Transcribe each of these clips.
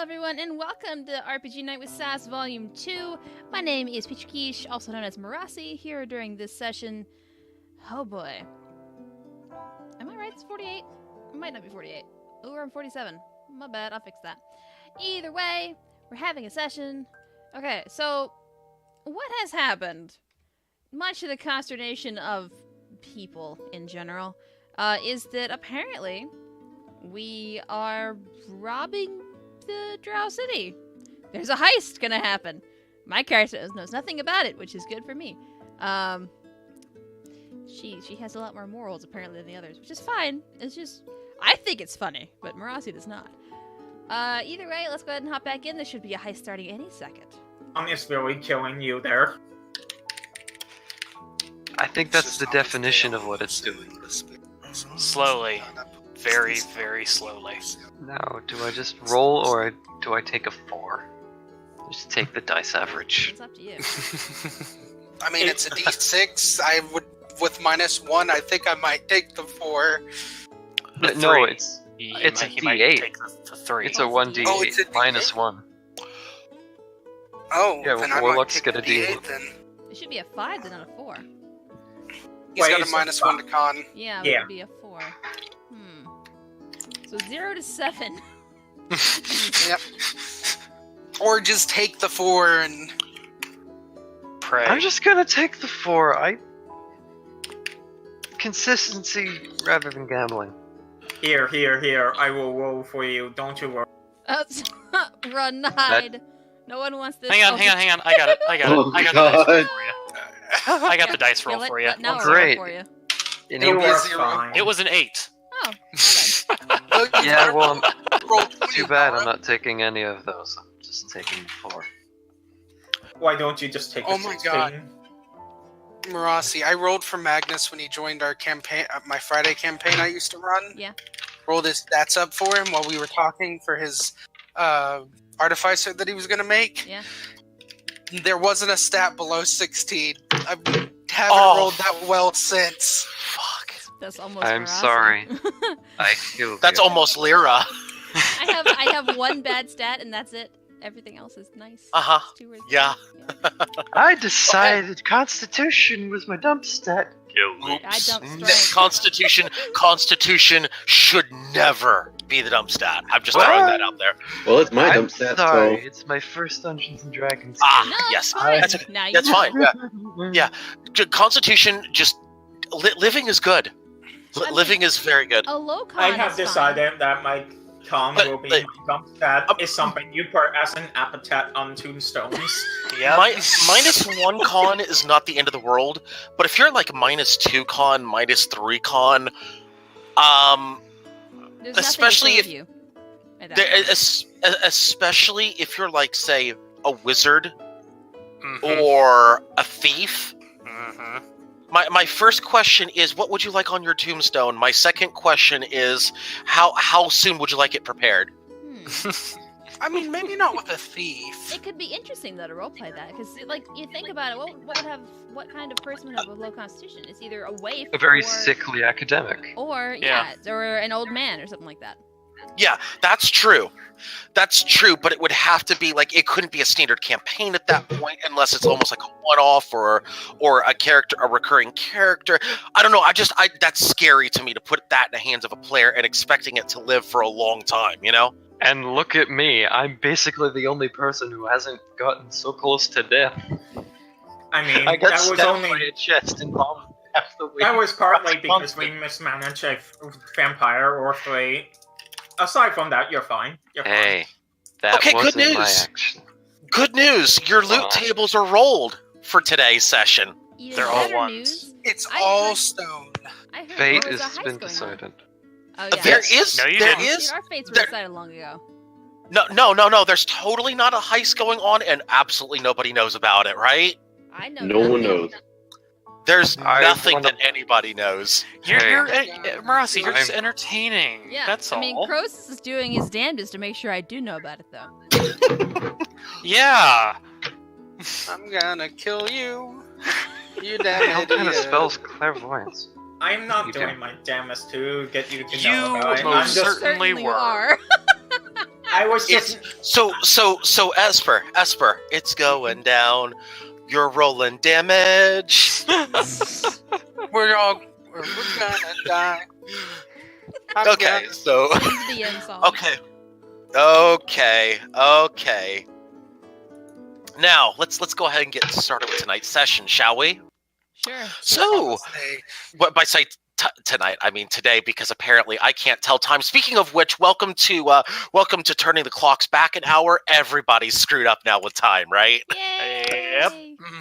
everyone, and welcome to RPG Night with Sass Volume 2. My name is Pichukish, also known as Marasi, here during this session. Oh boy. Am I right? It's 48? It might not be 48. Oh, we're on 47. My bad, I'll fix that. Either way, we're having a session. Okay, so what has happened, much to the consternation of people in general, is that apparently we are robbing the Drow City. There's a heist gonna happen. My character knows nothing about it, which is good for me. She has a lot more morals apparently than the others, which is fine. It's just, I think it's funny, but Marasi does not. Either way, let's go ahead and hop back in. There should be a heist starting any second. Is really killing you there. I think that's the definition of what it's doing. Slowly. Very, very slowly. Now, do I just roll or do I take a 4? Just take the dice average. It's up to you. I mean, it's a D6. I would, with -1, I think I might take the 4. No, it's a He D8. might take the 3. It's a 1d8 Oh, it's a D8? -1. Oh, Yeah, then I might Warlock's take got the a D8. D8 then. It should be a 5, then not a 4. He's Wait, got a it's a -1 to con. Yeah, it Yeah. would be a 4. So 0 to 7. Yep. Or just take the 4 and... Pray. I'm just gonna take the 4. Consistency rather than gambling. Here. I will roll for you. Don't you worry. Run, hide. No one wants this. Hang on. I got it. I got Oh, the dice God. roll for you. I got the dice roll for you. Now Great. For you. You You know, are zero. fine. It was an 8. Oh, okay. yeah, well, Roll 20, too bad I'm Laura. not taking any of those. I'm just taking the 4. Why don't you just take Oh the my 16? God. Marasi, I rolled for Magnus when he joined our campaign, my Friday campaign I used to run. Yeah. Rolled his stats up for him while we were talking for his artificer that he was going to make. Yeah. There wasn't a stat below 16. I haven't Oh. rolled that well since. Fuck. That's almost. I'm Marasi. sorry. I killed That's you. almost Lyra. I have one bad stat, and that's it. Everything else is nice. Uh-huh. 2 or 3. Yeah. I decided Constitution was my dump stat. I dump strength. Constitution should never be the dump stat. I'm just What? throwing that out there. Well, it's my I'm dump stat, sorry, so... it's my first Dungeons and Dragons. Ah, No, yes. it's fine. That's Now fine. you- Yeah. Constitution, just living is good. I Living is very good. A low con I have is fine. decided that my con But- will be but- my dump stat is something you put as an epithet on tombstones. Yeah. -1 con is not the end of the world, but if you're like -2 con, -3 con, There's especially nothing to if- save you at that there, point. especially if you're like, say, a wizard Mm-hmm. or a thief. My first question is, what would you like on your tombstone? My second question is, how soon would you like it prepared? I mean, maybe not with a thief. It could be interesting though to roleplay that, because like you think about it, what kind of person would have a low constitution? It's either a waif, A very or, sickly academic. or Yeah. or an old man or something like that. Yeah, that's true. That's true, but it would have to be like, it couldn't be a standard campaign at that point unless it's almost like a one-off or a character, a recurring character. I don't know. That's scary to me to put that in the hands of a player and expecting it to live for a long time, you know? And look at me, I'm basically the only person who hasn't gotten so close to death. I mean, I got that was stabbed by only... a chest and bombed half the way. That was partly That's because we constant. mismanaged a vampire or 3. Aside from that, you're fine. You're fine. Hey, that Okay, good wasn't my news. action. Good news. Your loot Aw. tables are rolled for today's session. Even They're all better ones. news, It's I all heard- stone. I heard Fate there was a has heist been going on. decided. Oh, yeah. There is. No, you there didn't. is. Dude, our fates were there- decided long ago. No. There's totally not a heist going on, and absolutely nobody knows about it, right? I know. No one nothing. knows. There's I nothing wanna- that anybody knows. You're Hey. Marasi, you're just I'm- entertaining. Yeah, That's all. I mean, Croesus is doing his damnedest to make sure I do know about it, though. Yeah. I'm gonna kill you. You What damn kind of idiot. spells clairvoyance? I'm not You doing do. my damnest to get you to You know about it. I'm most just... certainly were. are. I was It's just so Esper, it's going down. You're rolling damage. We're gonna die. I'm Okay, gonna- so Into the end song. okay. Now let's go ahead and get started with tonight's session, shall we? Sure. So, Say, what by say tonight? I mean today, because apparently I can't tell time. Speaking of which, welcome to turning the clocks back an hour. Everybody's screwed up now with time, right? Yay! Yep.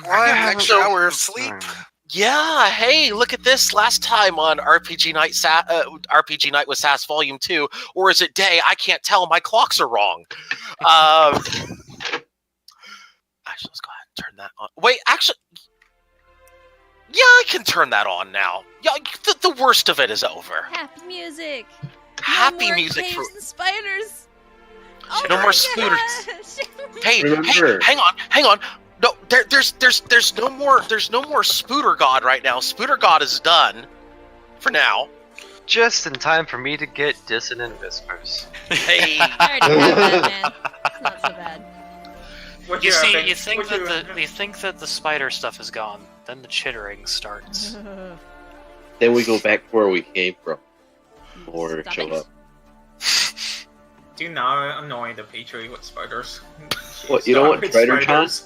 I have an extra So- hour of sleep. Yeah. Hey, look at this. Last time on RPG Night, RPG Night with Sass Volume 2, or is it day? I can't tell. My clocks are wrong. Actually, let's go ahead and turn that on. Wait, actually, yeah, I can turn that on now. Yeah, the worst of it is over. Happy music. Happy no more music caves for. and spiders. Oh No my more scooters. gosh. Hey, Remember- hang on. No, there's no more Spooter God right now. Spooter God is done for now. Just in time for me to get dissonant whispers. Hey, I already have that, man. It's not so bad. would You see, have you think would that you think that the spider stuff is gone, then the chittering starts. Then we go back to where we came from. Or Stop show it. up. do not annoy the Patriot with spiders. What, you don't want With Strider Chan? spiders.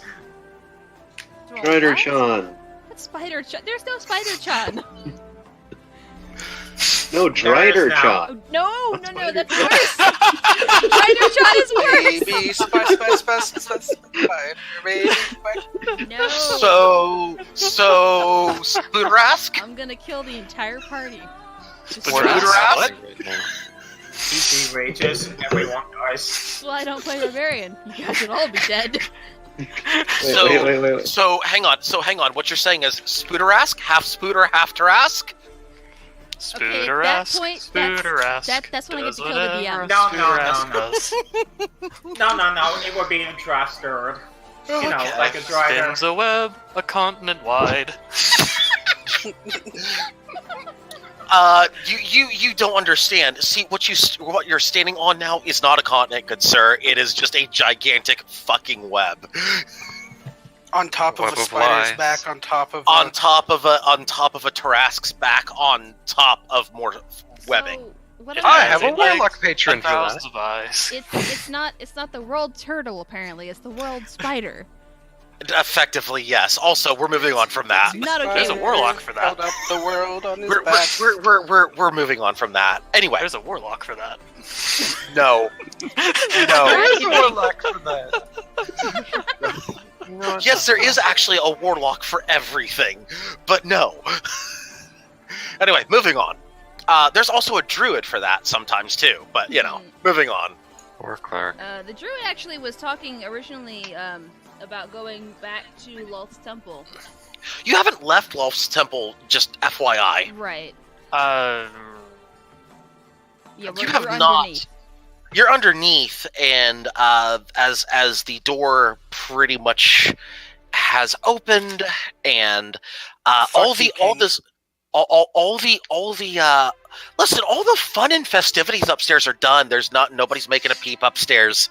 Strider What? Chan. What's Spider Chan? There's no Spider Chan. No, Drider now. Chan. No, that's worse. Spider Chan is worse. Baby, spider, baby, spider. No. so Spooter-esque? I'm gonna kill the entire party. Spooter-esque? PC rages, everyone dies. Well, I don't play Barbarian. You guys would all be dead. Wait. So hang on. What you're saying is Spooter-esque, half Spooter, half Tarask? Okay, at that Spooter-esque, point, Spooter-esque. that's when I get to does kill the whatever DM. No, Spooter-esque no. does. No, it would be a Drasterd. You know, Okay. like a driver. Spins a web a continent wide. You don't understand. See, what you're standing on now is not a continent, good sir. It is just a gigantic fucking web. On top of Web a of spider's lies. back, on top of On top of a Tarask's back, on top of more webbing. So, what It am I I? have a Like, warlock patron for that. Thousands of eyes. It's not the world turtle apparently. It's the world spider. Effectively, yes. Also, we're moving on from that. Not okay. There's a with warlock for that. Held up the world on his We're, back. we're moving on from that. Anyway, There's a warlock for that. no. There's a warlock for that. Yes, there is actually a warlock for everything, but no. Anyway, moving on. There's also a druid for that sometimes too, but you know, moving on. Or cleric. The druid actually was talking originally about going back to Lolth's temple. You haven't left Lolth's temple, just FYI. Right. Uh, Yeah, You we're have underneath. not. You're underneath, and as the door pretty much has opened, and all the fun and festivities upstairs are done. There's nobody's making a peep upstairs.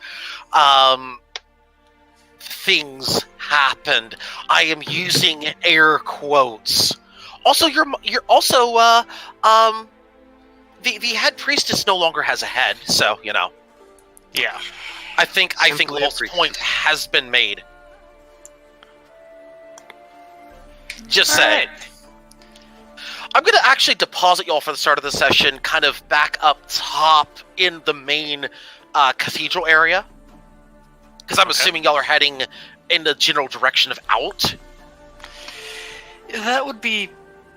Things happened. I am using air quotes. Also, you're also the head priestess no longer has a head, so you know. yeah. I think Simply Lolth's appreciate point has been made. Just saying. I'm gonna actually deposit y'all for the start of the session, kind of back up top in the main cathedral area, because I'm assuming y'all are heading in the general direction of out. That would be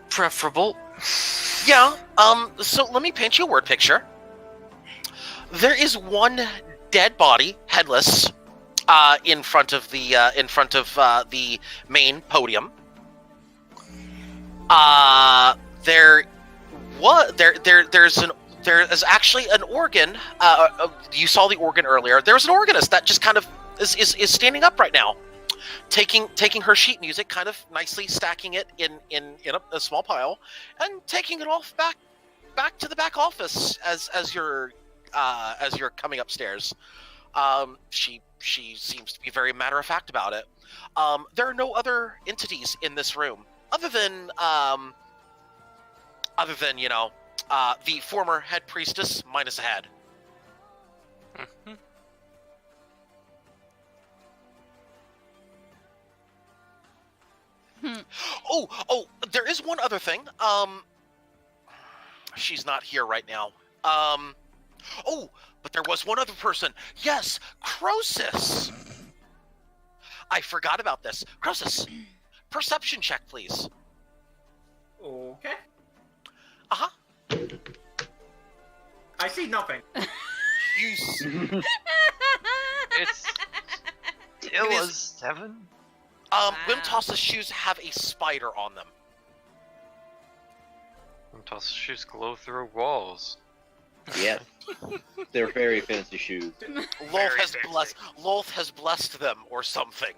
preferable. Yeah. So let me paint you a word picture. There is one dead body, headless, in front of the main podium. There is actually an organ. You saw the organ earlier. There's an organist that just kind of is standing up right now, taking her sheet music, kind of nicely stacking it in a small pile, and taking it off back to the back office as you're coming upstairs. She seems to be very matter of fact about it. There are no other entities in this room other than the former head priestess minus a head. Oh, there is one other thing. She's not here right now. But there was one other person. Yes, Croesus. I forgot about this. Croesus, perception check, please. Okay. Uh-huh. I see nothing. It was 7. Wimtoss's shoes have a spider on them. Wimtoss's shoes glow through walls. Yes. They're very fancy shoes. Lolth has blessed them or something.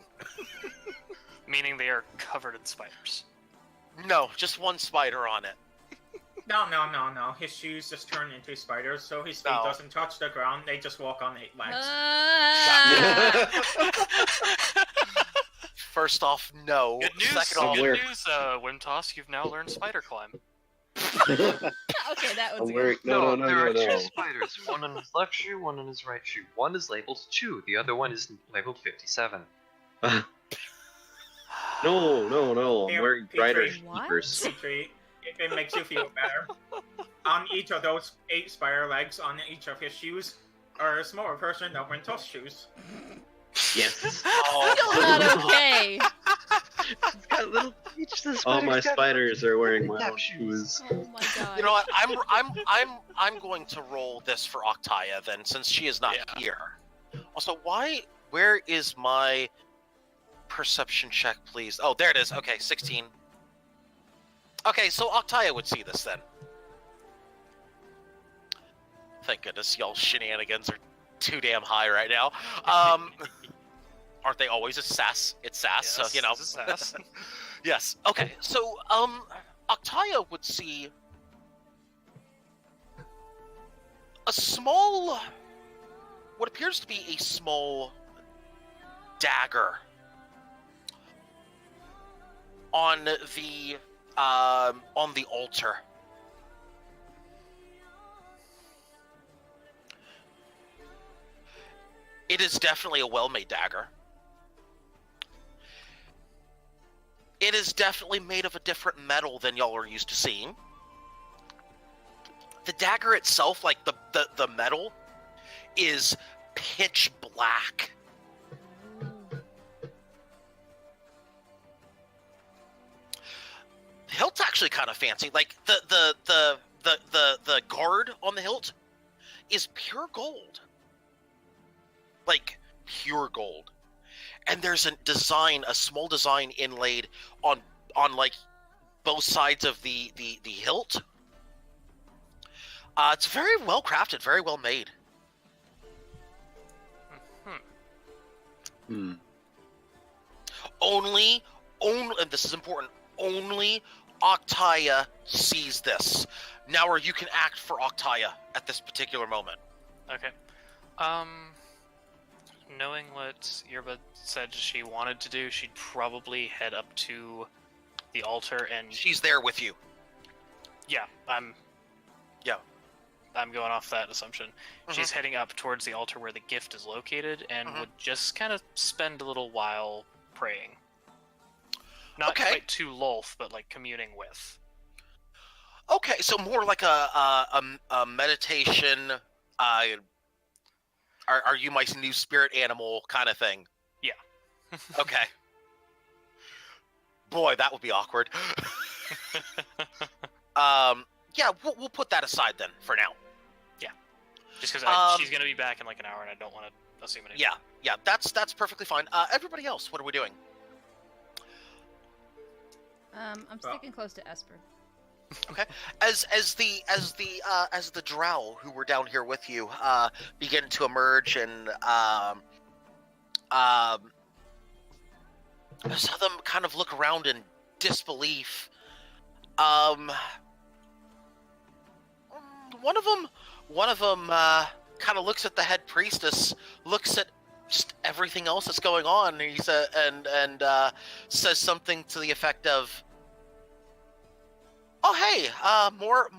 Meaning they are covered in spiders. No, just one spider on it. No. His shoes just turn into spiders, so his feet doesn't touch the ground. They just walk on 8 legs. First off, no. Good news, Second off, Wimtoss, you've now learned spider climb. Okay, that was good. No. There are 2 spiders. One on his left shoe, one on his right shoe. One is labeled 2, the other one is labeled 57. No. I'm wearing brighter What? sneakers. Petrie, if it makes you feel better, on each of those 8 spider legs on each of his shoes are a smaller version of Winto's shoes. Yes. Still not okay. It's got little All my spiders are wearing my own shoes. Oh my god. you know what? I'm going to roll this for Octaya then, since she is not here. Also, where is my perception check, please? Oh, there it is. Okay, 16. Okay, so Octaya would see this then. Thank goodness y'all shenanigans are too damn high right now. Aren't they always? It's Sass. It's Sass, Yes, so you know. this is Sass. Yes. Okay. So, Octaya would see a small, what appears to be a small dagger on the altar. It is definitely a well-made dagger. It is definitely made of a different metal than y'all are used to seeing. The dagger itself, like the metal, is pitch black. The hilt's actually kind of fancy. Like the guard on the hilt is pure gold. Like pure gold. And there's a small design inlaid on like both sides of the hilt. It's very well crafted, very well made. Only, and this is important, only Octaya sees this. Now or you can act for Octaya at this particular moment. Okay. Knowing what Yerba said she wanted to do, she'd probably head up to the altar and... She's there with you. Yeah, I'm going off that assumption. She's heading up towards the altar where the gift is located and would just kind of spend a little while praying. Not quite to Lolth, but like communing with. Okay, so more like a meditation... Are you my new spirit animal kind of thing? Yeah. Okay. Boy, that would be awkward. Yeah, we'll put that aside then for now. Yeah. Just because she's going to be back in like an hour and I don't want to assume anything. Yeah, that's perfectly fine. Everybody else, what are we doing? I'm sticking close to Esper. Okay. As the drow who were down here with you begin to emerge and I saw them kind of look around in disbelief. One of them kind of looks at the head priestess, looks at just everything else that's going on, and he says, and says something to the effect of, "Oh, hey, more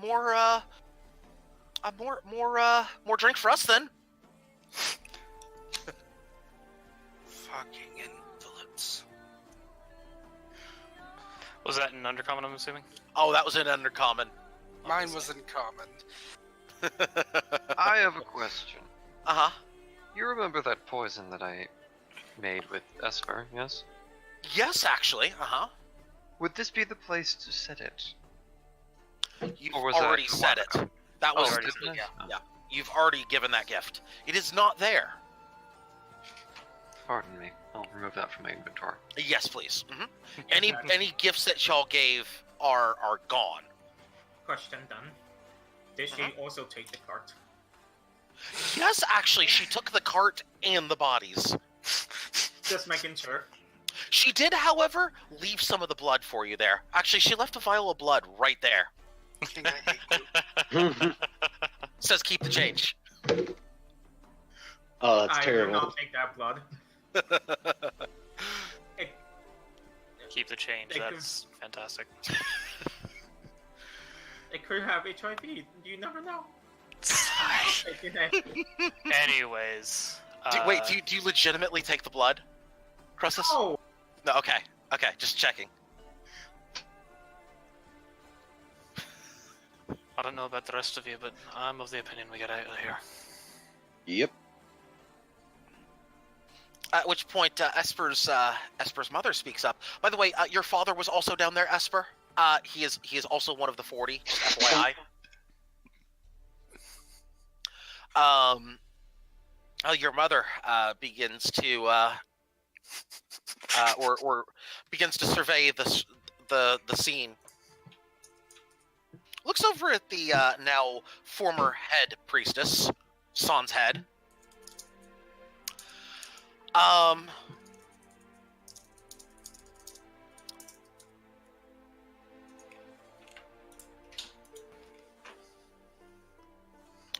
drink for us then." Fucking invalids. Was that an undercommon, I'm assuming? Oh, that was an undercommon. Mine was in common. I have a question. Uh-huh. You remember that poison that I made with Esper, yes? Yes, actually. Uh-huh. Would this be the place to set it? You've Or was that already the said one- it. That was already said it? yeah. You've already given that gift. It is not there. Pardon me. I'll remove that from my inventory. Yes, please. Any gifts that y'all gave are gone. Question done. Did she also take the cart? Yes, actually, she took the cart and the bodies. Just making sure. She did, however, leave some of the blood for you there. Actually, she left a vial of blood right there. Fucking I hate you. Says keep the change. Oh, that's I will terrible. not take that blood. Keep the change. Thank you. That's fantastic. It could have HIV. You never know. Anyways. Wait, do you legitimately take the blood, Crussus? Oh, No, okay, just checking. I don't know about the rest of you, but I'm of the opinion we get out of here. Yep. At which point, Esper's mother speaks up. By the way, your father was also down there, Esper. He is also one of the 40. Just FYI. Your mother begins to or begins to survey the scene. Looks over at the now former head priestess, San's head.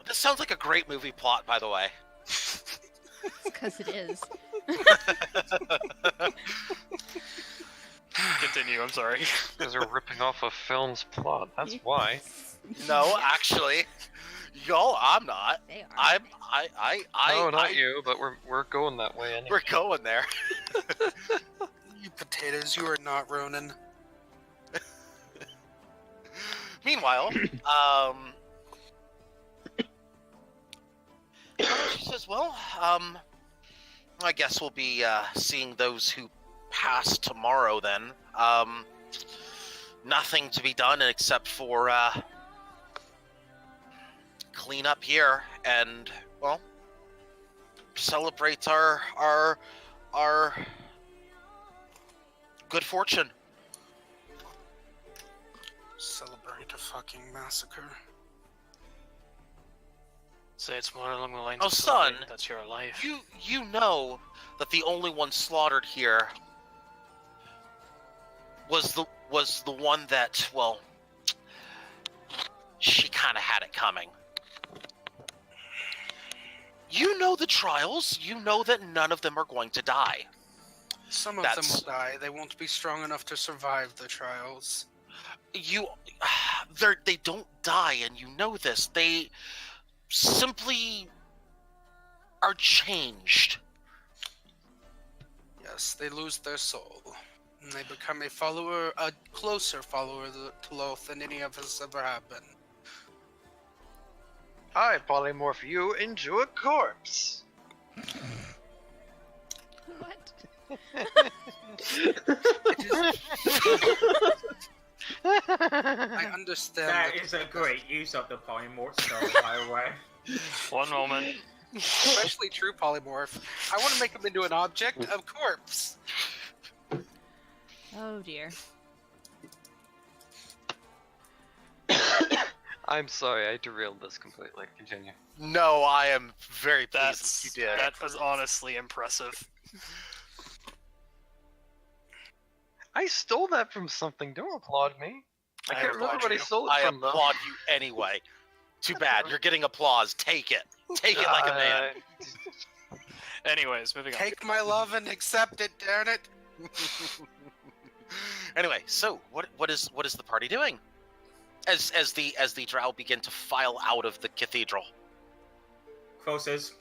This sounds like a great movie plot, by the way. Because it is. Continue, I'm sorry. Because they're ripping off a film's plot. That's why. No, actually, y'all, I'm not. They are. No, not you, but we're going that way anyway. We're going there. You potatoes, you are not Ronin. Meanwhile, she says, "Well, I guess we'll be seeing those who pass tomorrow then. Nothing to be done except for clean up here and, well, celebrate our good fortune." Celebrate a fucking massacre. Say it's more along the lines Oh, of son, celebrating that's your life. You know that the only one slaughtered here was the one that, well, she kind of had it coming. You know the trials. You know that none of them are going to die. Some of them will die. They won't be strong enough to survive the trials. They don't die, and you know this. They simply are changed. Yes, they lose their soul. And they become a closer follower to Loth than any of us ever have been. I polymorph you into a corpse. What? I understand. that is a great use of the polymorph spell, by the way. One moment. Especially true polymorph. I want to make him into an object of corpse. Oh dear. I'm sorry, I derailed this completely. Continue. No, I am very pleased that you did. That was honestly impressive. I stole that from something. Don't applaud me. I can't remember what I stole it I from, though. applaud you anyway. Too bad. You're getting applause. Take it. Take it like a man. Anyways, moving on. Take my love and accept it, darn it. Anyway, so what is the party doing? As the drow begin to file out of the cathedral. Closes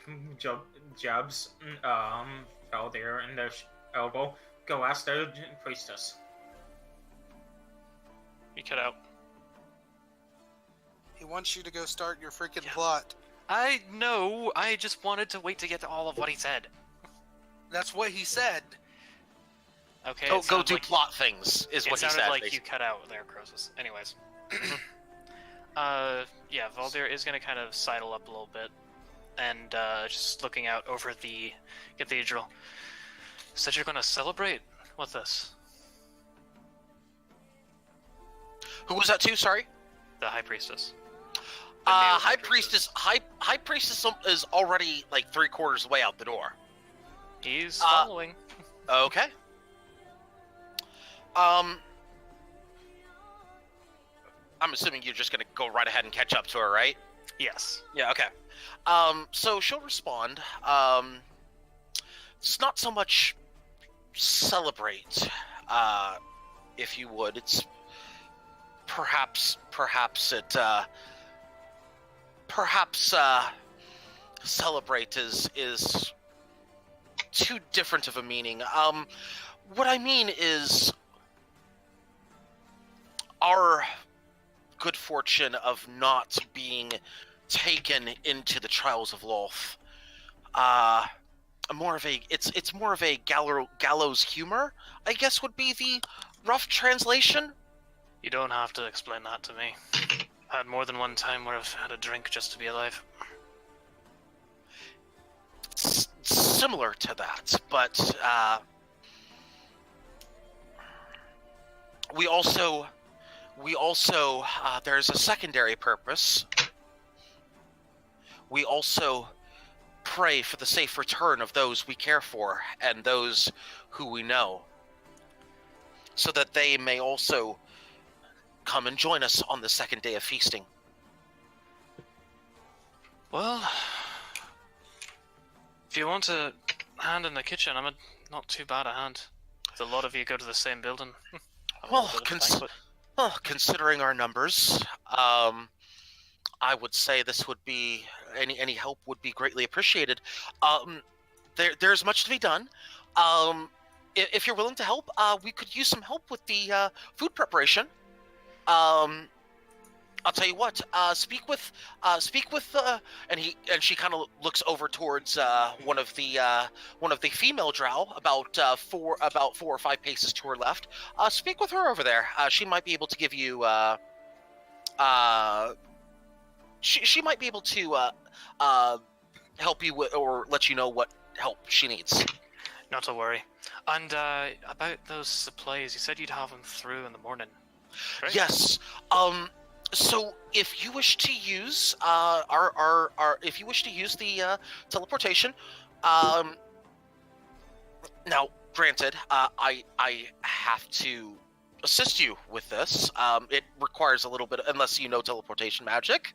jabs fell there in the elbow. Go ask the priestess. You cut out. He wants you to go start your freaking plot. I know. I just wanted to wait to get to all of what he said. That's what he said. Okay. Go do plot things, is what he said. It sounded like basically. you cut out there, Croesus. Anyways. Yeah, Valdir is going to kind of sidle up a little bit. And just looking out over the cathedral. Said you're going to celebrate with us. Who was that to? Sorry? The High Priestess. High Priestess is already like 3/4 of the way out the door. He's following. Okay. I'm assuming you're just gonna go right ahead and catch up to her, right? Yes. Yeah, okay. So she'll respond. It's not so much celebrate, if you would. It's perhaps celebrate is too different of a meaning. What I mean is our good fortune of not being taken into the trials of Lolth. It's more of a gallows humor, I guess would be the rough translation. You don't have to explain that to me. I had more than one time where I've had a drink just to be alive. It's similar to that, but we also there's a secondary purpose. We also pray for the safe return of those we care for and those who we know, so that they may also come and join us on the second day of feasting. Well, if you want a hand in the kitchen, I'm not too bad a hand. A lot of you go to the same building. Well, considering our numbers, I would say this would be any help would be greatly appreciated. There's much to be done. If you're willing to help, we could use some help with the food preparation. I'll tell you what. Speak with, and she kind of looks over towards one of the female drow about 4 or 5 paces to her left. Speak with her over there. She might be able to give you. She might be able to help you with, or let you know what help she needs. Not to worry. And about those supplies, you said you'd have them through in the morning. Right? Yes. So if you wish to use if you wish to use the teleportation, now granted, I have to assist you with this. It requires a little bit, unless you know teleportation magic.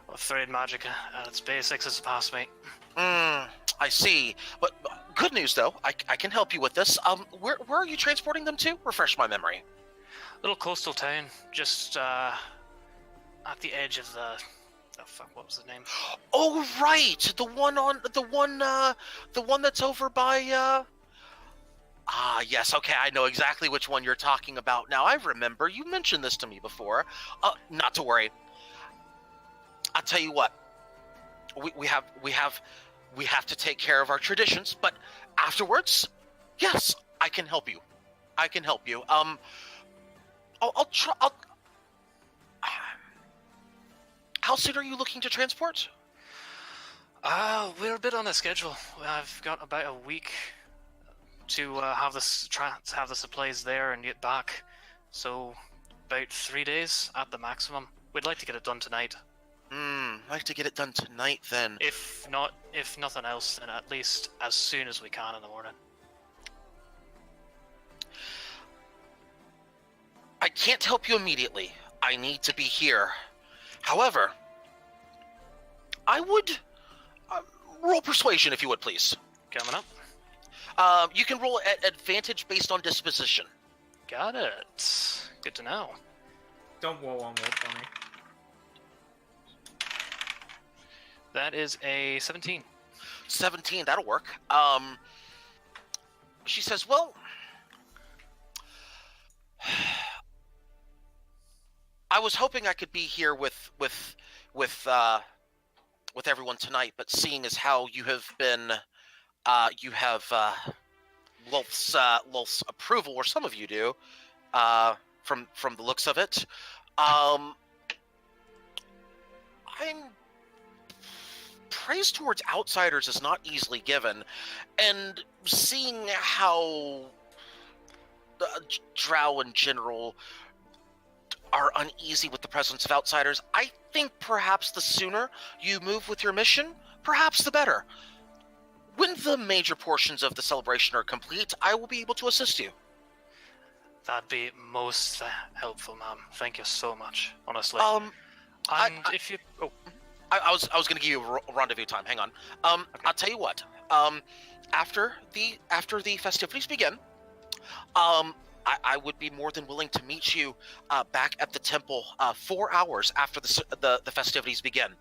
Well, afraid magic at its basics is past me. I see. But good news though, I can help you with this. Where are you transporting them to? Refresh my memory. Little coastal town, just at the edge of the. Oh fuck! What was the name? Oh right, the one that's over by. Yes. Okay, I know exactly which one you're talking about now. I remember you mentioned this to me before. Not to worry. I'll tell you what. We have to take care of our traditions, but afterwards, yes, I can help you. I'll try. How soon are you looking to transport? We're a bit on a schedule. I've got about a week to have the supplies there and get back. So about 3 days at the maximum. We'd like to get it done tonight. Like to get it done tonight then. If nothing else, then at least as soon as we can in the morning. I can't help you immediately. I need to be here. However, I would roll persuasion if you would, please. Coming up. You can roll at advantage based on disposition. Got it. Good to know. Don't roll on roll for me. That is a 17. 17, that'll work. She says, well, I was hoping I could be here with everyone tonight, but seeing as how you have been, Lulf's approval, or some of you do, from the looks of it, I'm praise towards outsiders is not easily given, and seeing how Drow in general are uneasy with the presence of outsiders, I think perhaps the sooner you move with your mission, perhaps the better. When the major portions of the celebration are complete, I will be able to assist you. That'd be most helpful, ma'am. Thank you so much, honestly. If you... Oh. I was going to give you a rendezvous time. Hang on. Okay. I'll tell you what. After the festivities begin, I would be more than willing to meet you back at the temple 4 hours after the festivities begin.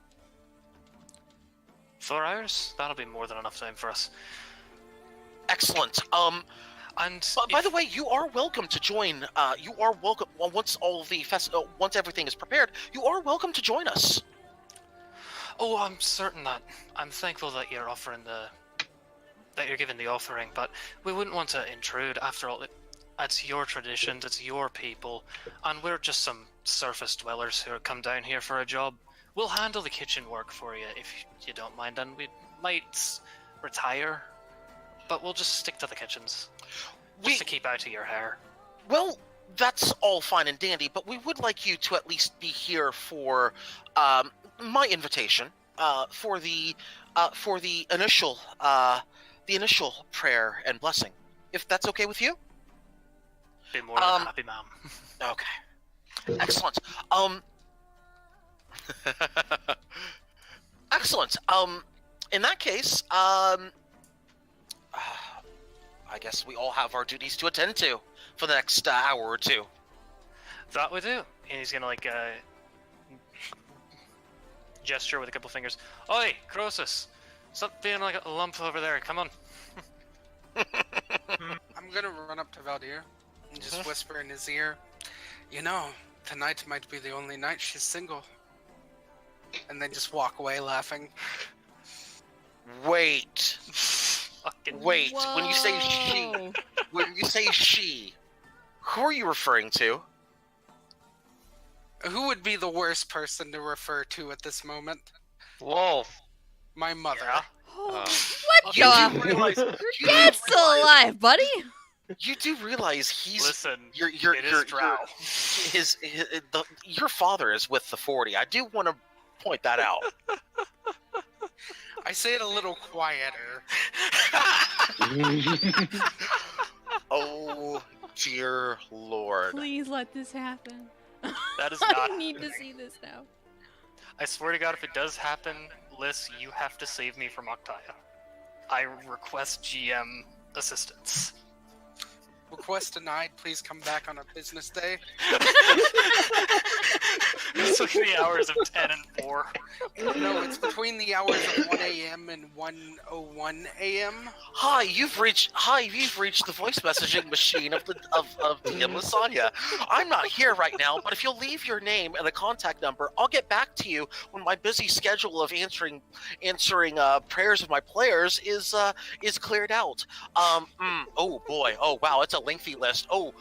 4 hours? That'll be more than enough time for us. Excellent. And by the way, you are welcome to join. You are welcome once all of the once everything is prepared. You are welcome to join us. Oh, I'm certain that. I'm thankful that you're offering that you're giving the offering, but we wouldn't want to intrude. After all, it's your traditions, it's your people, and we're just some surface dwellers who come down here for a job. We'll handle the kitchen work for you if you don't mind, and we might retire, but we'll just stick to the kitchens, just to keep out of your hair. Well, that's all fine and dandy, but we would like you to at least be here for my invitation for the initial prayer and blessing, if that's okay with you. Be more than happy, ma'am. Okay, excellent. Excellent. In that case, I guess we all have our duties to attend to for the next hour or two. That we do. And he's gonna gesture with a couple fingers. Oi, Croesus! Stop being like a lump over there. Come on. I'm gonna run up to Valdir and just whisper in his ear, you know, tonight might be the only night she's single. And then just walk away laughing. Wait. Wait. Whoa. When you say she, who are you referring to? Who would be the worst person to refer to at this moment? Wolf. My mother. Yeah. Oh, what You do realize Your dad's still alive, buddy. You do realize he's Listen, your it is Drow. your father is with the 40. I do want to point that out. I say it a little quieter. Oh dear Lord! Please let this happen. That is not I need to happening. see this now. I swear to God, if it does happen, Liz, you have to save me from Octaya. I request GM assistance. Request denied. Please come back on a business day. It's like the hours of 10 and 4. No, it's between the hours of 1 a.m. and 1:01 a.m. Hi, you've reached the voice messaging machine of DM Lasagna. I'm not here right now, but if you'll leave your name and a contact number, I'll get back to you when my busy schedule of answering prayers of my players is cleared out. Oh boy. Oh wow, it's a lengthy list. Oh,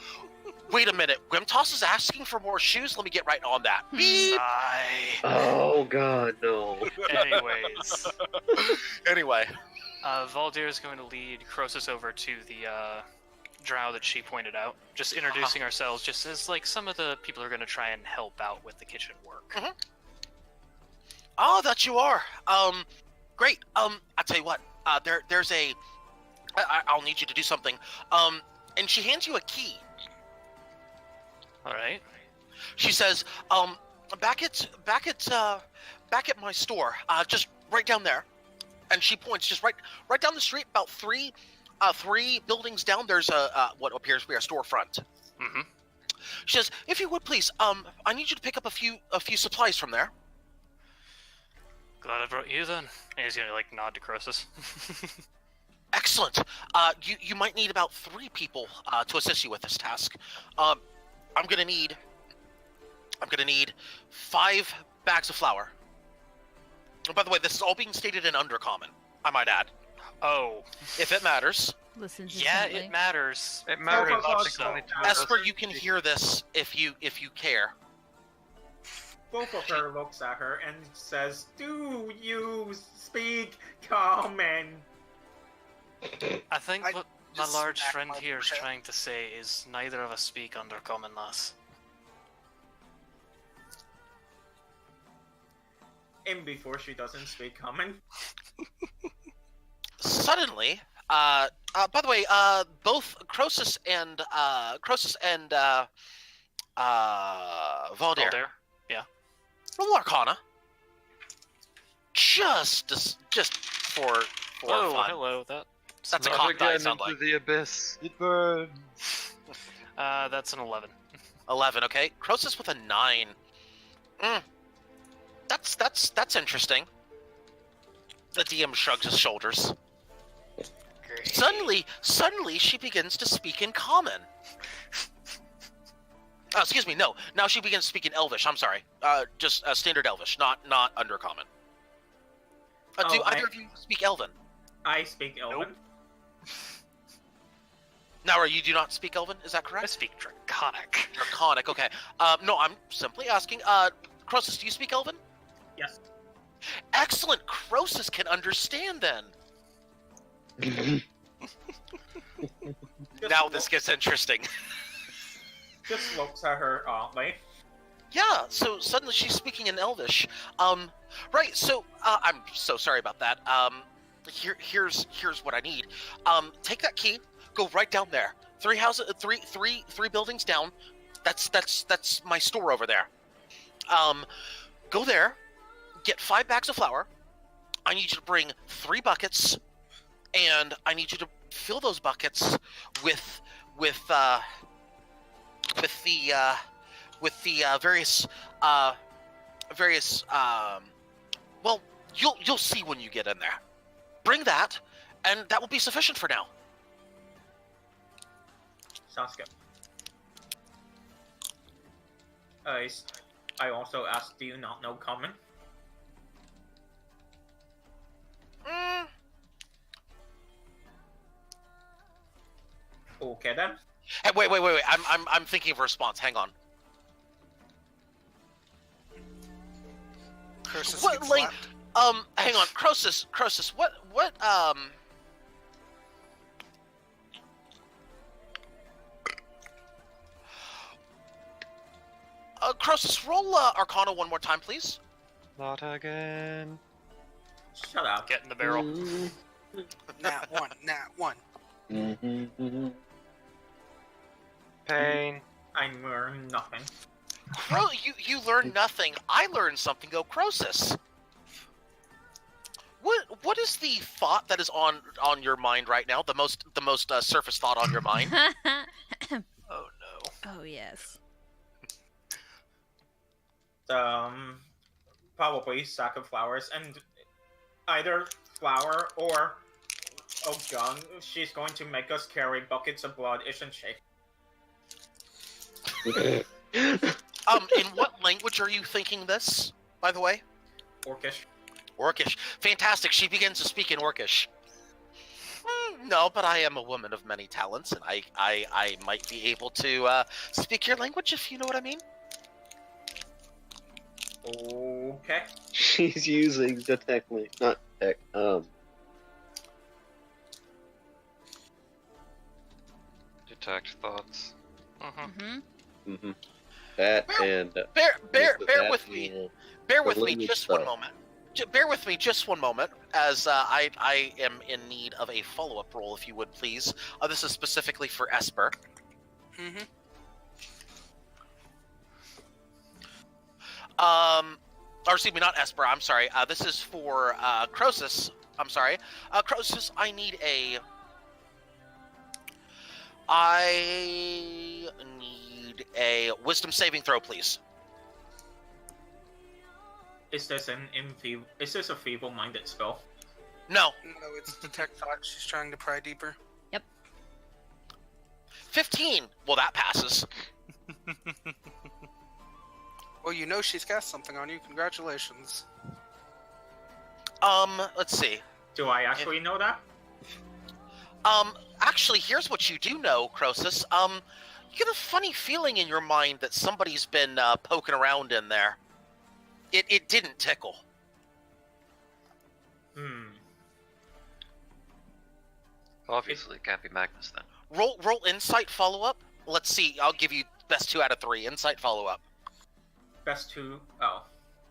wait a minute. Grimtoss is asking for more shoes. Let me get right on that. Beep. Sigh. Oh god, no. Anyways. Anyway. Valdir is going to lead Croesus over to the drow that she pointed out. Just introducing ourselves just as like some of the people who are going to try and help out with the kitchen work. Mm-hmm. Oh, that you are. Great. I'll tell you what. There's a... I'll need you to do something. And she hands you a key. Alright. She says, back at my store, just right down there. And she points just right down the street, about three buildings down. There's what appears to be a storefront. Mm-hmm. She says, "If you would please, I need you to pick up a few supplies from there." Glad I brought you then. And he's gonna like nod to Croesus. Excellent. You might need about 3 people to assist you with this task. I'm gonna need 5 bags of flour. Oh, by the way, this is all being stated in Undercommon, I might add. Oh. If it matters. Listen to Yeah, something. it matters. It matters. Oh, God, It's only 2 Esper, of us. you can hear this if you care. Both of her looks at her and says, "Do you speak common?" I think I what my just large smack friend my here is forehead. trying to say is neither of us speak Undercommon, lass. And before she doesn't speak common. Suddenly, by the way, both Croesus and Valdir, Aldair? Yeah. roll Arcana. Just for Oh, fun. hello. That's a Not cock die, again sound into like. the abyss. It burns. That's an 11. 11, okay. Croesus with a 9. That's interesting. The DM shrugs his shoulders. Great. Suddenly she begins to speak in common. Oh, excuse me, no. Now she begins speaking Elvish, I'm sorry. Just standard Elvish, not Undercommon. Do either of you speak Elven? I speak Elven. Naura, you do not speak Elven, is that I correct? speak Draconic. Draconic, okay. No, I'm simply asking. Croesus, do you speak Elven? Yes. Excellent! Croesus can understand then. Just Now look- this gets interesting. Just looks at her oddly. Yeah, so suddenly she's speaking in Elvish. Right, so, I'm so sorry about that. Here's what I need. Take that key, go right down there. 3 houses, three buildings down. That's my store over there. Go there, get 5 bags of flour. I need you to bring 3 buckets, and I need you to fill those buckets with the various well, you'll see when you get in there. Bring that, and that will be sufficient for now. Sounds good. I also asked, do you not know common? Okay then. Hey, wait. I'm thinking of a response. Hang on. Curses What, get like, slapped. hang on, Croesus, what, Croesus, roll Arcana one more time, please. Not again. Shut up. Get in the barrel. Nat one. Pain. I learned nothing. You learn nothing. I learned something, though, Croesus. What is the thought that is on your mind right now? The most surface thought on your mind? Oh no. Oh, yes. Probably sack of flowers, and either flour or, oh god, she's going to make us carry buckets of blood, isn't she? In what language are you thinking this, by the way? Orcish. Orcish. Fantastic. She begins to speak in Orcish. No, but I am a woman of many talents, and I might be able to speak your language, if you know what I mean. Okay. She's using not tech, Detect thoughts. Mm-hmm. that and Bear that with me. and Bear the with me language just one stuff. moment. Bear with me just one moment, as I am in need of a follow-up roll, if you would please. This is specifically for Esper. Mm-hmm. Or excuse me, not Esper. I'm sorry. This is for Croesus. I'm sorry, Croesus. I need a wisdom saving throw, please. Is this a feeble-minded spell? No. No, it's detect thought. She's trying to pry deeper. 15. Well, that passes. Well, you know she's cast something on you. Congratulations. Let's see. Do I actually know that? Actually, here's what you do know, Croesus. You get a funny feeling in your mind that somebody's been poking around in there. It didn't tickle. Obviously, it can't be Magnus then. Roll insight follow-up. Let's see. I'll give you best 2 out of 3. Insight follow-up. Best 2. Oh.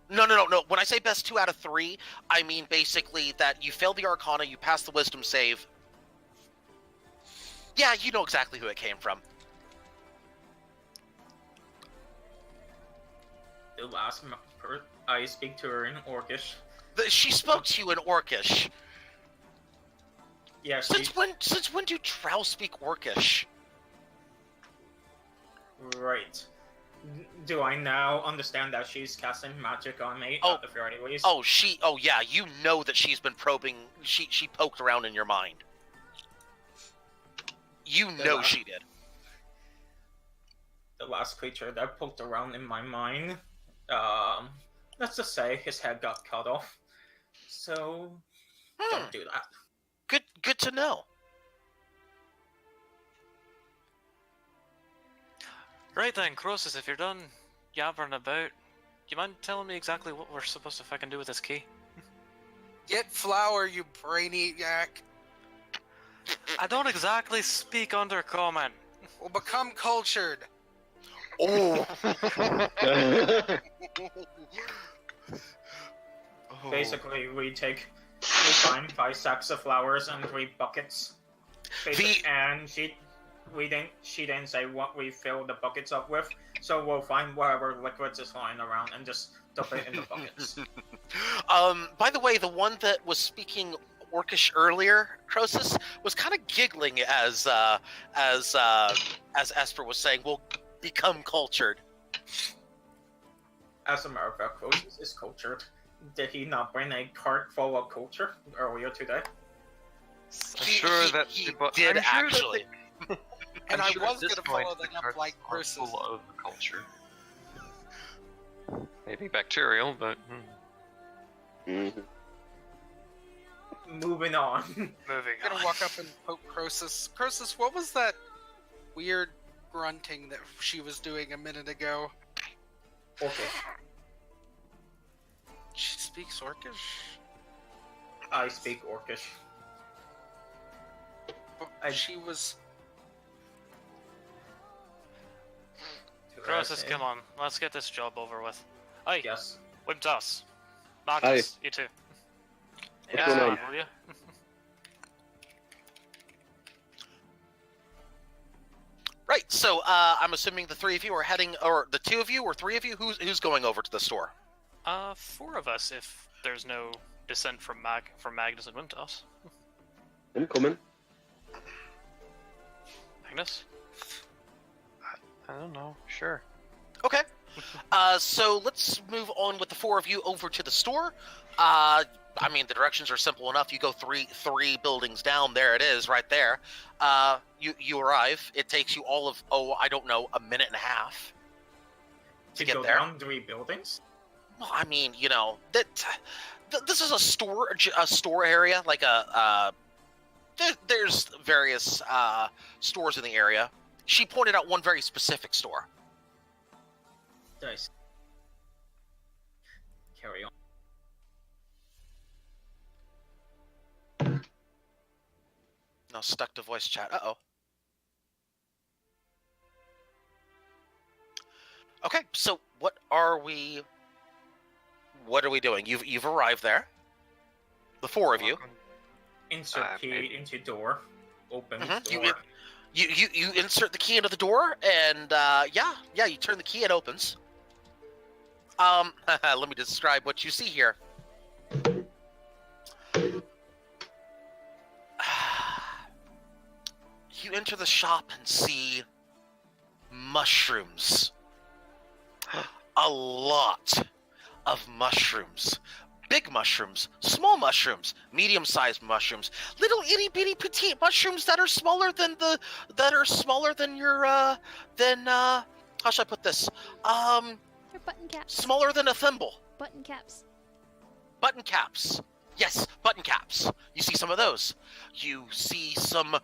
No. When I say best 2 out of 3, I mean basically that you failed the Arcana, you passed the Wisdom save. Yeah, you know exactly who it came from. The last I speak to her in Orcish. She spoke to you in Orcish. Yeah. Since when do Drow speak Orcish? Right. Do I now understand that she's casting magic on me at the very least? Oh yeah, you know that she's been probing. She poked around in your mind. You know she did. The last creature that poked around in my mind, let's just say his head got cut off. So don't do that. Good to know. Right then, Croesus, if you're done yabbering about, do you mind telling me exactly what we're supposed to fucking do with this key? Get flour, you brainiac. I don't exactly speak under common. Well, become cultured. Oh. Basically, we find 5 sacks of flowers and 3 buckets. And she didn't say what we fill the buckets up with, so we'll find whatever liquids is lying around and just dump it in the buckets. By the way, the one that was speaking Orcish earlier, Croesus, was kind of giggling as Esper was saying, "We'll become cultured." As a matter of fact, Croesus is cultured. Did he not bring a cart full of culture earlier today? I'm sure that he did actually. And I sure was at this going to point follow the that up carts like are versus. full of culture. Maybe bacterial, but Moving on. Moving I'm going to walk up and poke Croesus. Croesus, what was that weird grunting that she was doing a minute ago? Okay. She speaks Orcish? I speak Orcish. But she was... Croesus, come on. Let's get this job over with. Aye. Yes. Wimtos. Magnus, you too. What's going on? Will you? Right. So I'm assuming the 3 of you are heading, or the 2 of you, or 3 of you. Who's going over to the store? 4 of us, if there's no dissent from Magnus and Wimtos. I'm coming. Magnus? I don't know. Sure. Okay. So let's move on with the 4 of you over to the store. I mean, the directions are simple enough. You go three buildings down. There it is, right there. You arrive. It takes you all of I don't know, a minute and a half to get go there. down 3 buildings? Well, I mean, you know that this is a store area, like there's various stores in the area. She pointed out one very specific store. Nice. Carry on. No, stuck to voice chat. Uh-oh. Okay, so what are we doing? You've arrived there. The 4 of you. Insert key into door. Open Mm-hmm. door. You insert the key into the door, and yeah, you turn the key, it opens. Let me describe what you see here. You enter the shop and see mushrooms. A lot of mushrooms. Big mushrooms, small mushrooms, medium-sized mushrooms, little itty-bitty petite mushrooms that are smaller than your how should I put this? They're button caps. Smaller than a thimble. Button caps. Button caps. Yes, button caps. You see some of those. You see some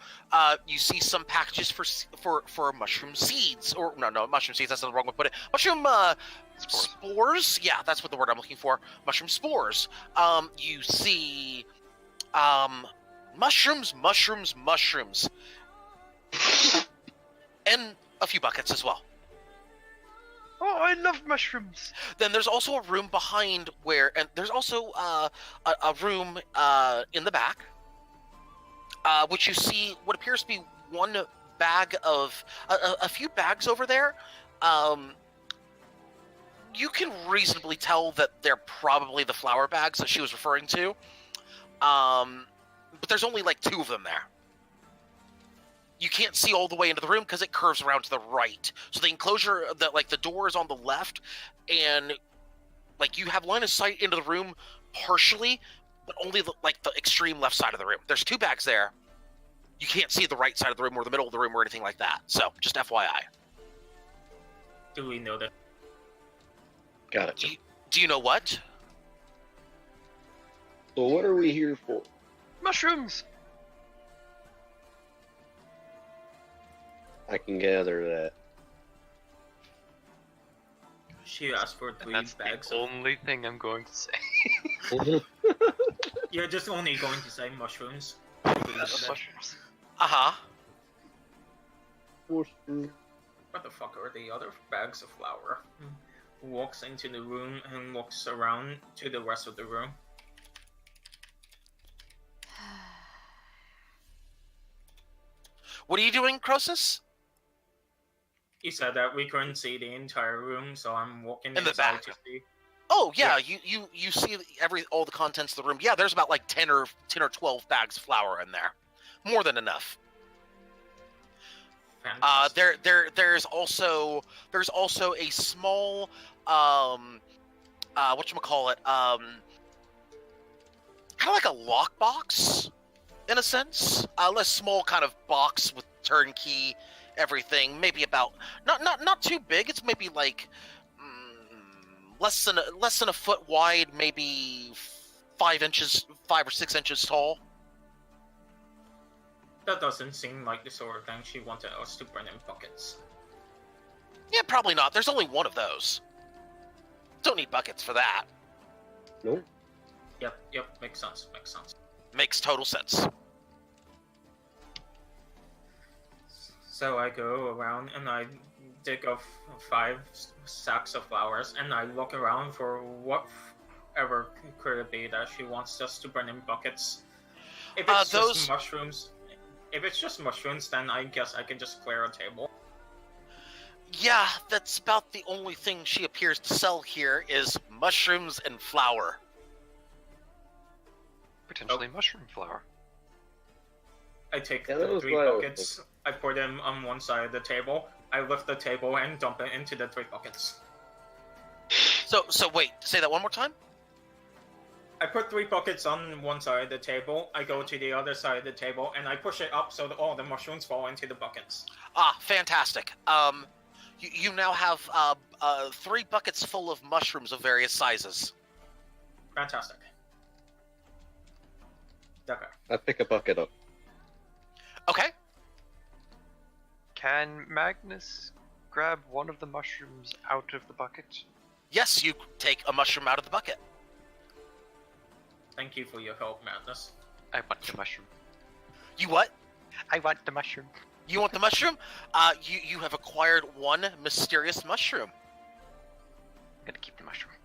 packages for mushroom seeds, or no, mushroom seeds. That's the wrong way to put it. Mushroom spores. Yeah, that's what the word I'm looking for. Mushroom spores. You see mushrooms, and a few buckets as well. Oh, I love mushrooms. Then there's also a room behind and there's also a room in the back, which you see what appears to be one bag of a few bags over there. You can reasonably tell that they're probably the flour bags that she was referring to, but there's only like 2 of them there. You can't see all the way into the room because it curves around to the right. So the enclosure, the door is on the left, and like you have line of sight into the room partially, but only the extreme left side of the room. There's 2 bags there. You can't see the right side of the room or the middle of the room or anything like that. So just FYI. Do we know that? Got it. Do you know what? So what are we here for? Mushrooms. I can gather that. She asked for 3 That's bags. the only thing I'm going to say. You're just only going to say mushrooms. Mushrooms. Uh-huh. What the fuck are the other bags of flour? Walks into the room and walks around to the rest of the room. What are you doing, Croesus? You said that we couldn't see the entire room, so I'm walking In the inside back. to see. Oh yeah, you see all the contents of the room. Yeah, there's about like 10 or 12 bags of flour in there. More than enough. Fantastic. There's also a small whatchamacallit, kind of like a lockbox in a sense. A small kind of box with turnkey everything, maybe about not too big. It's maybe like less than a foot wide, maybe 5 or 6 inches tall. That doesn't seem like the sort of thing she wanted us to bring in buckets. Yeah, probably not. There's only one of those. Don't need buckets for that. Nope. Yep, makes sense. Makes total sense. So I go around and I dig up 5 sacks of flowers and I look around for whatever could it be that she wants us to bring in buckets. If it's just mushrooms, then I guess I can just clear a table. Yeah, that's about the only thing she appears to sell here is mushrooms and flour. Potentially mushroom flour. I take the 3 buckets, I put them on one side of the table, I lift the table and dump it into the 3 buckets. So wait, say that one more time? I put 3 buckets on one side of the table, I go to the other side of the table, and I push it up so that all the mushrooms fall into the buckets. Ah, fantastic. You now have 3 buckets full of mushrooms of various sizes. Fantastic. Okay. I pick a bucket up. Okay. Can Magnus grab one of the mushrooms out of the bucket? Yes, you take a mushroom out of the bucket. Thank you for your help, Madness. I want the mushroom. You what? I want the mushroom. You want the mushroom? You have acquired 1 mysterious mushroom. I'm gonna keep the mushroom.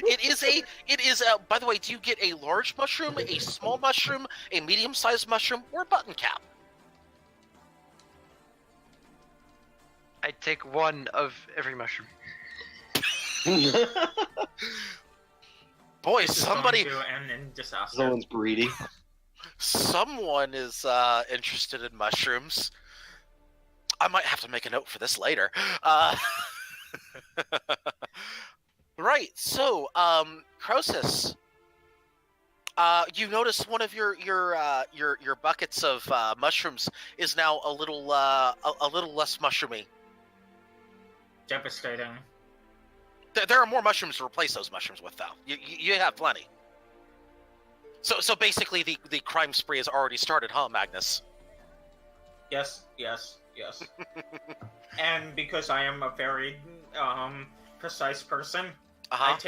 It is a, by the way, do you get a large mushroom, a small mushroom, a medium-sized mushroom, or a button cap? I take one of every mushroom. Boy, This is somebody, going to end in disaster. Someone's greedy. someone is interested in mushrooms. I might have to make a note for this later. Right. So, Croesus, you notice one of your buckets of mushrooms is now a little less mushroomy. Devastating. There are more mushrooms to replace those mushrooms with, though. You have plenty. So basically, the crime spree has already started, huh, Magnus? Yes. And because I am a very precise person, Uh-huh. I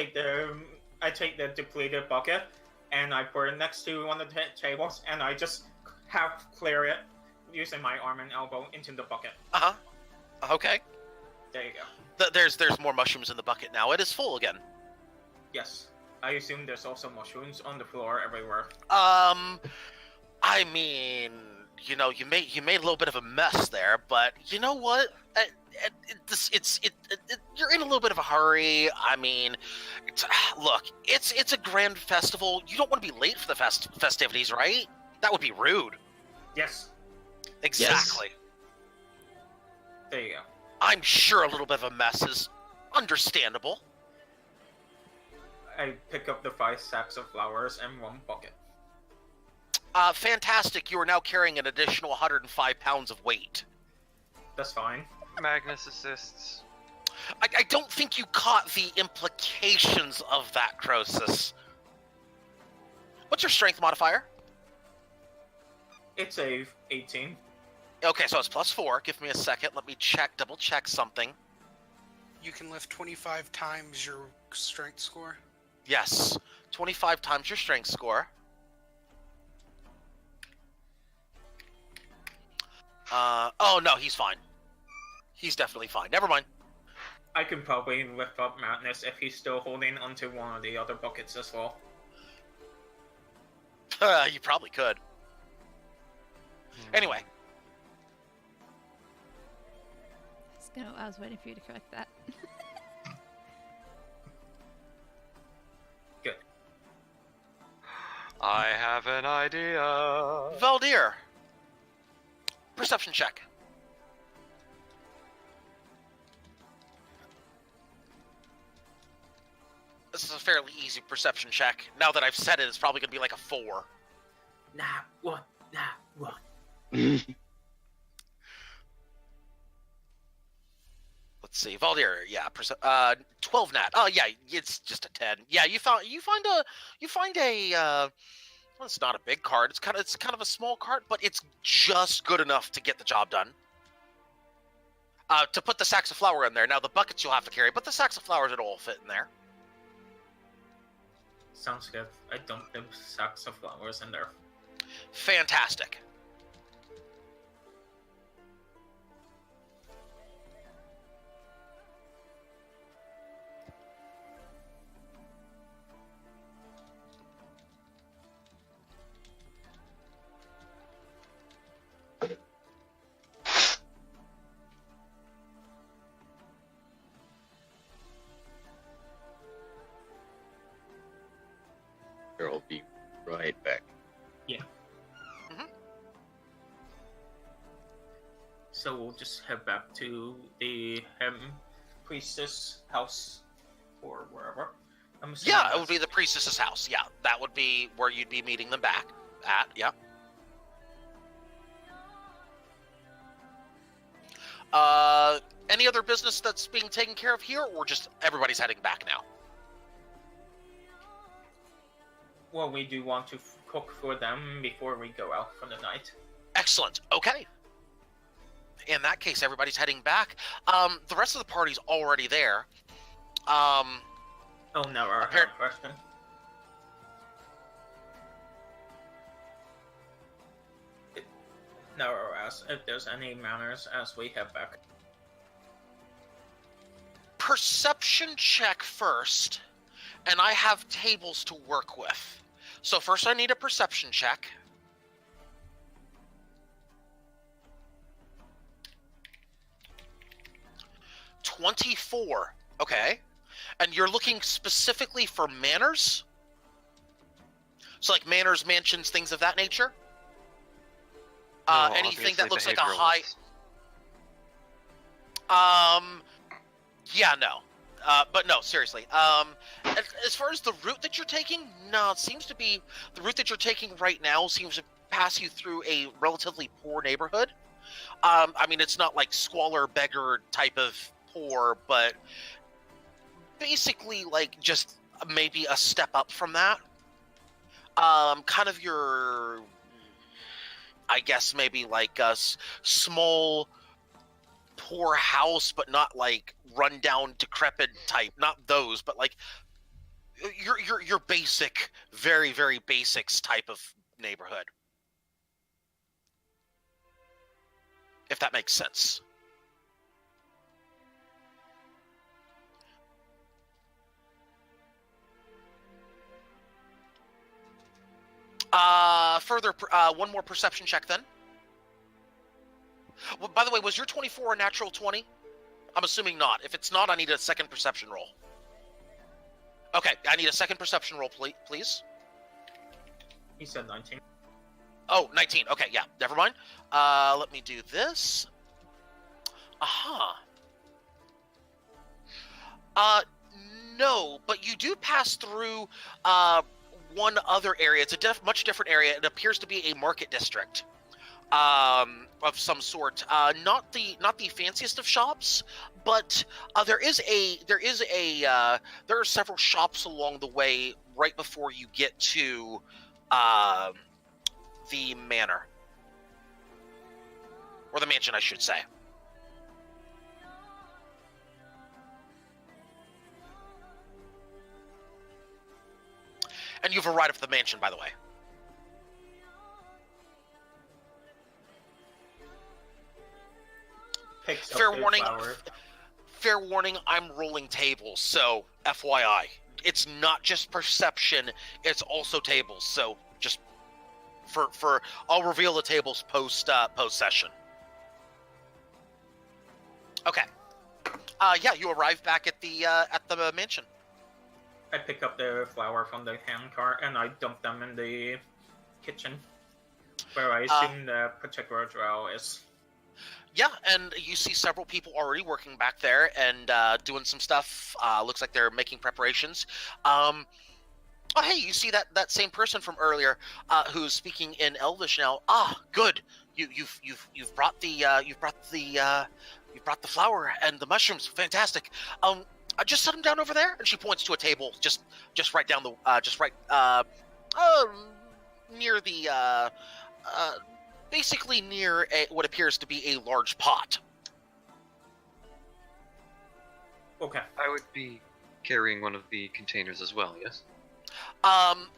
take the depleted bucket and I put it next to one of the tables, and I just half clear it using my arm and elbow into the bucket. Uh-huh. Okay. There you go. There's more mushrooms in the bucket now. It is full again. Yes. I assume there's also mushrooms on the floor everywhere. I mean, you know, you made a little bit of a mess there, but you know what? You're in a little bit of a hurry. I mean, look, it's a grand festival. You don't want to be late for the festivities, right? That would be rude. Yes. Exactly. There you go. I'm sure a little bit of a mess is understandable. I pick up the 5 sacks of flowers and 1 bucket. Fantastic. You are now carrying an additional 105 pounds of weight. That's fine. Magnus assists. I don't think you caught the implications of that, Croesus. What's your strength modifier? It's a 18. Okay, so it's +4. Give me a second. Let me double check something. You can lift 25 times your strength score. Yes, 25 times your strength score. Oh no, he's fine. He's definitely fine. Never mind. I can probably lift up Madness if he's still holding onto one of the other buckets as well. You probably could. Anyway. I was waiting for you to correct that. Good. I have an idea. Valdir. Perception check. This is a fairly easy perception check. Now that I've said it, it's probably going to be like a 4. Nah, what? Let's see, Valdir. Yeah, 12 nat. Oh yeah, it's just a 10. Yeah, you find a. Well, it's not a big card. It's kind of a small card, but it's just good enough to get the job done. To put the sacks of flour in there. Now the buckets you'll have to carry, but the sacks of flowers it'll all fit in there. Sounds good. I dumped the sacks of flowers in there. Fantastic. I'll be right back. Yeah. So we'll just head back to the priestess house or wherever. Yeah, it would be the priestess's house. Yeah, that would be where you'd be meeting them back at. Yeah. Any other business that's being taken care of here, or just everybody's heading back now? Well, we do want to cook for them before we go out for the night. Excellent. Okay. In that case, everybody's heading back. The rest of the party's already there. Oh, no, I have a question. No, ask if there's any manners as we head back. Perception check first, and I have tables to work with. So first I need a perception check. 24. Okay. And you're looking specifically for manors? So like manors, mansions, things of that nature? No, Anything that looks like a behavioralists. Yeah, no. But no, seriously. As far as the route that you're taking, no, it seems to be the route that you're taking right now seems to pass you through a relatively poor neighborhood. I mean, it's not like squalor, beggar type of poor, but basically like just maybe a step up from that. Kind of your, I guess maybe like a small, poor house, but not like rundown, decrepit type. Not those, but like your basic, very very basics type of neighborhood. If that makes sense. Further, one more perception check then. Well, by the way, was your 24 a natural 20? I'm assuming not. If it's not, I need a second perception roll. Okay, I need a second perception roll, please. He said 19. Oh, 19. Okay, yeah, never mind. Let me do this. Aha. No, but you do pass through, one other area. It's a much different area. It appears to be a market district, of some sort. Not the fanciest of shops, but there are several shops along the way right before you get to the manor, or the mansion, I should say. And you've arrived at the mansion, by the way. Fair warning. Fair warning. I'm rolling tables, so FYI, it's not just perception; it's also tables. So just for I'll reveal the tables post session. Okay. Yeah, you arrive back at the mansion. I pick up the flour from the hand cart and I dump them in the kitchen, where I assume the particular drow is. Yeah, and you see several people already working back there and doing some stuff. Looks like they're making preparations. Oh, hey, you see that same person from earlier who's speaking in Elvish now. Ah, good. You've brought the flour and the mushrooms. Fantastic. Just set them down over there, and she points to a table just right down the near the basically near what appears to be a large pot. Okay. I would be carrying one of the containers as well, yes?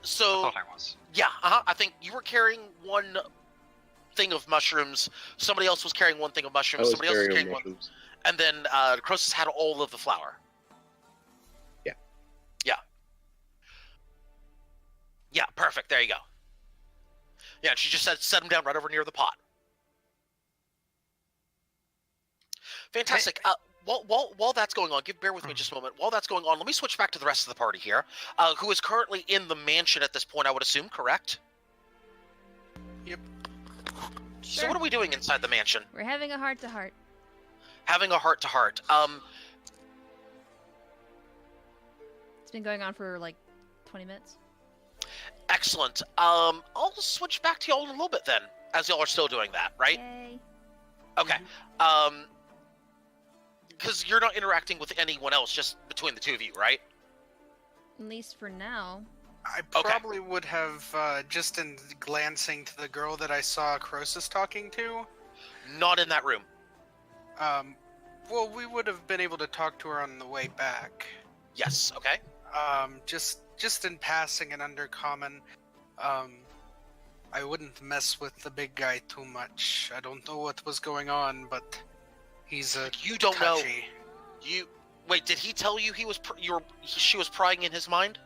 So I thought I was. Yeah, I think you were carrying one thing of mushrooms. Somebody else was carrying one thing of mushrooms. Somebody else was carrying one, and then Croesus had all of the flour. Yeah, perfect. There you go. Yeah, she just said set them down right over near the pot. Fantastic. While that's going on, bear with me just a moment. While that's going on, let me switch back to the rest of the party here, who is currently in the mansion at this point, I would assume, correct? Yep. So Sure. what are we doing inside the mansion? We're having a heart-to-heart. Having a heart-to-heart. It's been going on for like 20 minutes. Excellent. I'll switch back to y'all in a little bit then, as y'all are still doing that, right? Yay. Okay. Because you're not interacting with anyone else, just between the two of you, right? At least for now. I probably would have, just in glancing to the girl that I saw Croesus talking to. Not in that room. Well, we would have been able to talk to her on the way back. Yes, okay. Just in passing and undercommon, I wouldn't mess with the big guy too much. I don't know what was going on, but he's You don't touchy. know. Wait, did he tell you she was prying in his mind?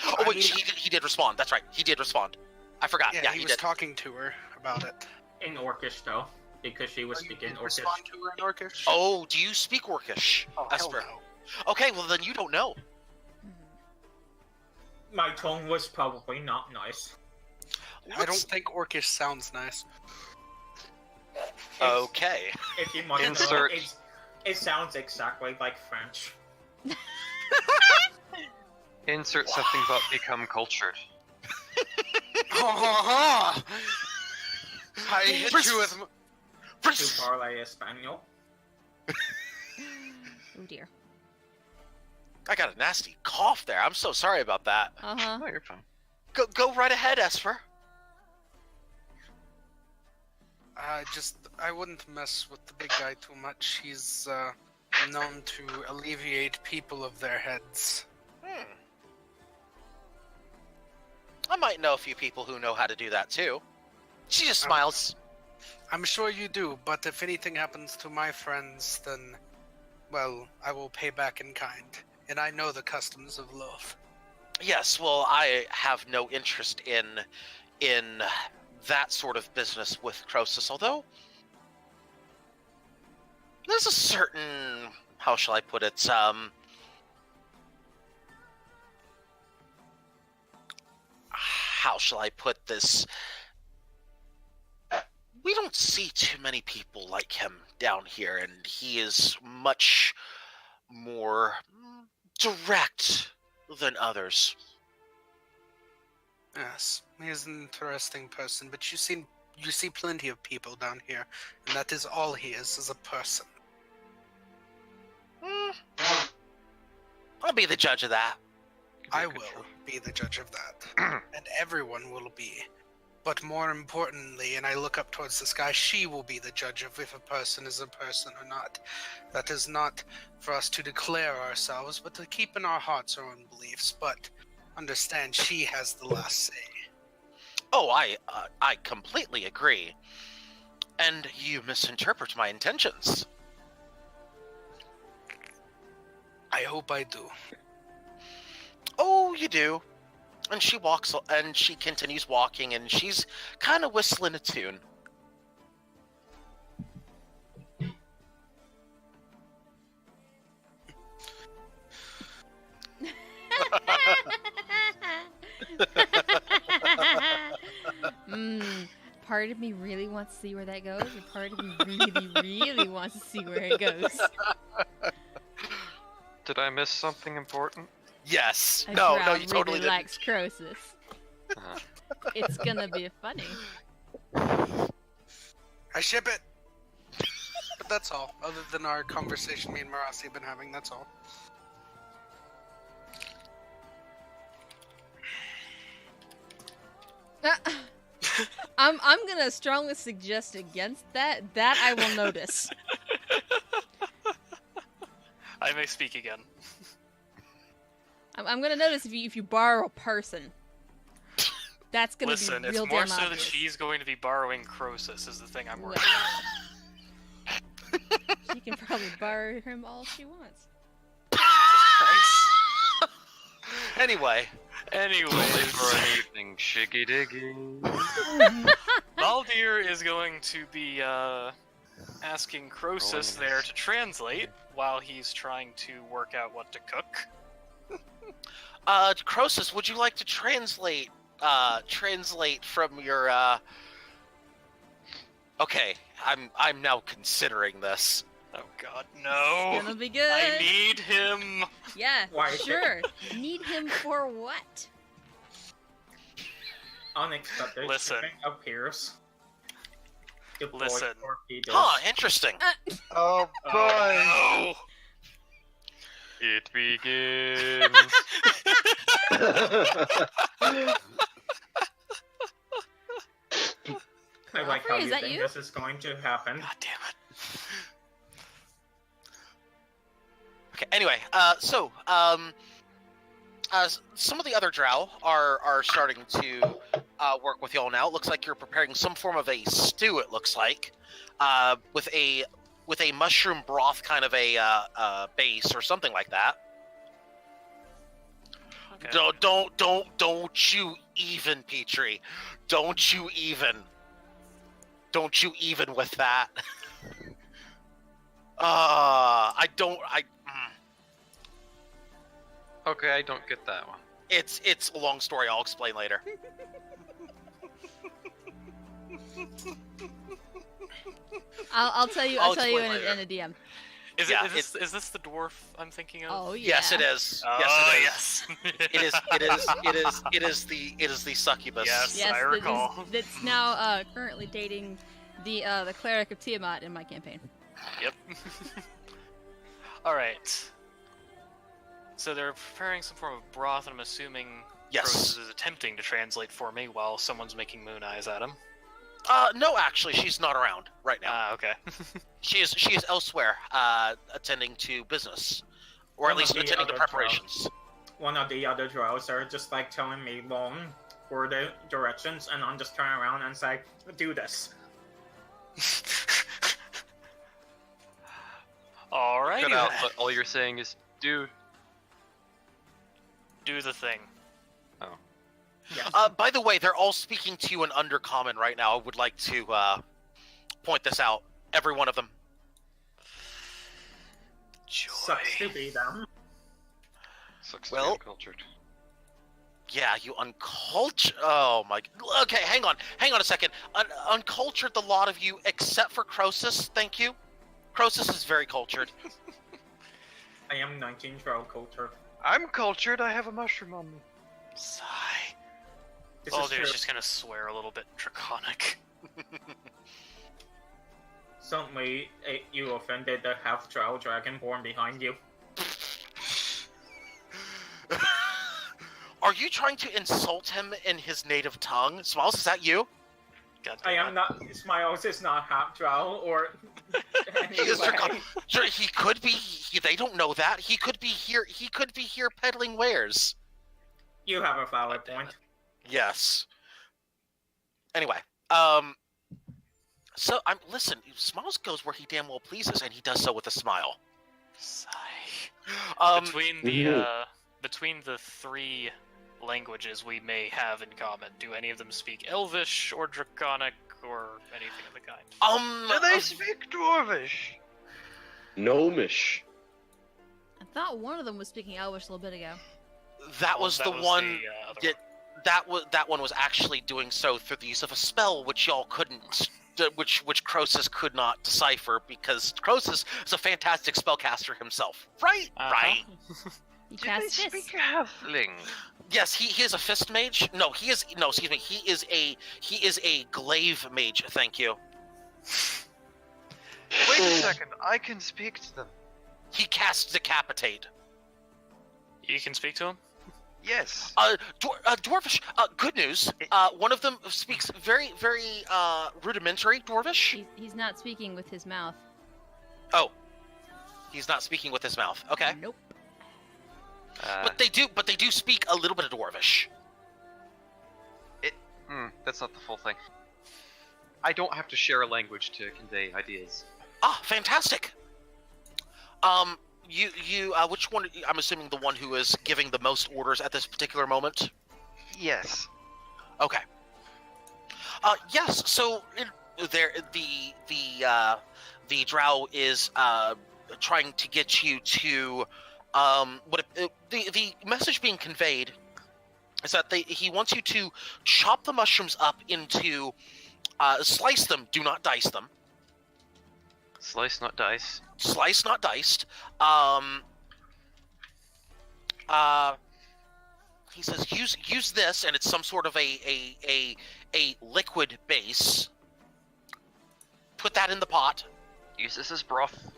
Oh wait, he did respond. That's right, he did respond. I forgot. Yeah, he was did. talking to her about it. In Orcish, though. because she was speaking Orcish. Respond to her in Orcish? Oh, do you speak Orcish, hell Esper? no. Okay, well then you don't know. My tone was probably not nice. I don't think Orcish sounds nice. Okay. If you want to know, Insert. it sounds exactly like French. Insert something about become cultured. I hit you with... To parlay Espanol. Oh dear. I got a nasty cough there. I'm so sorry about that. Uh-huh. Oh, you're fine. Go right ahead, Esper. I wouldn't mess with the big guy too much. He's known to alleviate people of their heads. I might know a few people who know how to do that too. She just smiles. I'm sure you do, but if anything happens to my friends, then, well, I will pay back in kind. And I know the customs of love. Yes, well, I have no interest in that sort of business with Croesus, although there's a certain, how shall I put it, how shall I put this? We don't see too many people like him down here, and he is much more direct than others. Yes, he is an interesting person, but you see plenty of people down here, and that is all he is as a person. I'll be the judge of that. I will be the judge of that, and everyone will be. But more importantly, and I look up towards the sky, she will be the judge of if a person is a person or not. That is not for us to declare ourselves, but to keep in our hearts our own beliefs. But understand, she has the last say. Oh, I completely agree. And you misinterpret my intentions. I hope I do. Oh, you do. And she walks, and she continues walking, and she's kind of whistling a tune. Part of me really wants to see where that goes, and part of me really, really wants to see where it goes. Did I miss something important? Yes. I No, you totally really didn't. likes Croesus. It's gonna be funny. I ship it! But that's all. Other than our conversation me and Marasi have been having, that's all. I'm gonna strongly suggest against that. That I will notice. I may speak again. I'm gonna notice if you borrow a person. That's gonna Listen, be it's real more damn so that obvious. she's going to be borrowing Croesus is the thing I'm worried Well, about. she can probably borrow him all she wants. Anyway. Only for an evening, shiggy diggy. Baldir is going to be asking Croesus Rolling there to translate while he's trying to work out what to cook. Croesus, would you like to translate from your, Okay, I'm now considering this. Oh god, no! It's gonna be good. I need him! Yeah, Why? sure. Need him for what? Unexpected Listen. shipping appears. Deploy Listen. torpedoes. Huh, interesting. Oh boy! Oh, It begins. I like how Is you that think you? this is going to happen. God damn it. Okay, anyway, some of the other drow are starting to work with y'all now. It looks like you're preparing some form of a stew, it looks like, with a mushroom broth kind of a base or something like that. Okay. Don't you even, Petrie. Don't you even. Don't you even with that. Okay, I don't get that one. It's a long story. I'll explain later. I'll tell you. I'll tell you in a DM. Is this the dwarf I'm thinking of? Oh yeah. Yes, it is. Oh, yes, it is. It is the succubus. Yes, I recall. That's now currently dating the cleric of Tiamat in my campaign. Yep. All right. So they're preparing some form of broth, and I'm assuming Yes. Rose is attempting to translate for me while someone's making moon eyes at him. No, actually, she's not around right now. Ah, okay. She is elsewhere, attending to business, or at least attending to preparations. One of the other drows are just like telling me long for the directions, and I'm just turning around and say, "Do this." Alrighty. Cut out, but all you're saying is do the thing. Yes. By the way, they're all speaking to you in Undercommon right now. I would like to point this out. Every one of them. Sucks to be them. Sucks to Well- be uncultured. Yeah, you uncultured. Oh my. Okay, hang on a second. Uncultured, the lot of you, except for Croesus. Thank you. Croesus is very cultured. I am 19 drow culture. I'm cultured. I have a mushroom on me. Sigh. This Oh, is dude, true. it's just gonna swear a little bit draconic. Suddenly, you offended the half-drow dragonborn behind you. Are you trying to insult him in his native tongue? Smiles, is that you? God I damn am it. not. Smiles is not half-drow or. He is anyway. Dracon. Sure, he could be. They don't know that. He could be here. He could be here peddling wares. You have a valid point. Yes. Anyway, so listen. Smiles goes where he damn well pleases, and he does so with a smile. Sigh. Mhm. Between the three languages we may have in common, do any of them speak Elvish or Draconic or anything of the kind? Do they speak Dwarvish? Gnomish. I thought one of them was speaking Elvish a little bit ago. that was the one. other that- That one was actually doing so through the use of a spell, which y'all couldn't, which Croesus could not decipher because Croesus is a fantastic spellcaster himself. Right, Uh-huh. right. He Do they casts speak fists. halfling? Yes, he is a fist mage. No, excuse me. He is a glaive mage. Thank you. Wait a second. I can speak to them. He casts decapitate. You can speak to him? Yes. Dwarvish. Good news. One of them speaks very, very rudimentary Dwarvish. He's not speaking with his mouth. Oh, he's not speaking with his mouth. Okay, Nope. but they do speak a little bit of Dwarvish. That's not the full thing. I don't have to share a language to convey ideas. Ah, fantastic. Which one? I'm assuming the one who is giving the most orders at this particular moment. Yes. Okay. Yes. So the drow is trying to get you to the message being conveyed is that he wants you to chop the mushrooms up into slice them. Do not dice them. Slice, not dice. Slice, not diced. He says use this, and it's some sort of a liquid base. Put that in the pot. Use this as broth.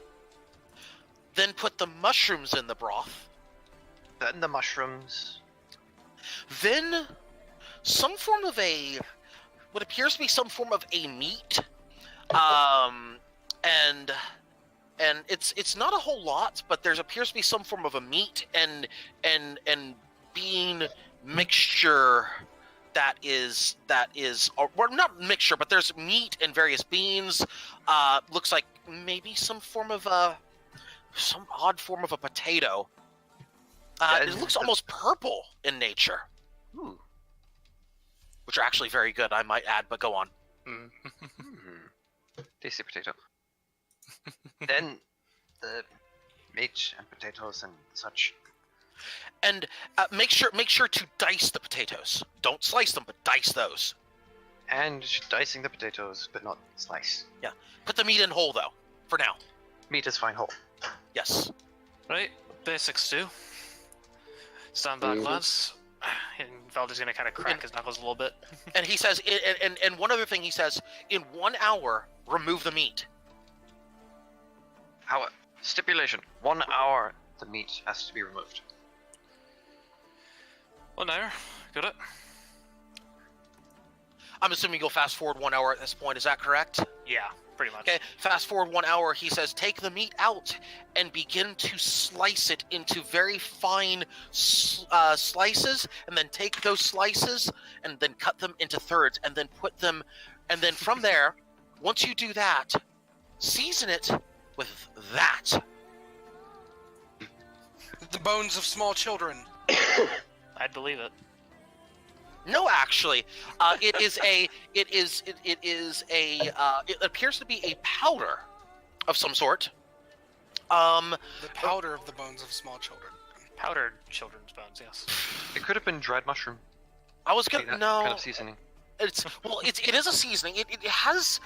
Then put the mushrooms in the broth. Then the mushrooms. Then some form of what appears to be some form of a meat. And it's not a whole lot, but there appears to be some form of a meat and bean mixture that is or not mixture, but there's meat and various beans. Looks like maybe some odd form of a potato. It looks almost purple in nature. Ooh. Which are actually very good, I might add, but go on. Tasty potato. Then the meat and potatoes and such. And make sure to dice the potatoes. Don't slice them, but dice those. And dicing the potatoes, but not slice. Yeah. Put the meat in whole though, for now. Meat is fine whole. Yes. Right, basics too. Stand back, lads. And Valda's gonna kind of crack his knuckles a little bit. And he says, and one other thing he says, in 1 hour, remove the meat. How? Stipulation: 1 hour, the meat has to be removed. 1 hour, got it. I'm assuming you'll fast forward 1 hour at this point. Is that correct? Yeah, pretty much. Okay. Fast forward 1 hour. He says, take the meat out and begin to slice it into very fine slices, and then take those slices and then cut them into thirds, and then put them, and then from there, once you do that, season it with that. The bones of small children. I'd believe it. No, actually, it appears to be a powder of some sort. The powder of the bones of small children. Powdered children's bones, yes. It could have been dried mushroom. I was gonna That no. kind of seasoning. It is a seasoning. It has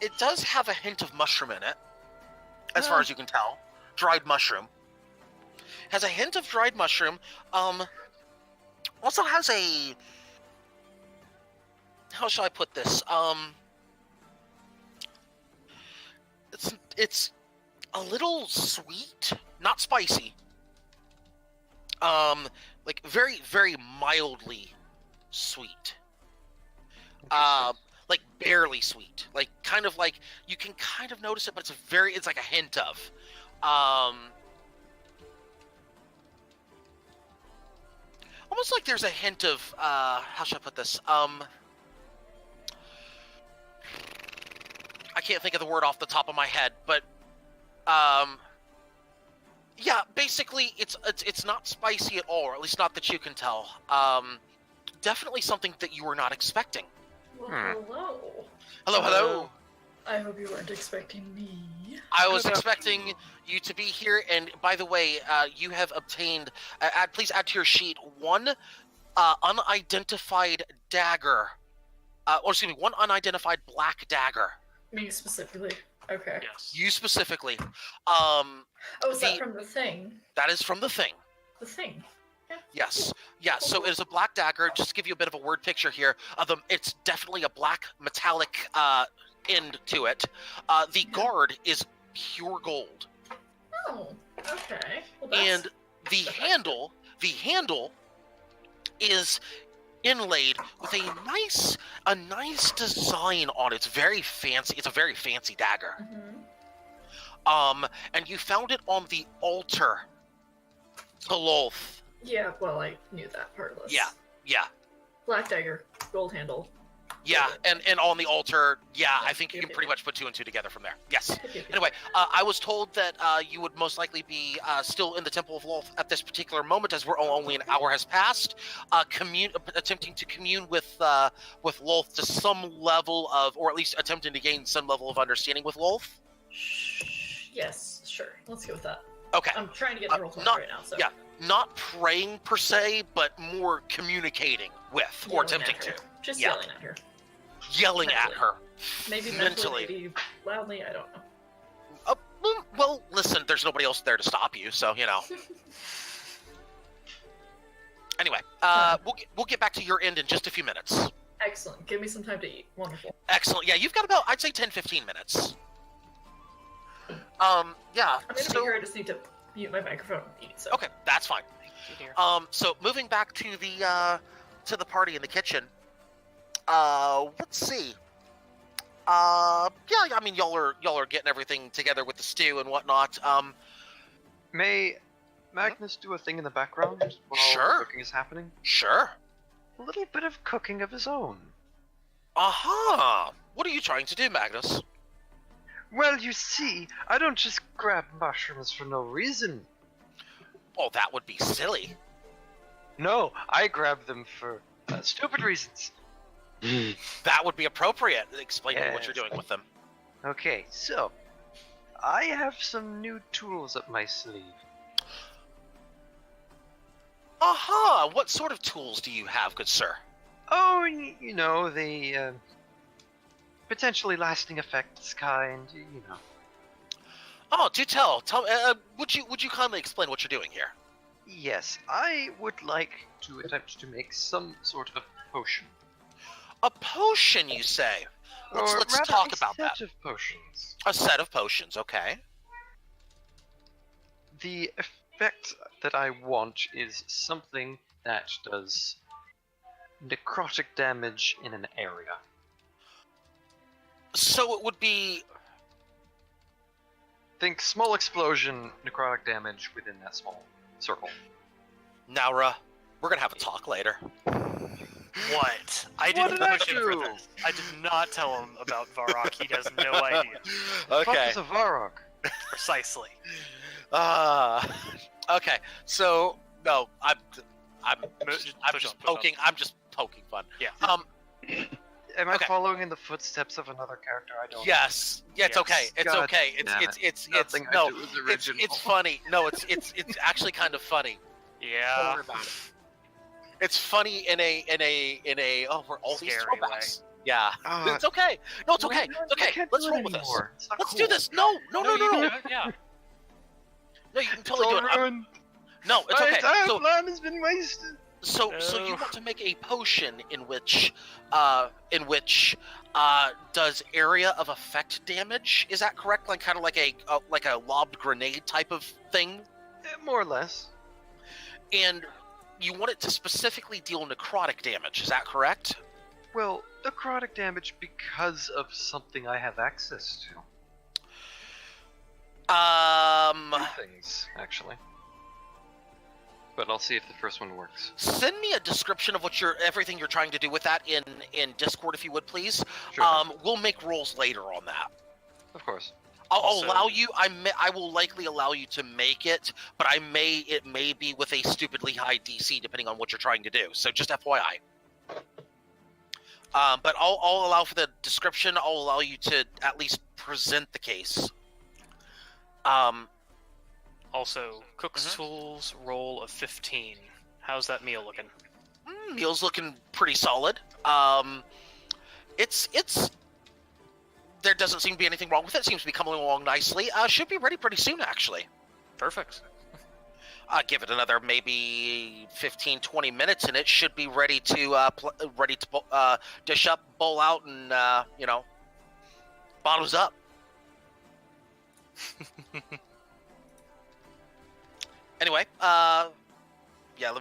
it does have a hint of mushroom in it, as far as you can tell. Dried mushroom. Has a hint of dried mushroom. Also has a, how shall I put this? It's a little sweet, not spicy. Like very, very mildly sweet. Like barely sweet. Like kind of like you can kind of notice it, but it's like a hint of. Almost like there's a hint of, how should I put this? I can't think of the word off the top of my head, but, yeah, basically it's not spicy at all, or at least not that you can tell. Definitely something that you were not expecting. Well, hello. Hello. I hope you weren't expecting me. I was expecting you to be here, and by the way, you have obtained, please add to your sheet, one unidentified dagger, one unidentified black dagger. Me specifically. Okay. Yes. You specifically. Oh, is that from the thing? That is from the thing. The thing. Yeah. Yes. Yeah, so it is a black dagger. Just to give you a bit of a word picture here, it's definitely a black metallic end to it. The guard is pure gold. Oh, okay. Well, And the handle is inlaid with a nice design on it. It's very fancy. It's a very fancy dagger. Mm-hmm. And you found it on the altar to Lolth. Yeah, well, I knew that part of this. Yeah. Black dagger, gold handle. Yeah, and on the altar, I think you can pretty much put two and two together from there. Yes. Anyway, I was told that you would most likely be still in the Temple of Lolth at this particular moment, as we're only an hour has passed, attempting to commune with Lolth to some level of, or at least attempting to gain some level of understanding with Lolth. Yes, sure. Let's go with that. Okay. I'm trying to get the roll right now, so. Yeah, not praying per se, but more communicating with, or attempting to. Just yelling at her. Yelling at her. Maybe mentally. Maybe loudly, I don't know. Well, listen, there's nobody else there to stop you, so, you know. Anyway, we'll get back to your end in just a few minutes. Excellent. Give me some time to eat. Wonderful. Excellent. Yeah, you've got about, I'd say 10-15 minutes. Yeah. I'm gonna be here, I just need to mute my microphone and eat, so. Okay, that's fine. So moving back to the party in the kitchen. Let's see. Yeah, I mean, y'all are getting everything together with the stew and whatnot. May Magnus do a thing in the background while the cooking is happening? Sure. A little bit of cooking of his own. Aha! What are you trying to do, Magnus? Well, you see, I don't just grab mushrooms for no reason. Oh, that would be silly. No, I grab them for stupid reasons. That would be appropriate. Explain to me what you're doing with them. Okay, so I have some new tools up my sleeve. Aha! What sort of tools do you have, good sir? Oh, you know, the potentially lasting effects kind, you know. Oh, do tell. Would you kindly explain what you're doing here? Yes, I would like to attempt to make some sort of potion. A potion, you say? Let's rather talk about that. A set of potions. A set of potions, okay. The effect that I want is something that does necrotic damage in an area. So it would be... Think small explosion, necrotic damage within that small circle. Naura, we're gonna have a talk later. What? I didn't push him for this. I did not tell him about Varrock. He has no idea. Okay. What is a Varrock? Precisely. Okay. So no, I'm just poking. I'm just poking fun. Yeah. Am I following in the footsteps of another character? I don't. Yes. Yeah. It's okay. It's God okay. It's funny. No, it's actually kind of funny. Yeah. Don't worry about it. It's funny in a we're all these throwbacks. Way. Yeah. It's okay. No, it's okay. It's okay. Let's roll with this. Let's do this. No. Yeah. No, you can totally do it. No, it's okay. My entire plan has been wasted. So you want to make a potion in which does area of effect damage? Is that correct? Like kind of like a lobbed grenade type of thing? More or less. And you want it to specifically deal necrotic damage, is that correct? Well, necrotic damage because of something I have access to. Two things, actually. But I'll see if the first one works. Send me a description of everything you're trying to do with that in Discord, if you would, please. Sure. We'll make rolls later on that. Of course. I'll allow you. I will likely allow you to make it, but it may be with a stupidly high DC depending on what you're trying to do. So just FYI. But I'll allow for the description. I'll allow you to at least present the case. Also, Cook's Tools roll of 15. How's that meal looking? Meal's looking pretty solid. It's. There doesn't seem to be anything wrong with it. Seems to be coming along nicely. Should be ready pretty soon, actually. Perfect. Give it another maybe 15, 20 minutes, and it should be ready to dish up, bowl out, and bottoms up. Anyway, let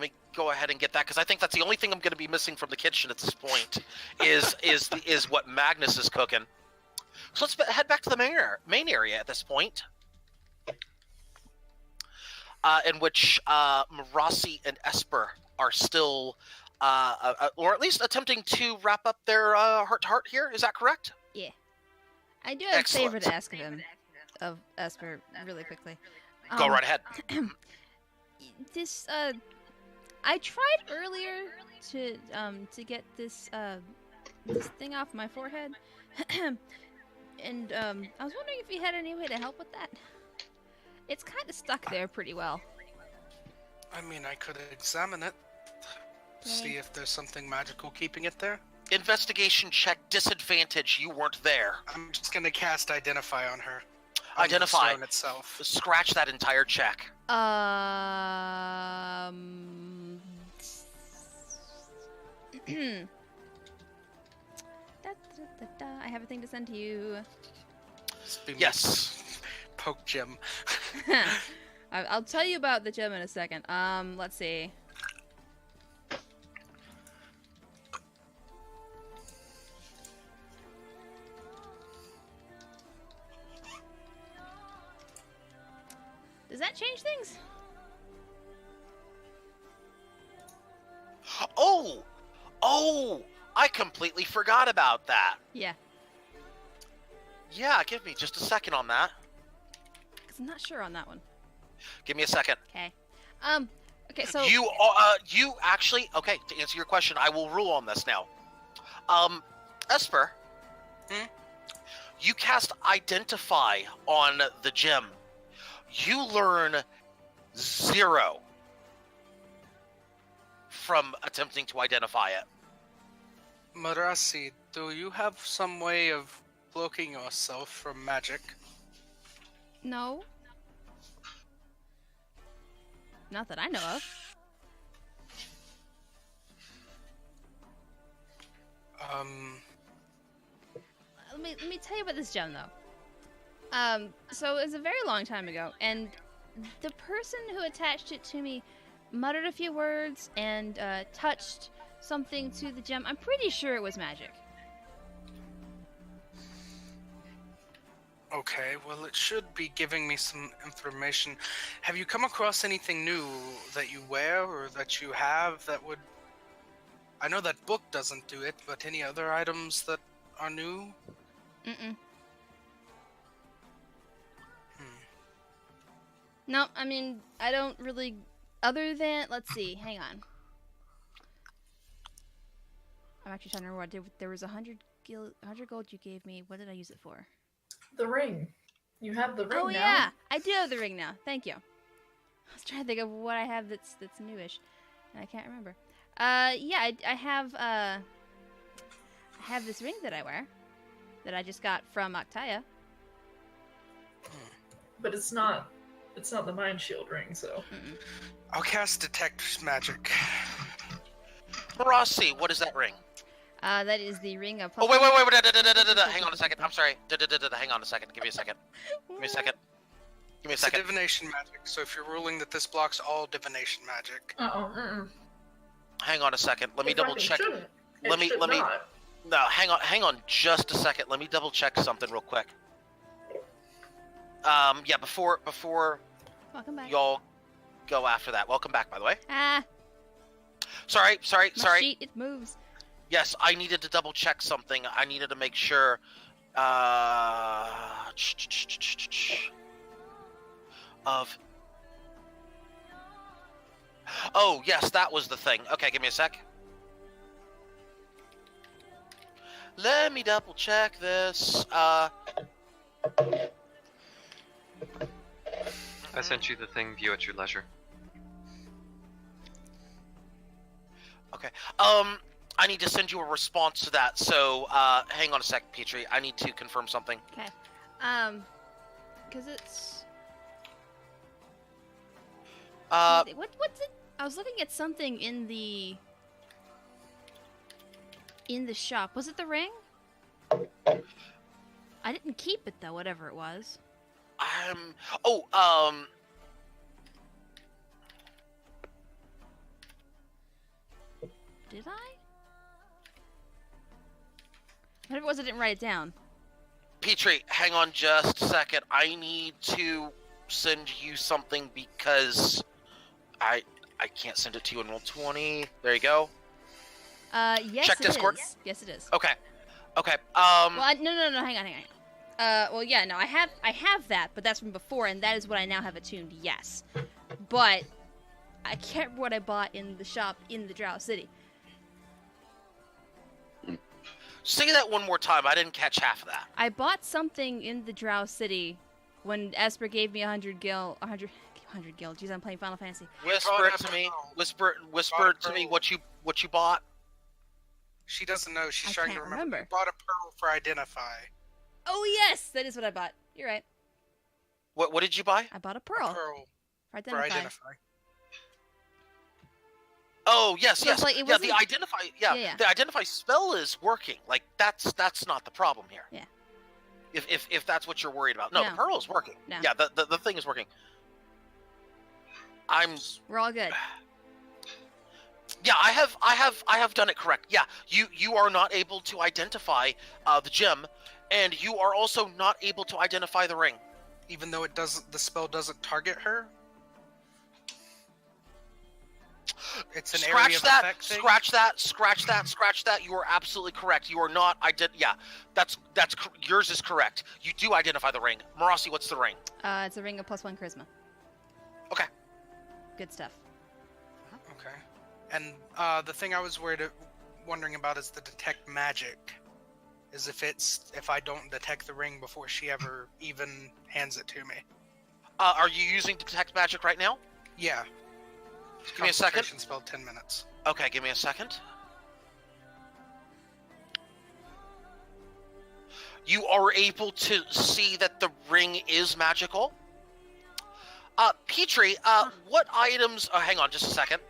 me go ahead and get that because I think that's the only thing I'm going to be missing from the kitchen at this point is what Magnus is cooking. So let's head back to the main area at this point, in which Marasi and Esper are still, or at least attempting to wrap up their heart-to-heart here. Is that correct? Yeah. I do have a favor to ask of Esper really quickly. Go right ahead. I tried earlier to get this thing off my forehead. And I was wondering if you had any way to help with that. It's kind of stuck there pretty well. I mean, I could examine it. See if there's something magical keeping it there. Investigation check, disadvantage, you weren't there. I'm just gonna cast Identify on her. Identify. On the stone itself. Scratch that entire check. I have a thing to send to you. Yes. Poke gem. I'll tell you about the gem in a second. Let's see. Does that change things? Oh! I completely forgot about that. Yeah. Yeah, give me just a second on that. 'Cause I'm not sure on that one. Give me a second. Okay. Okay, so... You actually... Okay, to answer your question, I will rule on this now. Esper. You cast Identify on the gem. You learn 0 from attempting to identify it. Marasi, do you have some way of cloaking yourself from magic? No. Not that I know of. Let me tell you about this gem, though. So it was a very long time ago, and the person who attached it to me muttered a few words and touched something to the gem. I'm pretty sure it was magic. Okay, well, it should be giving me some information. Have you come across anything new that you wear or that you have that would... I know that book doesn't do it, but any other items that are new? Mm-mm. No, I mean, I don't really... Other than... Let's see, hang on. I'm actually trying to remember what I did. There was 100 gold you gave me. What did I use it for? The ring. You have the ring now. Oh yeah, I do have the ring now. Thank you. I was trying to think of what I have that's newish, and I can't remember. Yeah, I have this ring that I wear, that I just got from Octaya. But it's not the mind shield ring, so. Mm-mm. I'll cast Detect Magic. Rossi, what is that ring? That is the ring of... Oh, wait. Hang on a second. I'm sorry. Hang on a second. Give me a second. It's a divination magic, so if you're ruling that this blocks all divination magic... Hang on a second. Let me double check. Let me. Not. No, hang on just a second. Let me double check something real quick. Yeah, before Welcome back. y'all go after that. Welcome back, by the way. Ah. Sorry. My sheet, it moves. Yes, I needed to double check something. I needed to make sure. Oh, yes, that was the thing. Okay, give me a sec. Let me double check this. I sent you the thing. View at your leisure. Okay. I need to send you a response to that. So, hang on a sec, Petrie. I need to confirm something. Okay. Because it's... What's it? I was looking at something in the shop. Was it the ring? I didn't keep it though, whatever it was. Did I? Whatever it was, I didn't write it down. Petrie, hang on just a second. I need to send you something because I can't send it to you in Roll20. There you go. Yes, Check Discord. Is. Yes, it is. Okay. Well, no. Hang on. Well, yeah, no, I have that, but that's from before, and that is what I now have attuned. Yes, but I can't remember what I bought in the shop in the Drow City. Say that one more time. I didn't catch half of that. I bought something in the Drow City when Esper gave me 100 gil. 100 gil. Jeez, I'm playing Final Fantasy. Whisper it to me. Whisper to me what you bought. She doesn't know. She's I trying can't to remember. remember. You bought a pearl for Identify. Oh yes, that is what I bought. You're right. What did you buy? I bought a pearl. For For Identify. Oh yes. So it's like, it yeah, wasn't... the Identify. Yeah, the Identify spell is working. Like that's not the problem here. Yeah. If that's what you're worried about. No, the pearl is working. No. Yeah, the thing is working. We're all good. Yeah, I have done it correct. Yeah, you are not able to identify the gem, and you are also not able to identify the ring. Even though the spell doesn't target her? It's an area of effect thing? Scratch that. You are absolutely correct. You are not yeah, that's yours is correct. You do identify the ring. Marasi, what's the ring? It's a ring of +1 charisma. Okay. Good stuff. Okay. And the thing I was worried wondering about is the detect magic. Is if I don't detect the ring before she ever even hands it to me. Are you using detect magic right now? Yeah. Give me a second. Concentration spell 10 minutes. Okay, give me a second. You are able to see that the ring is magical. Petrie, what items... Oh, hang on just a second.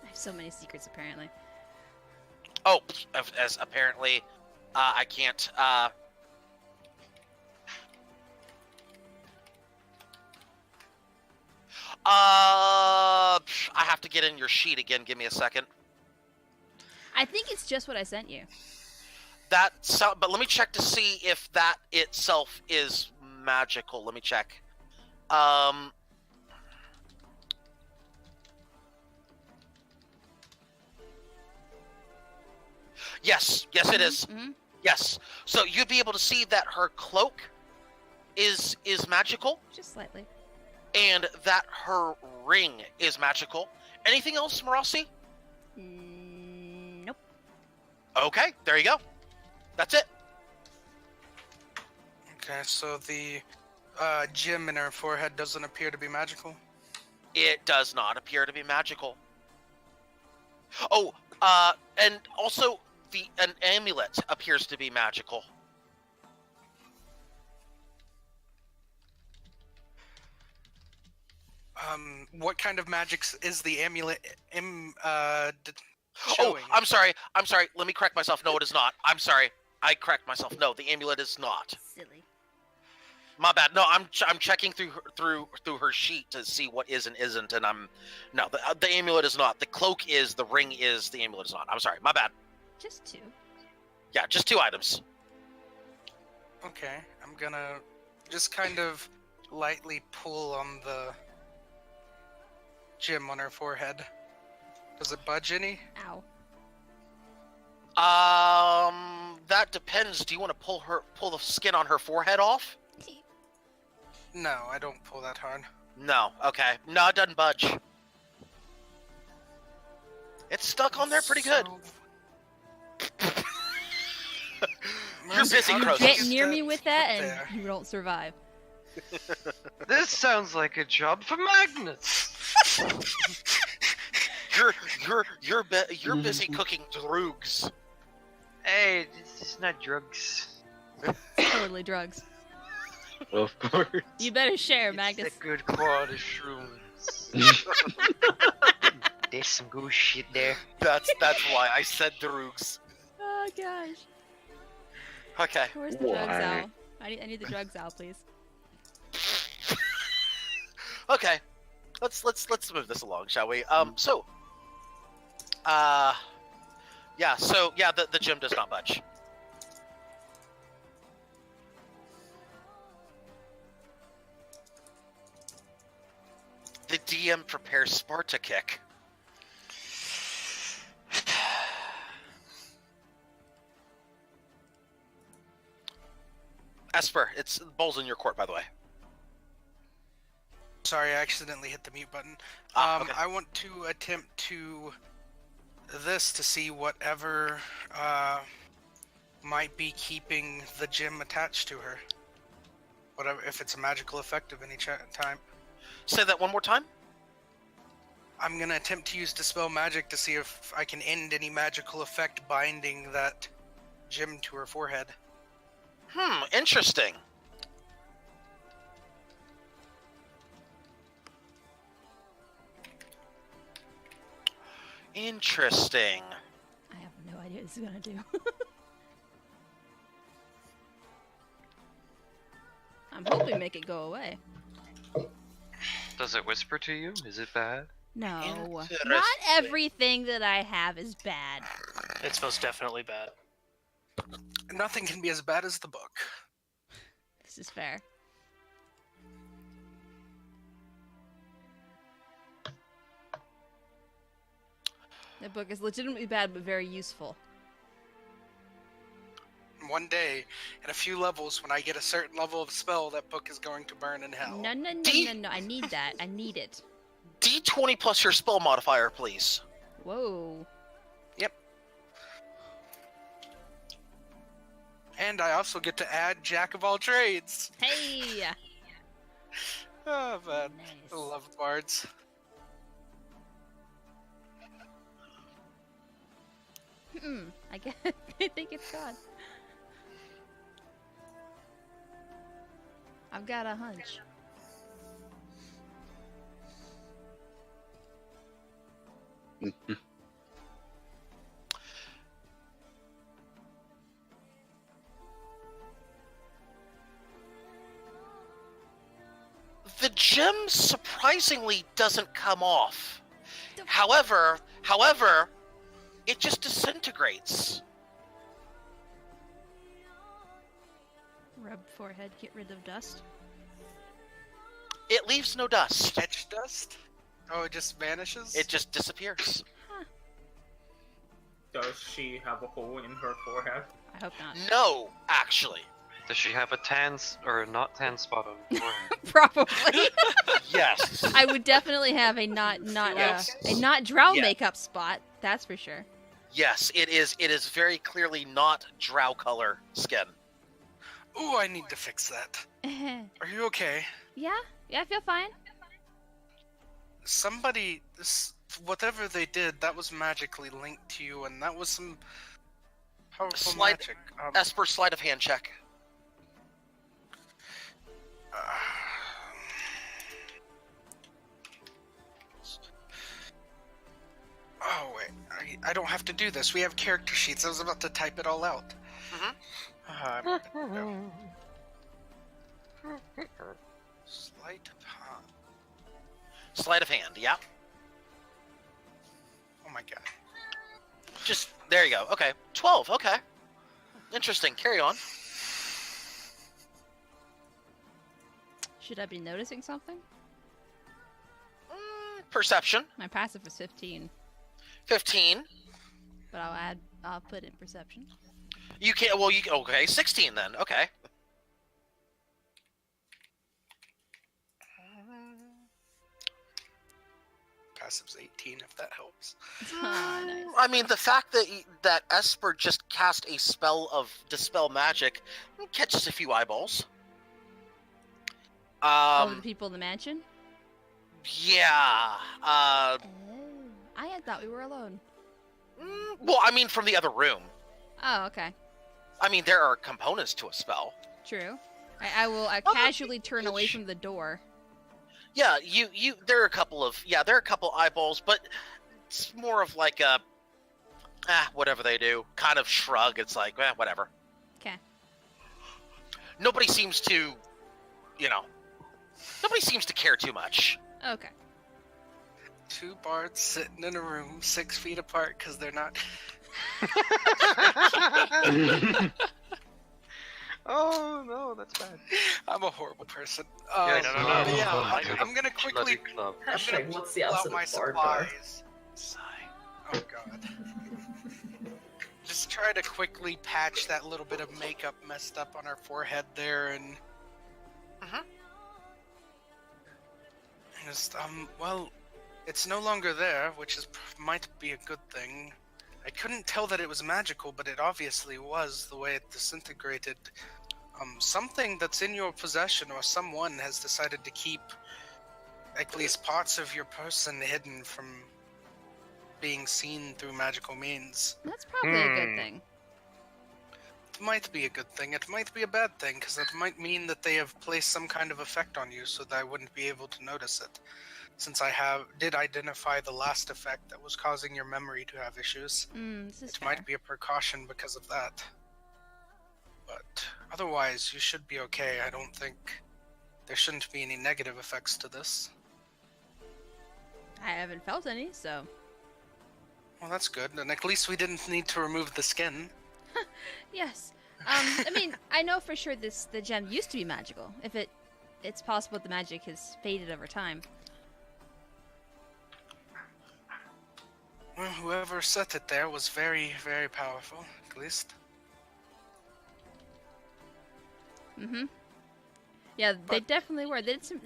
I have so many secrets, apparently. Oh, as apparently, I can't... I have to get in your sheet again. Give me a second. I think it's just what I sent you. But let me check to see if that itself is magical. Let me check. Yes, it is. Mm-hmm. Yes. So you'd be able to see that her cloak is magical. Just slightly. And that her ring is magical. Anything else, Marasi? Nope. Okay, there you go. That's it. Okay, so the gem in her forehead doesn't appear to be magical? It does not appear to be magical. Oh, and also an amulet appears to be magical. What kind of magics is the amulet showing? Oh, I'm sorry. Let me correct myself. No, it is not. I'm sorry. I correct myself. No, the amulet is not. Silly. My bad. No, I'm checking through her sheet to see what is and isn't, and no, the amulet is not. The cloak is. The ring is. The amulet is not. I'm sorry. My bad. Just 2. Yeah, just 2 items. Okay, I'm gonna just kind of lightly pull on the gem on her forehead. Does it budge any? Ow. That depends. Do you want to pull the skin on her forehead off? No, I don't pull that hard. No. Okay. No, it doesn't budge. It's stuck on there pretty good. You're busy, You Crows. get near me with that, and you don't survive. This sounds like a job for Magnus. You're busy cooking droogs. Hey, this is not drugs. Totally drugs. Of course. You better share, It's Magnus. a good quality shrooms. There's some good shit there. That's why I said droogs. Oh gosh. Okay. Where's the drugs Why? out? I need the drugs out, please. Okay. Let's move this along, shall we? The gym does not budge. The DM prepares Sparta kick. Esper, it's ball's in your court, by the way. Sorry, I accidentally hit the mute button. Okay. I want to attempt to see whatever might be keeping the gem attached to her. Whatever, if it's a magical effect of any time. Say that one more time. I'm gonna attempt to use Dispel Magic to see if I can end any magical effect binding that gem to her forehead. Interesting. Interesting. I have no idea what this is gonna do. I'm hoping make it go away. Does it whisper to you? Is it bad? No. Interesting. Not everything that I have is bad. It's most definitely bad. Nothing can be as bad as the book. This is fair. The book is legitimately bad, but very useful. one day, in a few levels, when I get a certain level of spell, that book is going to burn in hell. No. I need that. I need it. D20 plus your spell modifier, please. Whoa. Yep. And I also get to add Jack of all trades. Hey. Oh, man. Nice. I love bards. I think it's gone. I've got a hunch. The gem surprisingly doesn't come off. However, it just disintegrates. Rub forehead, get rid of dust. It leaves no dust. Etch dust? Oh, it just vanishes? It just disappears. Does she have a hole in her forehead? I hope not. No, actually. Does she have a or not tan spot on her forehead? Probably. Yes. I would definitely have a not drow Yeah. makeup spot. That's for sure. Yes, it is. It is very clearly not drow color skin. Ooh, I need to fix that. Are you okay? Yeah, I feel fine. Somebody, whatever they did, that was magically linked to you, and that was some powerful magic. Esper, sleight of hand check. Oh, wait. I don't have to do this. We have character sheets. I was about to type it all out. Sleight of hand. Sleight of hand, yeah. Oh my god. Just, there you go. Okay. 12, okay. Interesting. Carry on. Should I be noticing something? Perception. My passive is 15, 15. but I'll put in perception. You can't, okay, 16 then, okay. Passive's 18, if that helps. Nice. I mean, the fact that Esper just cast a spell of Dispel Magic catches a few eyeballs. The people in the mansion? Yeah. Oh, I had thought we were alone. Well, I mean, from the other room. Oh, okay. I mean, there are components to a spell. True. I will casually turn away from the door. Yeah, there are a couple eyeballs, but it's more of like a, whatever they do, kind of shrug. It's like, whatever. Okay. Nobody seems to care too much. Okay. Two bards sitting in a room 6 feet apart because they're not. Oh no, that's bad. I'm a horrible person. Yeah, no. Yeah, I'm gonna quickly. Hashtag what's the pull out opposite my of bard bar? supplies. Oh god. Just try to quickly patch that little bit of makeup messed up on our forehead there, and just well, it's no longer there, which might be a good thing. I couldn't tell that it was magical, but it obviously was the way it disintegrated. Something that's in your possession or someone has decided to keep at least parts of your person hidden from being seen through magical means. That's probably a good thing. It might be a good thing. It might be a bad thing, because it might mean that they have placed some kind of effect on you so that I wouldn't be able to notice it. Since I did identify the last effect that was causing your memory to have issues. This is It fair. might be a precaution because of that. But otherwise, you should be okay. I don't think there shouldn't be any negative effects to this. I haven't felt any, so. Well, that's good. And at least we didn't need to remove the skin. Yes. I mean, I know for sure the gem used to be magical. If it's possible the magic has faded over time. Well, whoever set it there was very, very powerful, at least. Mm-hmm. Yeah, they definitely were. They did some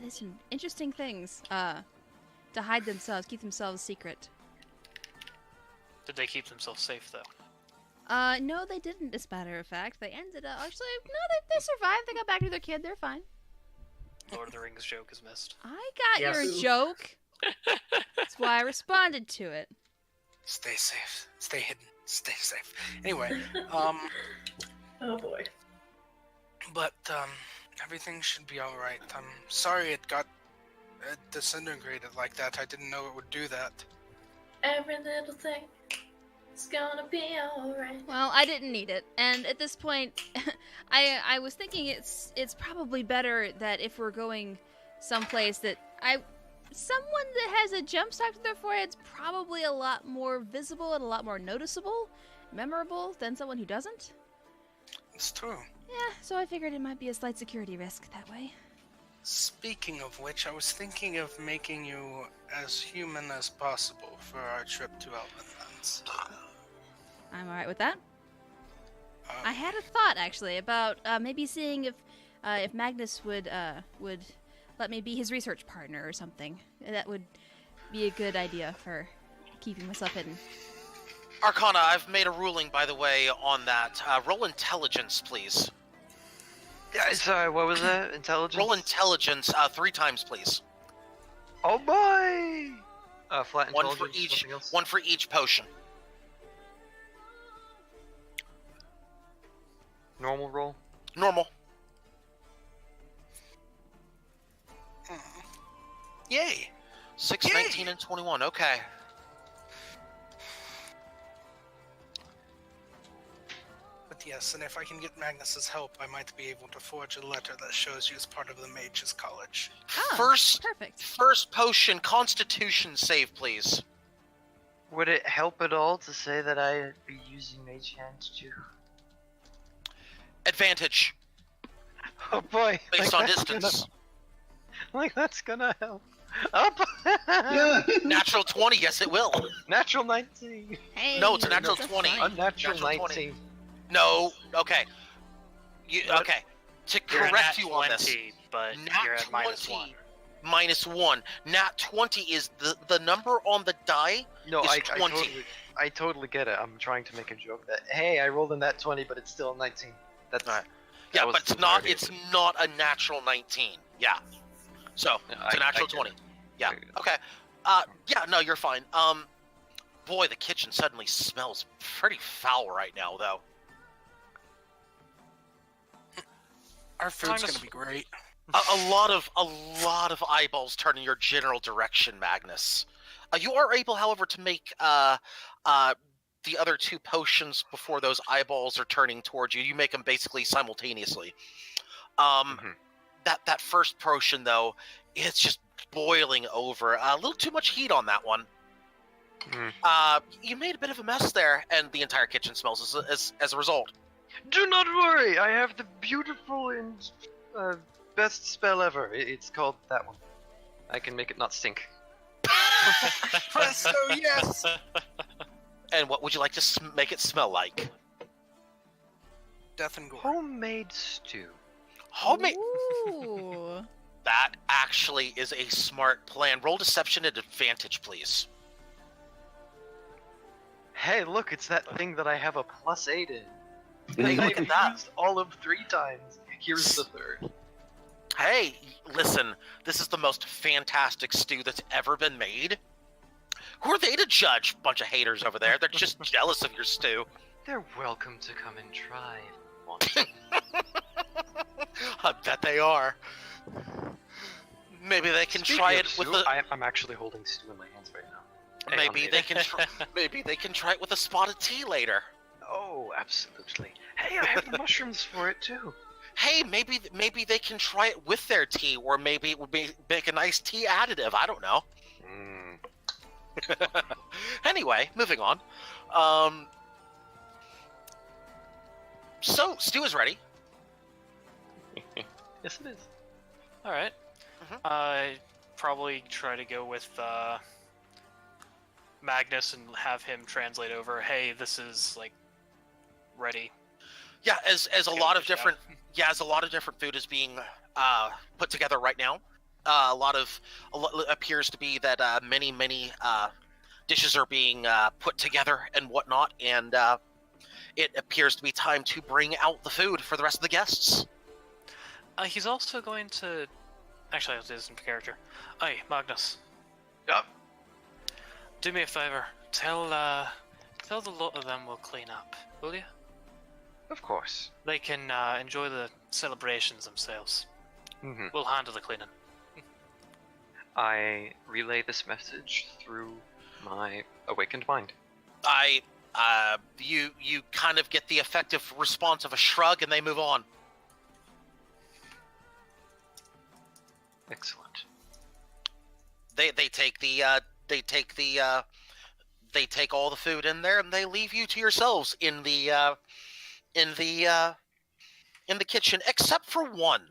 interesting things to hide themselves, keep themselves secret. Did they keep themselves safe, though? No, they didn't, as a matter of fact. They ended up... Actually, no, they survived. They got back to their kid. They're fine. Lord of the Rings joke is missed. I got Yes. your joke. That's why I responded to it. Stay safe. Stay hidden. Stay safe. Anyway, Oh boy. but everything should be all right. I'm sorry it got disintegrated like that. I didn't know it would do that. Every little thing is gonna be alright. Well, I didn't need it, and at this point, I was thinking it's probably better that if we're going someplace that someone that has a jump stock to their forehead's probably a lot more visible and a lot more noticeable, memorable than someone who doesn't. It's true. Yeah, so I figured it might be a slight security risk that way. Speaking of which, I was thinking of making you as human as possible for our trip to Outlandlands. I'm alright with that. I had a thought actually about maybe seeing if Magnus would let me be his research partner or something. That would be a good idea for keeping myself hidden. Arcana, I've made a ruling, by the way, on that. Roll intelligence, please. Yeah, sorry, what was that? Intelligence? Roll intelligence 3 times, please. Oh boy! Flat intelligence. One for each potion. Normal roll? Normal. Yay! 6, Yay! 19, and 21. Okay. But yes, and if I can get Magnus's help, I might be able to forge a letter that shows you as part of the Mage's College. Oh, perfect. First potion, Constitution save, please. Would it help at all to say that I'd be using Mage Hand too? Advantage. Oh boy! Based on distance. That's gonna help. Up! Yeah. Natural 20, yes it will. Natural 19. Hey, No, it's a natural that's 20. fine. Unnatural Natural 19. 20. No, okay. What? Okay. To You're at correct nat you on 20, this. but Nat you're at 20 -1. -1. Nat 20 is the number on the die. No, Is I 20. totally get it. I'm trying to make a joke that, hey, I rolled a nat 20, but it's still a 19. That's Alright. that Yeah, was but the it's not. majority of It's it. not a natural 19. Yeah. So Yeah, it's a I natural get 20. it. Yeah. I get it. Okay. Yeah. No, you're fine. Boy, the kitchen suddenly smells pretty foul right now, though. Our food's Magnus- gonna be great. A lot of eyeballs turn in your general direction, Magnus. You are able, however, to make the other 2 potions before those eyeballs are turning towards you. You make them basically simultaneously. That first potion, though, it's just boiling over. A little too much heat on that one. You made a bit of a mess there, and the entire kitchen smells as a result. Do not worry, I have the beautiful and best spell ever. It's called that one. I can make it not stink. Presto, yes! And what would you like to make it smell like? Death and gore. Homemade stew. Homemade. Ooh. That actually is a smart plan. Roll deception at advantage, please. Hey, look, it's that thing that I have a +8 in. Hey, look at that. Used all of 3 times. Here's the 3rd. Hey, listen, this is the most fantastic stew that's ever been made. Who are they to judge? Bunch of haters over there. They're just jealous of your stew. They're welcome to come and try. I bet they are. Maybe they can try it with the. I'm actually holding stew in my hands right now. Maybe they can. Maybe they can try it with a spot of tea later. Oh, absolutely. Hey, I have the mushrooms for it too. Hey, maybe they can try it with their tea, or maybe it would make a nice tea additive. I don't know. Anyway, moving on. So stew is ready. Yes, it is. All right. I probably try to go with Magnus and have him translate over. Hey, this is like ready. Yeah, as a lot of different food is being put together right now. Appears to be that many dishes are being put together and whatnot, and it appears to be time to bring out the food for the rest of the guests. He's also going to... Actually, I'll do this in character. Hey, Magnus. Yup. Do me a favor. Tell the lot of them we'll clean up, will you? Of course. They can enjoy the celebrations themselves. Mm-hmm. We'll handle the cleaning. I relay this message through my awakened mind. You kind of get the effective response of a shrug, and they move on. Excellent. They take all the food in there, and they leave you to yourselves in the kitchen, except for one.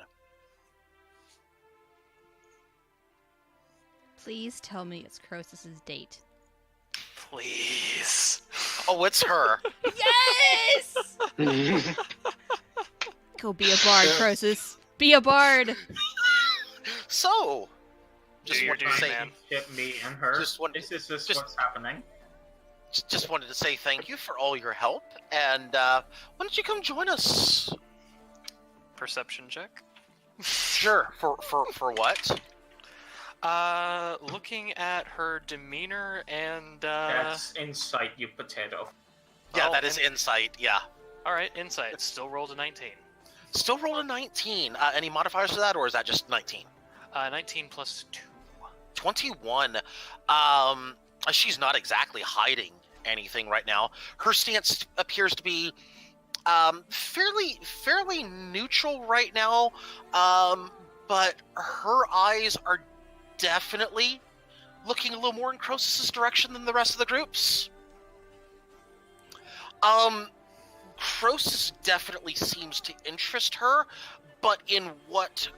Please tell me it's Croesus's date. Please. Oh, it's her. Yes! Go be a bard, Croesus. Be a bard. So, just your wanted to say, Ship me and her. Just wanted- Is this just- what's happening? just wanted to say thank you for all your help, and why don't you come join us? Perception check. Sure. For what? Looking at her demeanor and That's insight, you potato. Yeah, Oh, that is and- insight. Yeah. all right, insight. Still rolled a 19. Still roll a 19. Any modifiers to that, or is that just 19? 19 plus 2. 21. She's not exactly hiding anything right now. Her stance appears to be fairly neutral right now. But her eyes are definitely looking a little more in Croesus' direction than the rest of the groups. Croesus definitely seems to interest her, but in what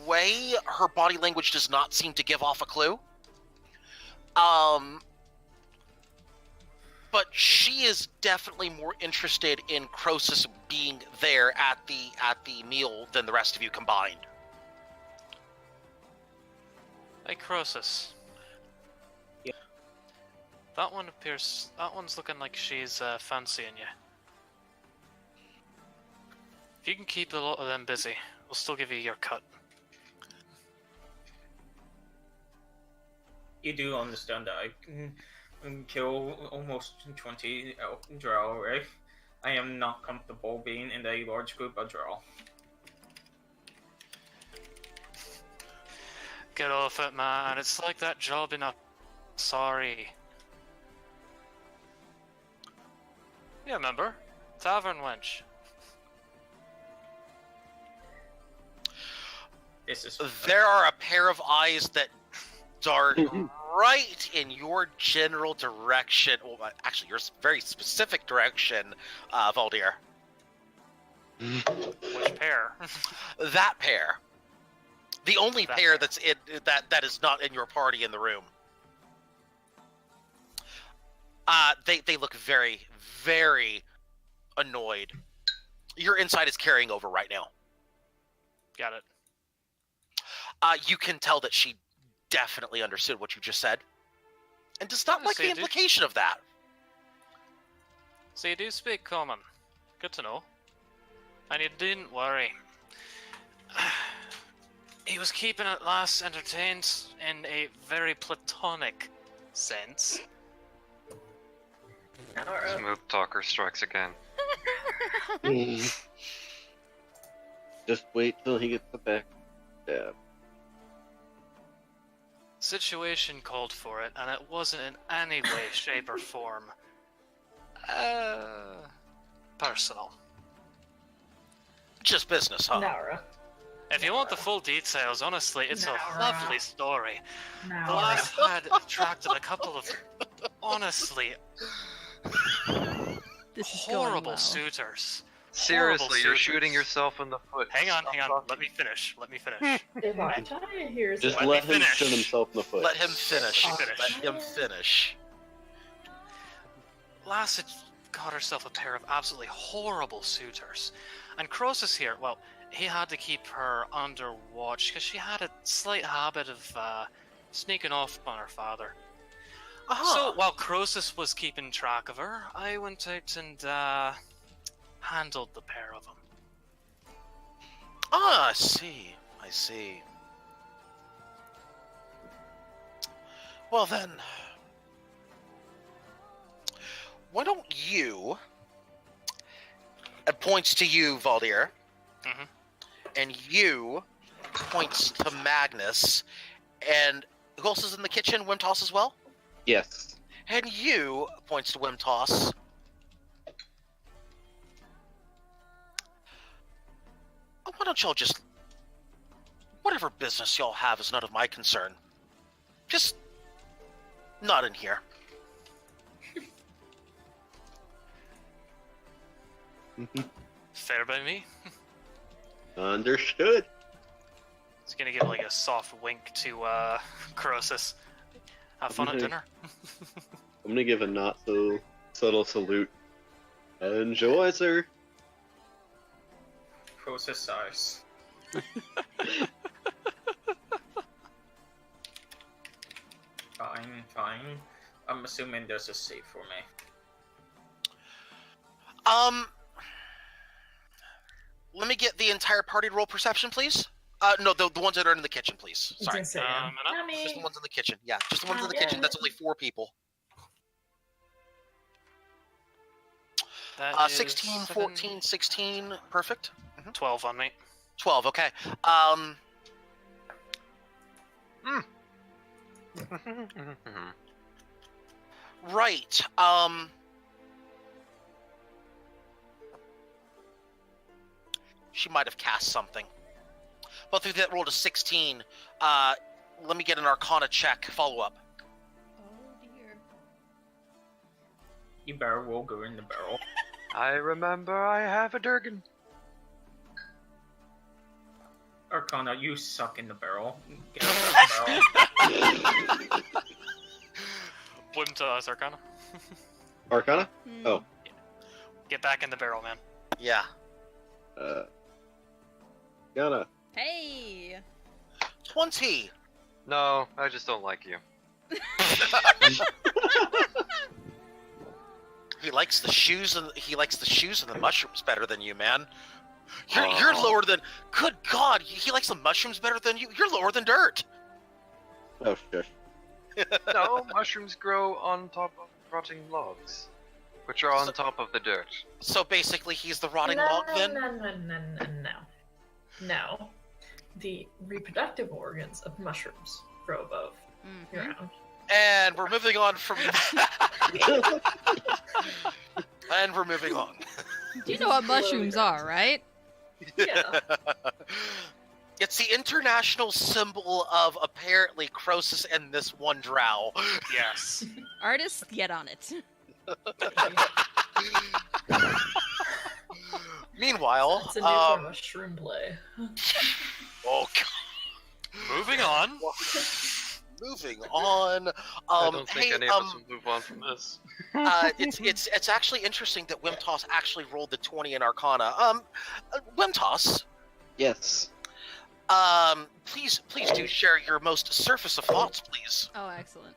way, her body language does not seem to give off a clue. But she is definitely more interested in Croesus being there at the meal than the rest of you combined. Hey, Croesus. Yeah. That one's looking like she's fancying you. If you can keep a lot of them busy, we'll still give you your cut. You do understand that I can kill almost 20 drow, right? I am not comfortable being in a large group of drow. Get off it, man. It's like that job in a... Sorry. Yeah, remember? Tavern wench. This is There are a pair of eyes that dart right in your general direction. Well, actually, your very specific direction, Valdir. Which pair? That pair. The only That pair pair. that's that is not in your party in the room. They look very, very annoyed. Your insight is carrying over right now. Got it. You can tell that she definitely understood what you just said, and does not like So the you do- implication of that. So you do speak common. Good to know. And you didn't worry. He was keeping at last entertained in a very platonic sense. Smooth talker strikes again. Just wait till he gets the back stab. Situation called for it, and it wasn't in any way, shape, or form personal. Just business, huh? Nara. If you want the full details, honestly, it's a Nara. lovely story. The Nara. last had attracted a couple of, honestly, This is going horrible well. suitors. Seriously, you're suitors. shooting yourself in the foot. Hang on, Stop hang on. talking. Let me finish. Let me finish. If I tell you here's Just Let let me him finish. shoot himself in the foot. Let him finish. Finish. Let him finish. Lass had got herself a pair of absolutely horrible suitors. And Croesus here, well, he had to keep her under watch because she had a slight habit of sneaking off on her father. So while Croesus was keeping track of her, I went out and handled the pair of them. Ah, I see. I see. Well then, why don't you? It points to you, Valdir. Mm-hmm. And you points to Magnus. And who else is in the kitchen? Wimtoss as well? Yes. And you points to Wimtoss. Why don't y'all just... Whatever business y'all have is none of my concern. Just... not in here. Fair by me. Understood. It's gonna give like a soft wink to Croesus. Have fun at dinner. I'm gonna give a not so subtle salute. Enjoy, sir. Process size. Fine. I'm assuming there's a save for me. Let me get the entire party to roll perception, please. No, the ones that are in the kitchen, please. Sorry. and Just the ones in the kitchen. Yeah, just the ones in the kitchen. That's only 4 people. That is 16, 14, 16. Perfect. 12 on me. 12, okay. Right. She might have cast something. But through that rolled a 16. Let me get an Arcana check. Follow up. Oh dear. You better roll go in the barrel. I remember I have a Durgan. Arcana, you suck in the barrel. Get out of the barrel. Wimtoss Arcana. Arcana? Oh. Get back in the barrel, man. Yeah. Gonna. Hey. 20. No, I just don't like you. He likes the shoes and the mushrooms better than you, man. You're lower than. Good God, he likes the mushrooms better than you. You're lower than dirt. Oh, shit. No, mushrooms grow on top of rotting logs, which are on top of the dirt. So basically, he's the rotting No, log then. No. The reproductive organs of mushrooms grow above ground. And we're moving on from. And we're moving on. Do you know what mushrooms are, right? Yeah. It's the international symbol of apparently Croesus and this one drow. Yes. Artists, get on it. Meanwhile, It's a new form of shroom play. Oh God. Moving on. Moving on. I don't think any of us hey, will move on from this. it's actually interesting that Wimtoss actually rolled the 20 in Arcana. Wimtoss, Yes. please do share your most surface of thoughts, please. Oh, excellent.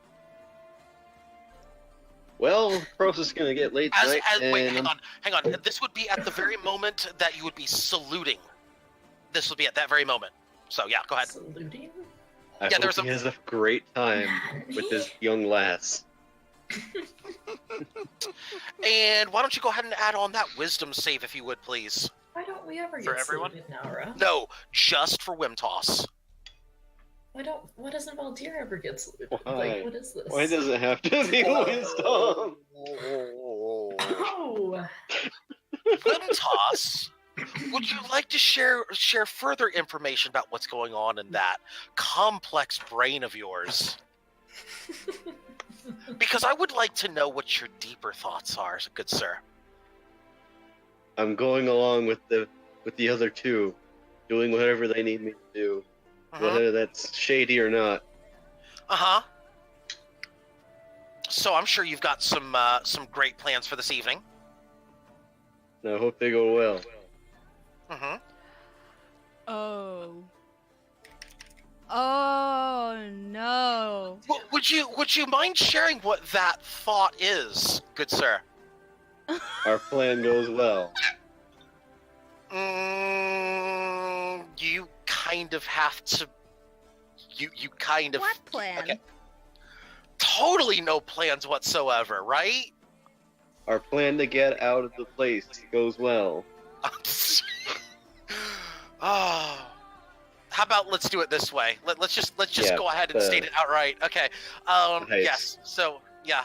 Well, Croesus is gonna get late tonight, Wait, and hang on. This would be at the very moment that you would be saluting. This would be at that very moment. So yeah, go ahead. Saluting? I Yeah, hope there's he has a great time with this young lass. And why don't you go ahead and add on that wisdom save if you would, please? Why don't we ever For get everyone? saluted, Naura? No, just for Wimtoss. Why doesn't Valdir ever get saluted? Why? Like, what is this? Why does it have to be wisdom? Oh! Wimtoss, would you like to share further information about what's going on in that complex brain of yours? Because I would like to know what your deeper thoughts are, good sir. I'm going along with the other two, doing whatever they need me to do, whether that's shady or not. So I'm sure you've got some great plans for this evening. and I hope they go well. Mm-hmm. Oh. Oh no. Would you mind sharing what that thought is, good sir? Our plan goes well. You kind of have to. You kind of. What plan? Okay. Totally no plans whatsoever, right? Our plan to get out of the place goes well. Oh. How about let's do it this way? Let's just go ahead and state it outright. Okay. Nice. Yes. So yeah.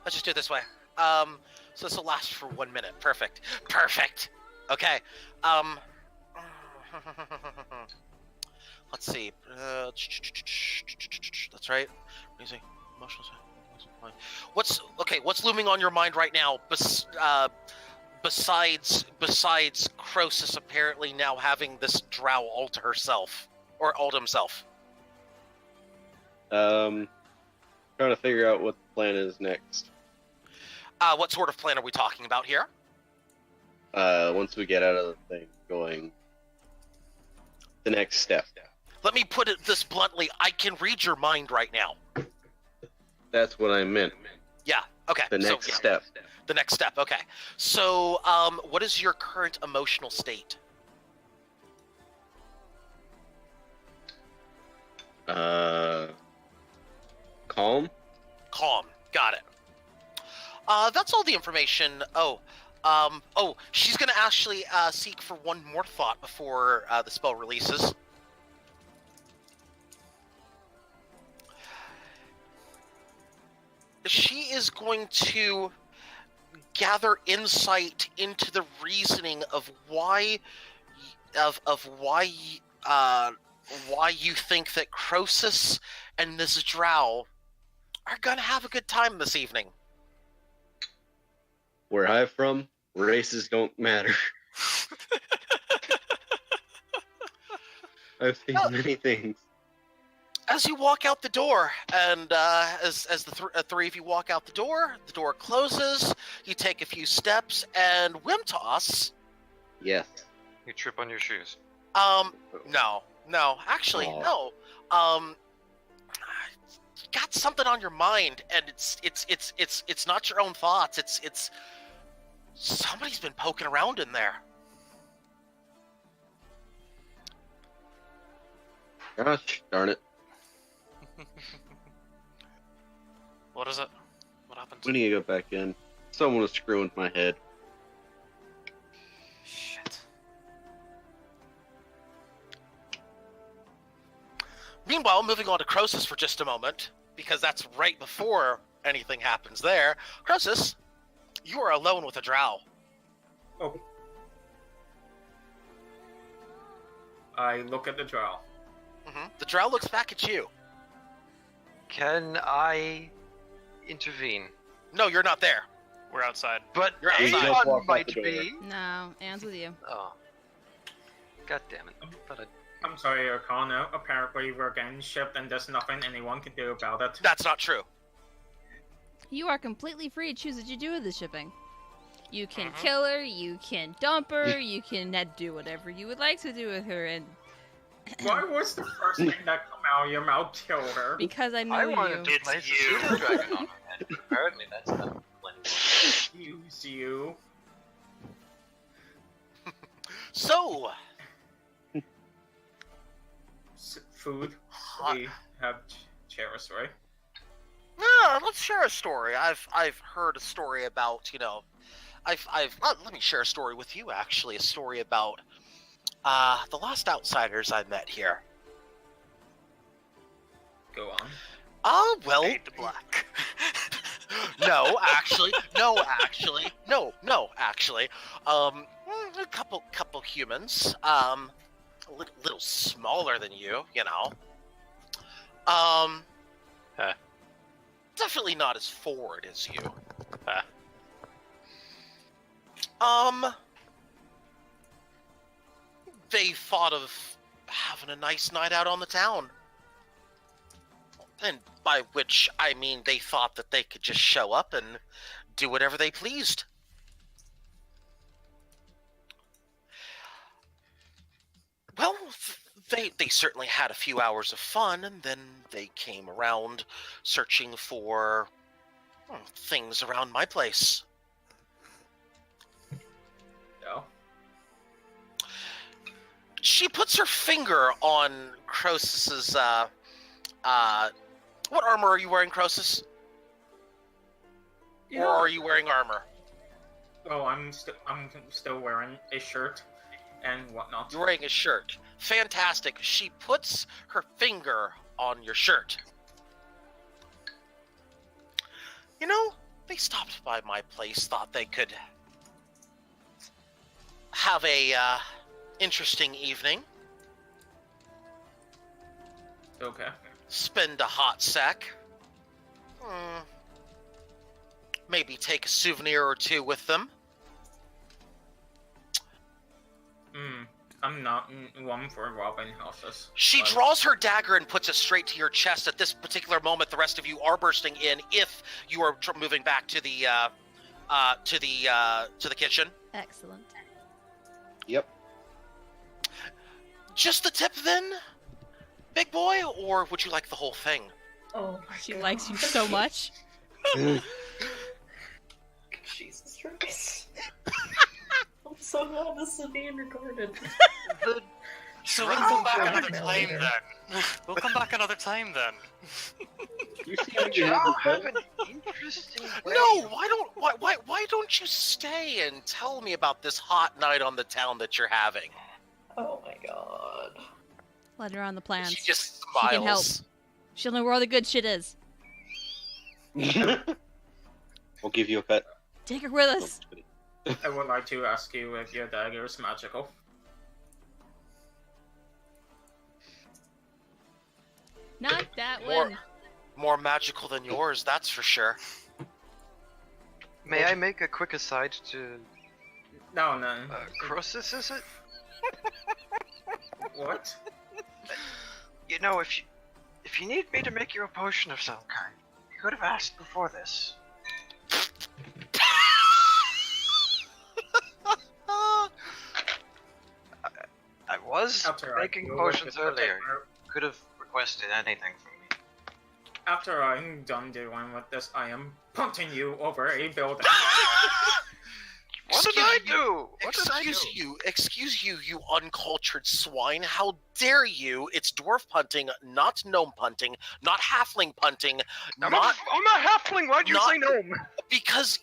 Let's just do it this way. So this will last for 1 minute. Perfect. Okay. Let's see. That's right. Amazing. Emotional. What's looming on your mind right now? Besides Croesus apparently now having this drow alter herself or alt himself. Trying to figure out what the plan is next. What sort of plan are we talking about here? Once we get out of the thing, going the next step. Let me put it this bluntly. I can read your mind right now. That's what I meant. Yeah. Okay. The next step. The next step. Okay. So, what is your current emotional state? Calm. Calm. Got it. That's all the information. She's gonna actually seek for one more thought before the spell releases. She is going to gather insight into the reasoning of why you think that Croesus and this drow are gonna have a good time this evening. Where I'm from, races don't matter. I've seen many things. As you walk out the door, and as the three of you walk out the door closes, you take a few steps, and Wimtoss... Yes. You trip on your shoes. No. Actually, no. You got something on your mind, and it's not your own thoughts. It's somebody's been poking around in there. Gosh darn it. What is it? What happened? We need to go back in. Someone was screwing my head. Shit. Meanwhile, moving on to Croesus for just a moment, because that's right before anything happens there. Croesus, you are alone with a drow. Oh. I look at the drow. The drow looks back at you. Can I intervene? No, you're not there. We're outside. But You're outside. anyone might be. No, Anne's with you. Oh. God damn it. I'm sorry, Arcana. Apparently we're getting shipped and there's nothing anyone can do about it. That's not true. You are completely free to choose what you do with the shipping. You can kill her, you can dump her, you can do whatever you would like to do with her, and Why was the first thing that come out of your mouth killed her? because I know I you. wanted to place a super dragon on my head. Apparently that's not plenty. Use you. So, Food. We have chairs, right? yeah, let's share a story. I've heard a story about, let me share a story with you, actually. A story about the last outsiders I met here. Go on. Well... Fade to black. No, actually. A couple humans. A little smaller than you, Definitely not as forward as you. They thought of having a nice night out on the town. And by which I mean they thought that they could just show up and do whatever they pleased. They certainly had a few hours of fun, and then they came around searching for things around my place. No. She puts her finger on Crossus's, what armor are you wearing, Crossus? Yeah. Or are you wearing armor? Oh, I'm still wearing a shirt and whatnot. You're wearing a shirt. Fantastic. She puts her finger on your shirt. You know, they stopped by my place, thought they could have a interesting evening. Okay. Spend a hot sec. Maybe take a souvenir or two with them. I'm not one for robbing houses. She draws her dagger and puts it straight to your chest. At this particular moment, the rest of you are bursting in. If you are moving back to the kitchen. Excellent. Yep. Just the tip, then, big boy, or would you like the whole thing? Oh my She God. likes you so much. Jesus Christ. I'm so glad this is being recorded. So we'll come back another time then. We'll come back another time then. You see what you have have an interesting way. No, why don't you stay and tell me about this hot night on the town that you're having? Oh my God. Let her on the plans. She just She smiles. can help. She'll know where all the good shit is. We'll give you a pet. Take her with us. I would like to ask you if your dagger is magical. Not that More- one. More magical than yours, that's for sure. May I make a quick aside to No. Crossus, is it? What? You know, if you need me to make you a potion of some kind, you could have asked before this. I was making potions earlier. Could have requested anything from me. After I'm done dealing with this, I am punting you over a building. What did I do? What did I do? Excuse you, you uncultured swine. How dare you? It's dwarf punting, not gnome punting, not halfling punting, I'm a halfling. Why'd you say gnome? Because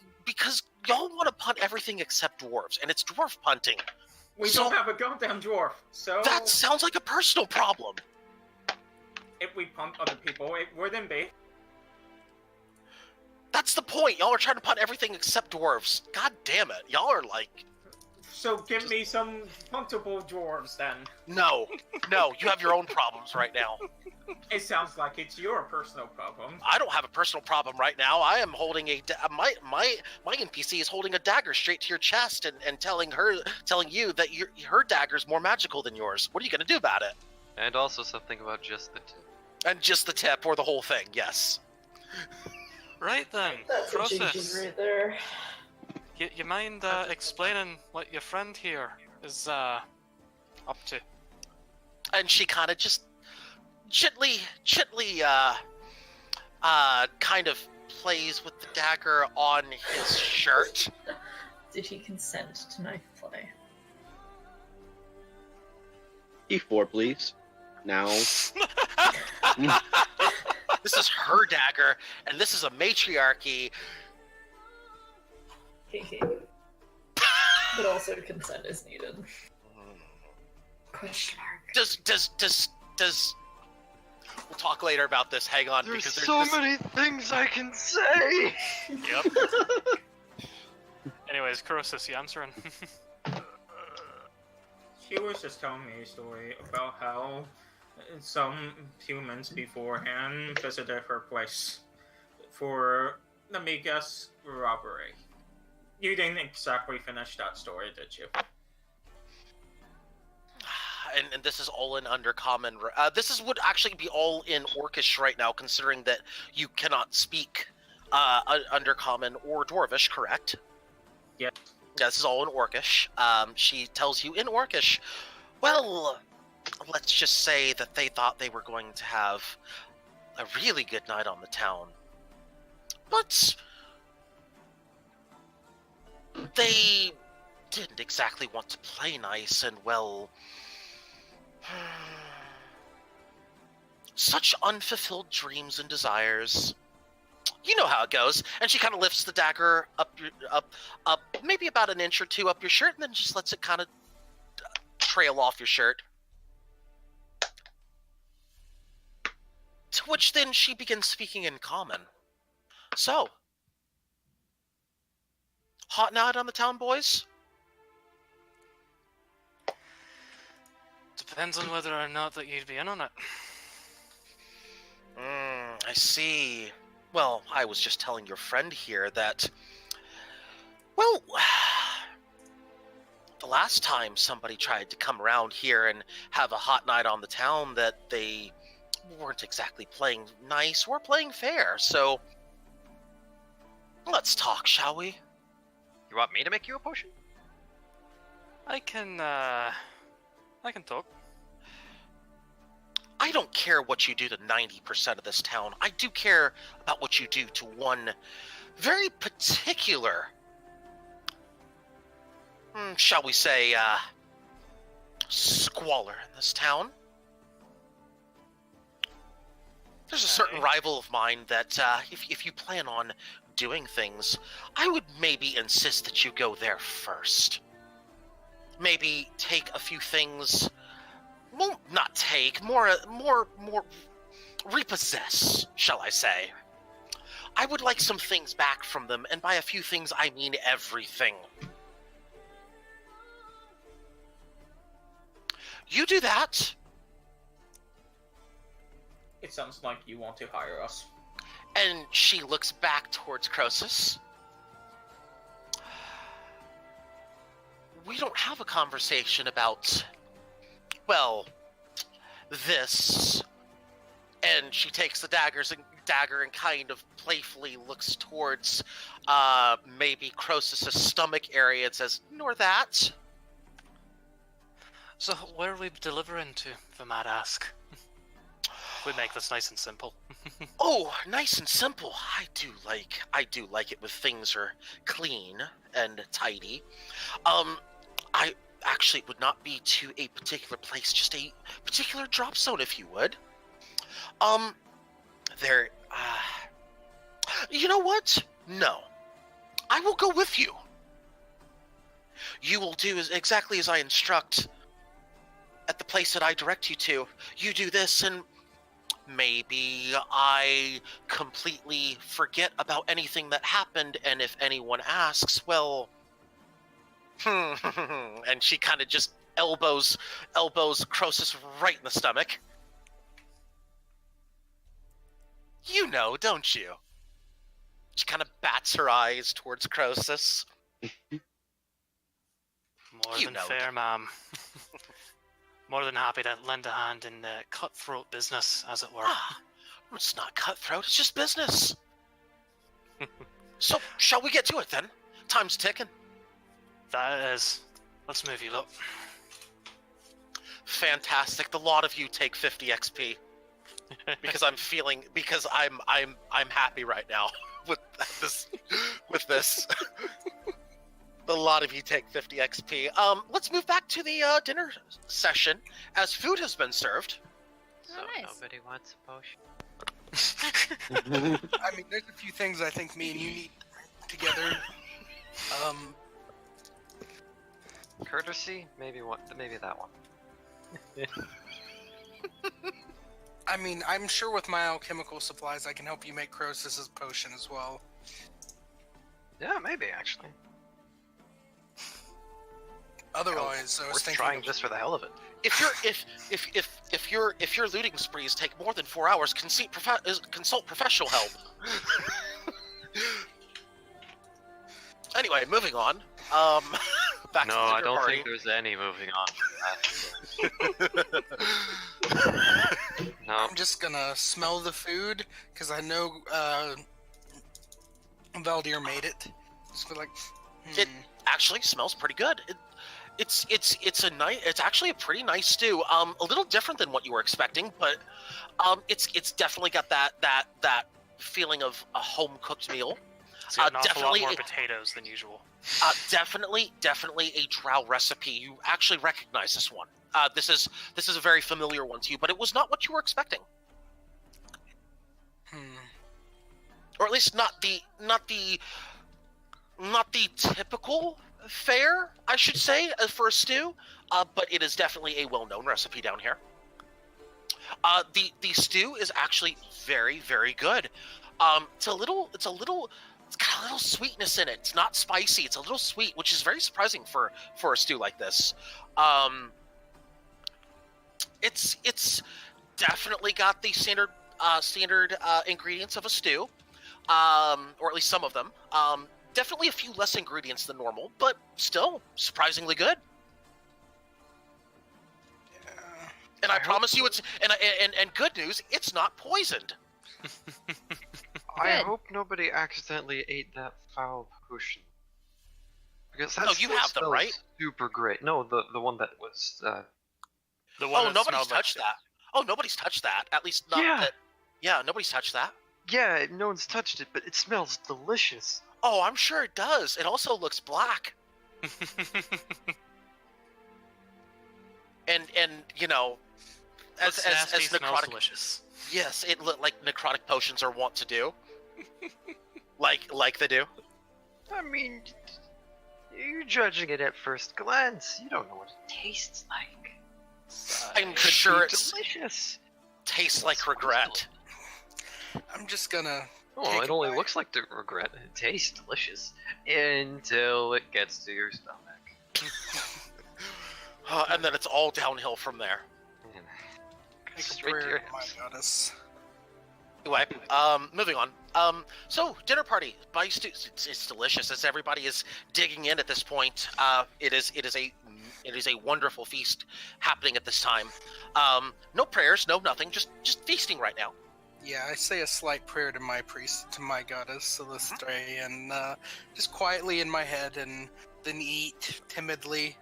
y'all want to punt everything except dwarves, and it's dwarf punting. We don't have a goddamn dwarf, so... That sounds like a personal problem. If we punt other people, it wouldn't be. That's the point. Y'all are trying to punt everything except dwarves. God damn it. Y'all are like... So give me some puntable dwarves, then. No, you have your own problems right now. It sounds like it's your personal problem. I don't have a personal problem right now. I am holding my NPC is holding a dagger straight to your chest and telling you that her dagger's more magical than yours. What are you gonna do about it? And also something about just the tip. And just the tip or the whole thing, yes. Right then, That's a process. GG right there. You mind explaining what your friend here is up to? And she kind of just gently kind of plays with the dagger on his shirt. Did he consent to knife play? E4, please. Now. This is her dagger, and this is a matriarchy. But also consent is needed. Question mark. Does we'll talk later about this. Hang on, There's because so many things I can say. Yep. Anyways, Crossus, you answering? She was just telling me a story about how some humans beforehand visited her place for, let me guess, robbery. You didn't exactly finish that story, did you? And this is all in Undercommon. This would actually be all in Orcish right now, considering that you cannot speak Undercommon or Dwarvish, correct? Yes. Yeah, this is all in Orcish. She tells you in Orcish, well, let's just say that they thought they were going to have a really good night on the town. But they didn't exactly want to play nice, and well, such unfulfilled dreams and desires. You know how it goes. And she kind of lifts the dagger up, maybe about an inch or two up your shirt, and then just lets it kind of trail off your shirt. To which then she begins speaking in common. So, hot night on the town, boys? Depends on whether or not that you'd be in on it. I see. Well, I was just telling your friend here that, well, the last time somebody tried to come around here and have a hot night on the town, that they weren't exactly playing nice or playing fair, so let's talk, shall we? You want me to make you a potion? I can talk. I don't care what you do to 90% of this town. I do care about what you do to one very particular, shall we say, squalor in this town. There's a certain rival of mine that, if you plan on doing things, I would maybe insist that you go there first. Maybe take a few things. Well, not take, more repossess, shall I say. I would like some things back from them, and by a few things I mean everything. You do that. It sounds like you want to hire us. And she looks back towards Croesus. We don't have a conversation about, well, this. And she takes the dagger and kind of playfully looks towards maybe Croesus' stomach area and says, nor that. So where are we delivering to, if I might ask? We make this nice and simple. Oh, nice and simple. I do like it when things are clean and tidy. Actually, it would not be to a particular place, just a particular drop zone, if you would. You know what? No. I will go with you. You will do exactly as I instruct at the place that I direct you to. You do this, and maybe I completely forget about anything that happened, and if anyone asks, well, and she kind of just elbows Croesus right in the stomach. You know, don't you? She kind of bats her eyes towards Croesus. More than fair, ma'am. More than happy to lend a hand in the cutthroat business, as it were. It's not cutthroat, it's just business. So, shall we get to it then? Time's ticking. That it is. Let's move you lot. Fantastic. The lot of you take 50 XP. Because I'm happy right now with this. A lot of you take 50 XP. Let's move back to the dinner session as food has been served. So nice. Nobody wants a potion. I mean, there's a few things I think me and you need together. Courtesy, maybe that one. I mean, I'm sure with my alchemical supplies, I can help you make Croesus' potion as well. Yeah, maybe actually. Otherwise, I was thinking trying just for the hell of it. If your looting sprees take more than 4 hours, consult professional help. Anyway, moving on. Back to the I dinner don't party. think there's any moving on. No. I'm just gonna smell the food because I know Valdir made it. Just be like, It actually smells pretty good. It's actually a pretty nice stew. A little different than what you were expecting, but it's definitely got that feeling of a home cooked meal. It's got an awful lot more potatoes than usual. Definitely a drow recipe. You actually recognize this one. This is a very familiar one to you, but it was not what you were expecting. Or at least not the typical fare, I should say, for a stew. But it is definitely a well-known recipe down here. The stew is actually very, very good. It's got a little sweetness in it. It's not spicy. It's a little sweet, which is very surprising for a stew like this. It's definitely got the standard ingredients of a stew, or at least some of them. Definitely a few less ingredients than normal, but still surprisingly good. Yeah. And I promise you, it's and good news, it's not poisoned. I hope nobody accidentally ate that foul potion. Because that's you have them, right? Super great. No, the one that was. The one nobody's touched that. Oh, nobody's touched that. At least not that. Yeah, nobody's touched that. Yeah, no one's touched it, but it smells delicious. Oh, I'm sure it does. It also looks black. and you know, as necrotic. Delicious. Yes, it looked like necrotic potions are wont to do. like they do. I mean, you're judging it at first glance. You don't know what it tastes like. I'm sure it's delicious. Tastes like regret. I'm just gonna. Oh, it only looks like the regret. It tastes delicious until it gets to your stomach. And then it's all downhill from there. Straight to your my goddess. Anyway, moving on. So dinner party. It's delicious as everybody is digging in at this point. It is a wonderful feast happening at this time. No prayers, no nothing, just feasting right now. Yeah, I say a slight prayer to my priest, to my goddess Celestre, and just quietly in my head, and then eat timidly,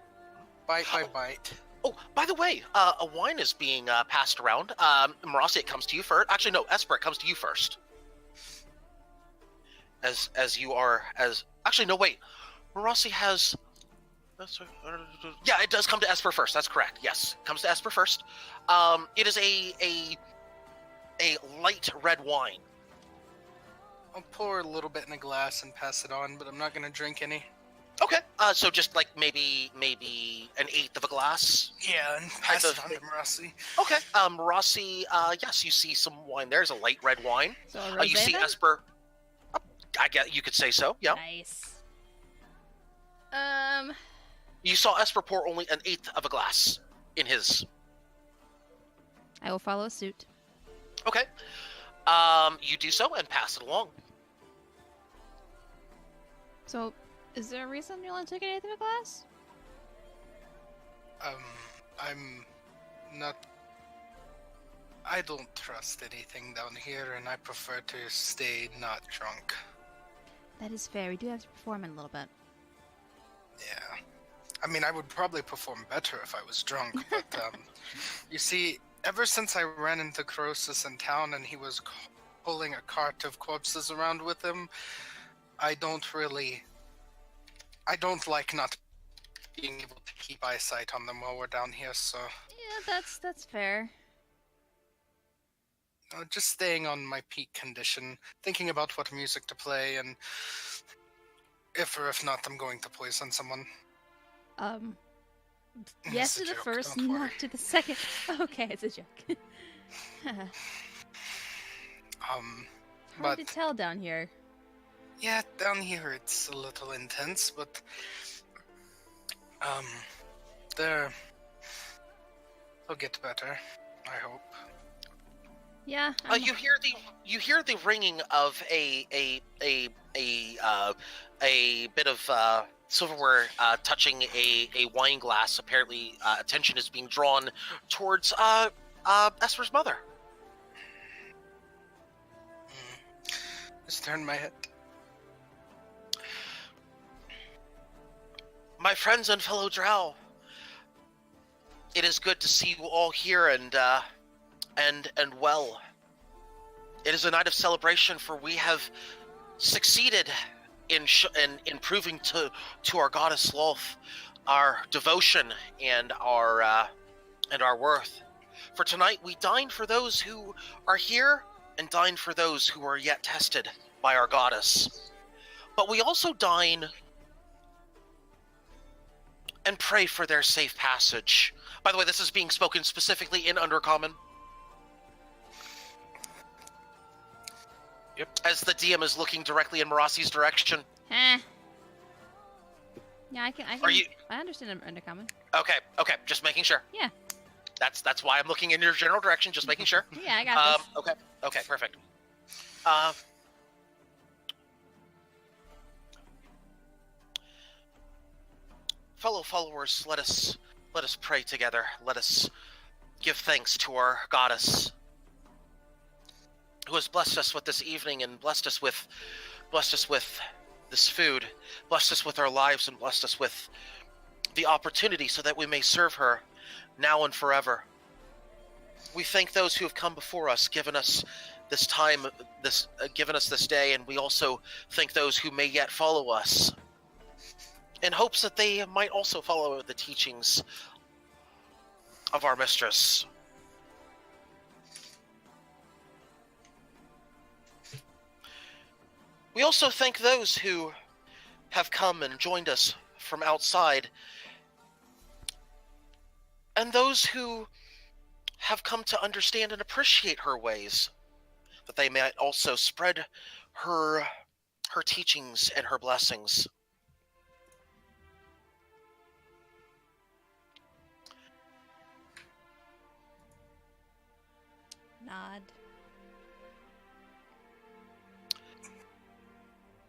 bite by bite. Oh, by the way, a wine is being passed around. Marasi, it comes to you first. Actually, no, Esper, it comes to you first. As you are actually no wait, Marasi has. Yeah, it does come to Esper first. That's correct. Yes, it comes to Esper first. It is a light red wine. I'll pour a little bit in a glass and pass it on, but I'm not gonna drink any. Okay. So just like maybe an eighth of a glass. Yeah, and pass it on to Marasi. Okay. Marasi, yes, you see some wine. There's a light red wine. So a you see then? Esper. I guess you could say so. Yeah. Nice. You saw Esper pour only an eighth of a glass in his. I will follow suit. Okay. You do so and pass it along. So, is there a reason you only took an eighth of a glass? I'm not. I don't trust anything down here, and I prefer to stay not drunk. That is fair. We do have to perform in a little bit. Yeah. I mean, I would probably perform better if I was drunk, but, you see, ever since I ran into Croesus in town and he was pulling a cart of corpses around with him, I don't like not being able to keep eyesight on them while we're down here, so... Yeah, that's fair. Just staying on my peak condition, thinking about what music to play, and if not, I'm going to poison someone. Yes to the joke, first, don't no worry. to the second. Okay, it's a joke. Hard Hard to tell down here. Yeah, down here it's a little intense, but they'll get better, I hope. Yeah. You hear the ringing of a bit of silverware touching a wine glass. Apparently, attention is being drawn towards Esper's mother. Just turn my head. My friends and fellow drow, It is good to see you all here and well. It is a night of celebration, for we have succeeded in proving to our goddess Lolth our devotion and our worth. For tonight, we dine for those who are here and dine for those who are yet tested by our goddess. But we also dine and pray for their safe passage. By the way, this is being spoken specifically in Undercommon. Yep. As the DM is looking directly in Marassi's direction. Yeah, I can. Are you? I understand Undercommon. Okay. Just making sure. Yeah. That's why I'm looking in your general direction. Just making sure. Yeah, I got this. Okay. Perfect. Fellow followers, let us pray together. Let us give thanks to our goddess, who has blessed us with this evening and blessed us with this food, blessed us with our lives, and blessed us with the opportunity so that we may serve her now and forever. We thank those who have come before us, given us this time, given us this day, and we also thank those who may yet follow us, in hopes that they might also follow the teachings of our mistress. We also thank those who have come and joined us from outside, and those who have come to understand and appreciate her ways, that they might also spread her teachings and her blessings. Nod.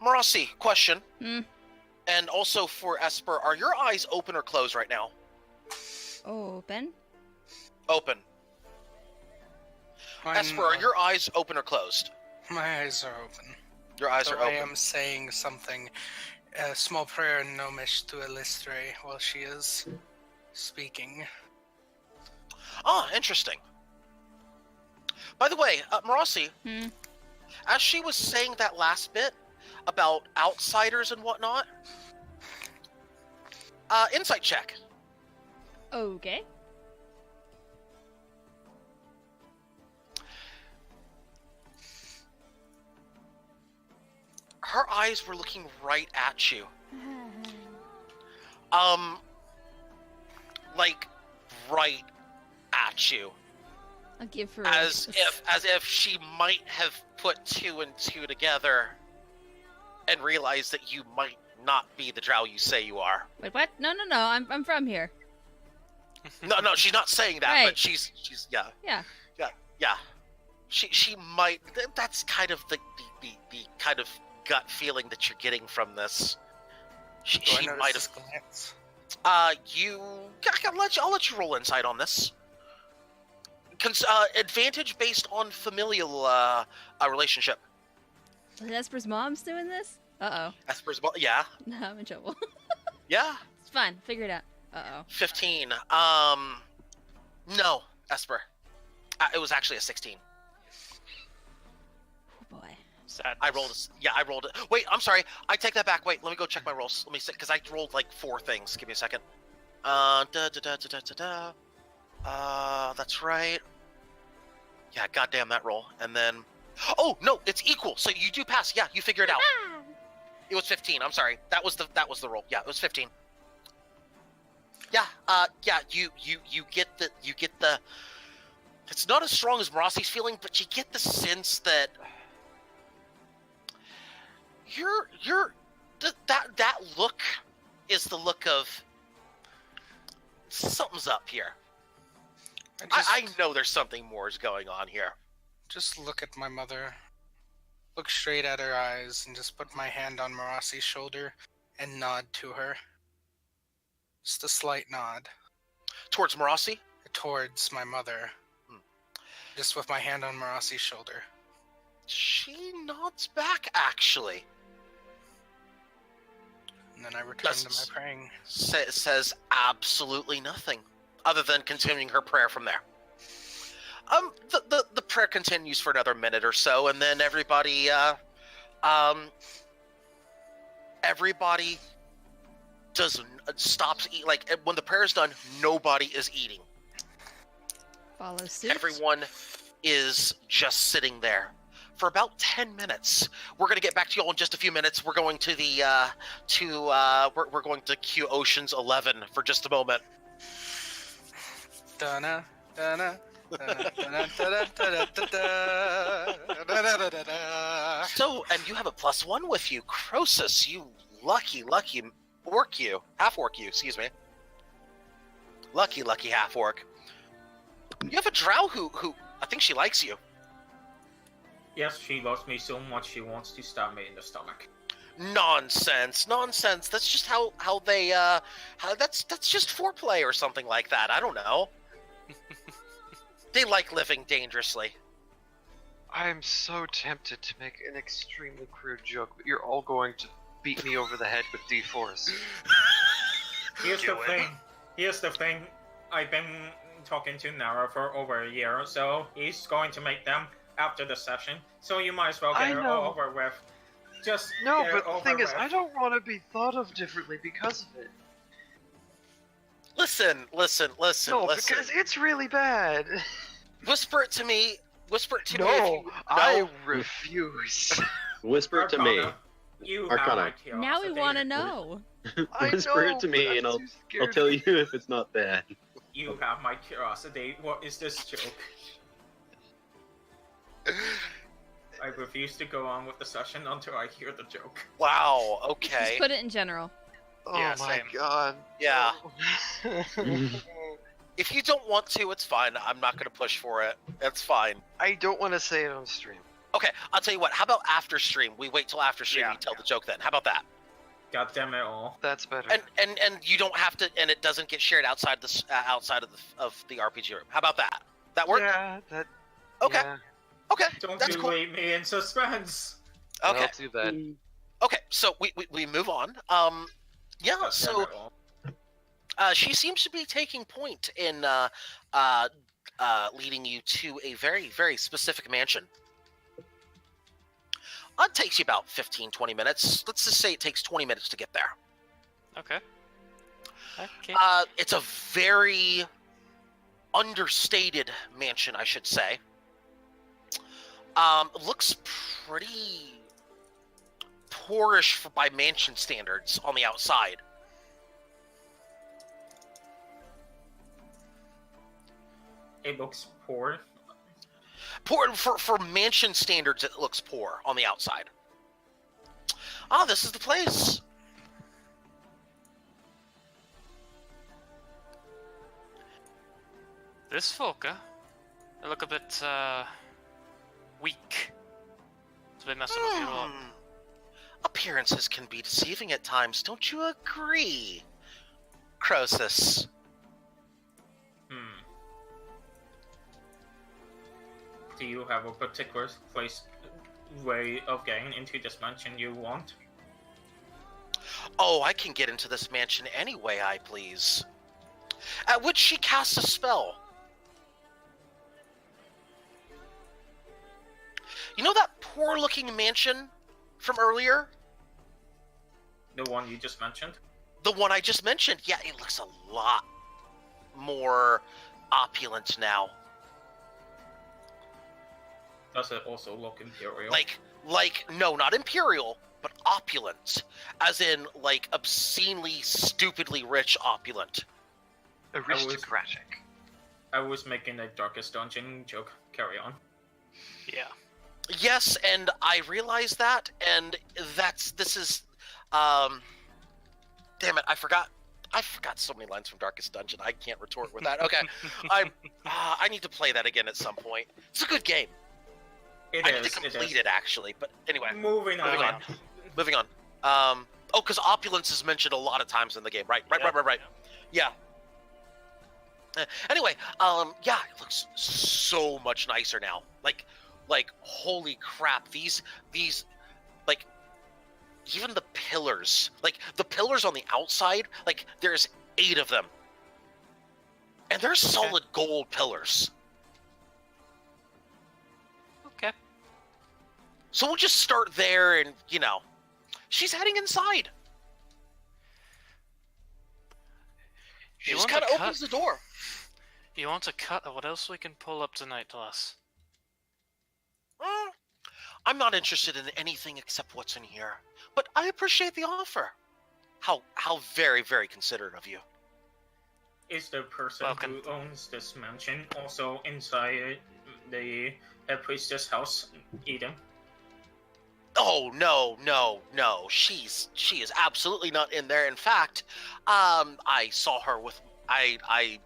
Marassi, question. And also for Esper, are your eyes open or closed right now? Open. Open. Esper, are your eyes open or closed? My eyes are open. Your eyes are open. I am saying something, a small prayer in Gnomish to Elistre while she is speaking. Ah, interesting. By the way, Marassi, as she was saying that last bit about outsiders and whatnot, insight check. Okay. Her eyes were looking right at you. Like right at you. I'll give her as if she might have put two and two together and realized that you might not be the drow you say you are. Wait, what? No. I'm from here. No, she's not saying that, right. But she's yeah. Yeah. She might. That's kind of the kind of gut feeling that you're getting from this. She might have. I'll let you roll insight on this. Advantage based on familial relationship. Esper's mom's doing this? Uh-oh. Esper's mom? Yeah. No, I'm in trouble. Yeah. It's fine. Figure it out. Uh-oh. 15. No, Esper. It was actually a 16. Oh boy. Sad. I rolled it. Wait, I'm sorry. I take that back. Wait, let me go check my rolls. Let me see, because I rolled like 4 things. Give me a second. That's right. Yeah, goddamn that roll. And then, oh no, it's equal. So you do pass. Yeah, you figure it out. It was 15. I'm sorry. That was the roll. Yeah, it was 15. Yeah. You get the. It's not as strong as Marassi's feeling, but you get the sense that that look is the look of something's up here. I know there's something more is going on here. Just look at my mother. Look straight at her eyes and just put my hand on Marassi's shoulder and nod to her. Just a slight nod. Towards Marassi? Towards my mother. Just with my hand on Marassi's shoulder. She nods back, actually. And then I return to my praying. Says absolutely nothing. other than continuing her prayer from there. The prayer continues for another minute or so, and then everybody stops eating. Like, when the prayer is done, nobody is eating. Follow suit. Everyone is just sitting there for about 10 minutes. We're going to get back to you all in just a few minutes. We're going to we're going to cue Ocean's 11 for just a moment. Donna, Donna. So, and you have a +1 with you, Croesus. You lucky orc you, half orc you, excuse me. Lucky half orc. You have a drow who I think she likes you. Yes, she loves me so much she wants to stab me in the stomach. Nonsense. That's just how they that's just foreplay or something like that. I don't know. They like living dangerously. I am so tempted to make an extremely crude joke, but you're all going to beat me over the head with D4s. Here's the thing. I've been talking to Nara for over a year, so he's going to make them after the session. So you might as well get it all over with. Just no, but the thing is, I don't want to be thought of differently because of it. Listen. No, because it's really bad. Whisper it to me. No, I refuse. Whisper it to me. Arcana. Now we want to know. Whisper it to me, and I'll tell you if it's not bad. You have my curiosity. What is this joke? I refuse to go on with the session until I hear the joke. Wow. Okay. Just put it in general. Oh Yeah, my same. god. Yeah. If you don't want to, it's fine. I'm not going to push for it. It's fine. I don't want to say it on stream. Okay, I'll tell you what. How about after stream? We wait till after stream. You tell the joke then. How about that? God damn it all. That's better. And you don't have to, and it doesn't get shared outside the of the RPG room. How about that? That work? Yeah. That. Okay. Yeah. Okay. Don't that's you cool. leave me in suspense. Okay. Not too bad. Okay. So we move on. Yeah. God So damn it all. she seems to be taking point in leading you to a very, very specific mansion. It takes you about 15-20 minutes. Let's just say it takes 20 minutes to get there. Okay. It's a very understated mansion, I should say. Looks pretty poorish by mansion standards on the outside. It looks poor. Poor for mansion standards, it looks poor on the outside. Ah, this is the place. This Volca, they look a bit weak. So they messing with you a lot. Appearances can be deceiving at times, don't you agree, Croesus? Do you have a particular way of getting into this mansion you want? Oh, I can get into this mansion any way I please. At which she casts a spell. You know that poor-looking mansion from earlier? The one you just mentioned? The one I just mentioned. Yeah, it looks a lot more opulent now. Does it also look imperial? Like, no, not imperial, but opulent. As in, like, obscenely, stupidly rich opulent. Aristocratic. I was making a Darkest Dungeon joke. Carry on. Yeah. Yes, and I realize that, and this is, damn it, I forgot so many lines from Darkest Dungeon. I can't retort with that. Okay, I need to play that again at some point. It's a good game. I need to complete it actually, but anyway. Moving on. Moving on. Oh, because opulence is mentioned a lot of times in the game. Right. Yeah. Anyway, yeah, it looks so much nicer now. Like, holy crap, these, like, even the pillars, like, the pillars on the outside, like, there's 8 of them. And they're solid gold pillars. Okay. So we'll just start there and, she's heading inside. She just kind of opens the door. You want to cut? What else we can pull up tonight to us? I'm not interested in anything except what's in here. But I appreciate the offer. How very, very considerate of you. Is the person who owns this mansion also inside the head priestess house eating? Oh, no. She is absolutely not in there. In fact, I saw her with... I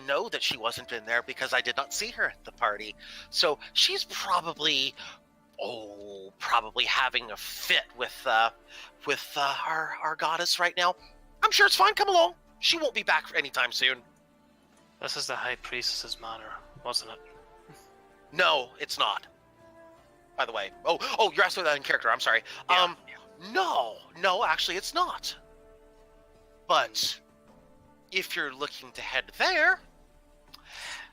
know that she wasn't in there because I did not see her at the party. So she's probably having a fit with our goddess right now. I'm sure it's fine. Come along. She won't be back anytime soon. This is the High Priestess's manor, wasn't it? No, it's not. By the way. Oh, you're asking that in character. I'm sorry. Yeah. No, actually it's not. But if you're looking to head there...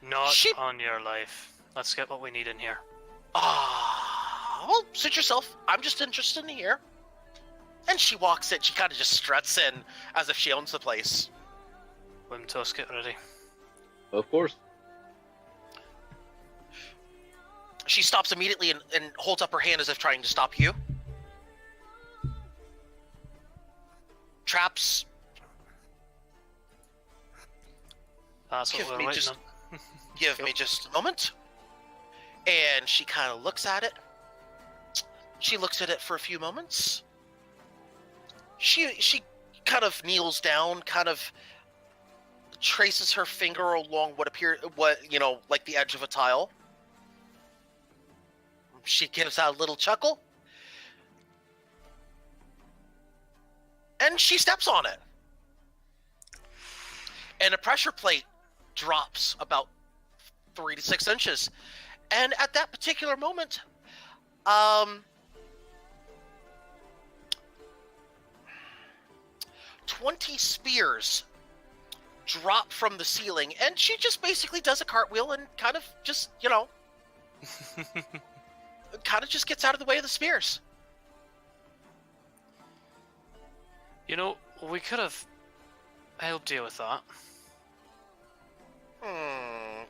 Not on your life. Let's get what we need in here. Well, suit yourself. I'm just interested in here. And she walks in. She kind of just struts in as if she owns the place. Vol.2, get ready. Of course. She stops immediately and holds up her hand as if trying to stop you. Traps. That's what we're waiting on. Give me just a moment. And she kind of looks at it. She looks at it for a few moments. She kind of kneels down, kind of traces her finger along like the edge of a tile. She gives out a little chuckle. And she steps on it. And a pressure plate drops about 3 to 6 inches. And at that particular moment, 20 spears drop from the ceiling, and she just basically does a cartwheel and kind of just, kind of just gets out of the way of the spears. We could have helped you with that.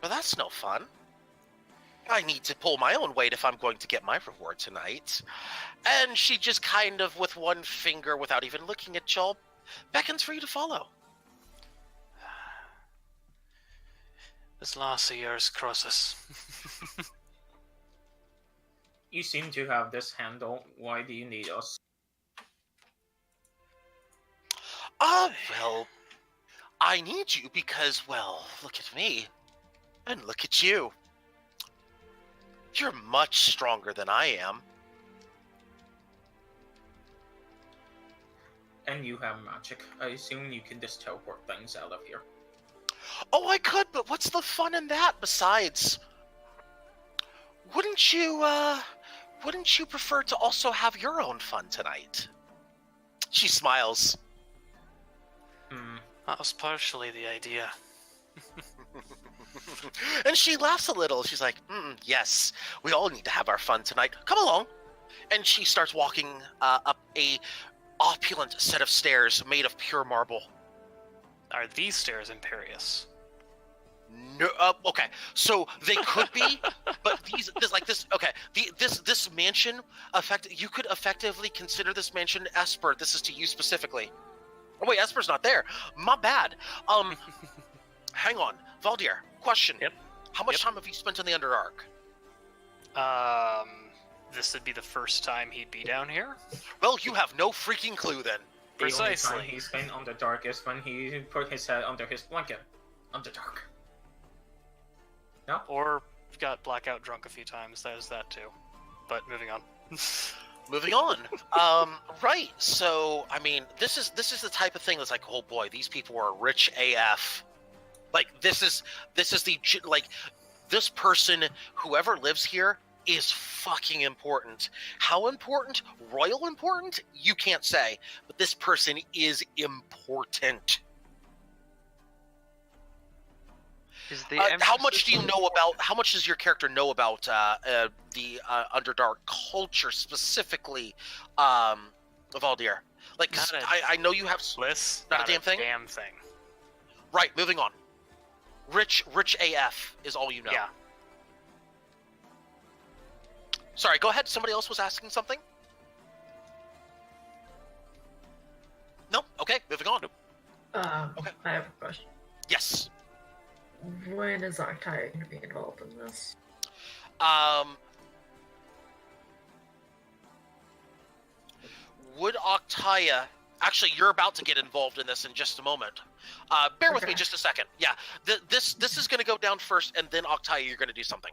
But that's no fun. I need to pull my own weight if I'm going to get my reward tonight. And she just kind of, with one finger, without even looking at y'all, beckons for you to follow. This last of yours crosses. You seem to have this handle. Why do you need us? Well, I need you because, well, look at me. And look at you. You're much stronger than I am. And you have magic. I assume you can just teleport things out of here. Oh, I could, but what's the fun in that? Besides, wouldn't you prefer to also have your own fun tonight? She smiles. That was partially the idea. And she laughs a little. She's like, yes, we all need to have our fun tonight. Come along. And she starts walking up a opulent set of stairs made of pure marble. Are these stairs imperious? No, okay, so they could be, but this mansion, you could effectively consider this mansion Esper. This is to you specifically. Oh wait, Esper's not there. My bad. Hang on, Valdir. Question. Yep. How much time have you spent in the Underdark? This would be the first time he'd be down here. Well, you have no freaking clue then. Precisely. The only time he's been on the dark is when he put his head under his blanket. On the dark. No? Or got blackout drunk a few times. That is that too. But moving on. Moving on. Right. So, I mean, this is the type of thing that's like, oh boy, these people are rich AF. Like, this is this person, whoever lives here, is fucking important. How important? Royal important? You can't say. But this person is important. How much do you know about? How much does your character know about the Underdark culture specifically, Valdir? Like, 'cause I know you have Bliss. not a damn thing. Damn thing. Right. Moving on. Rich AF is all you know. Yeah. Sorry. Go ahead. Somebody else was asking something. No. Okay. Moving on. Okay. I have a question. Yes. When is Octaya going to be involved in this? Would Octaya... Actually, you're about to get involved in this in just a moment. Bear with me just a second. Yeah, this is going to go down first, and then Octaya, you're going to do something.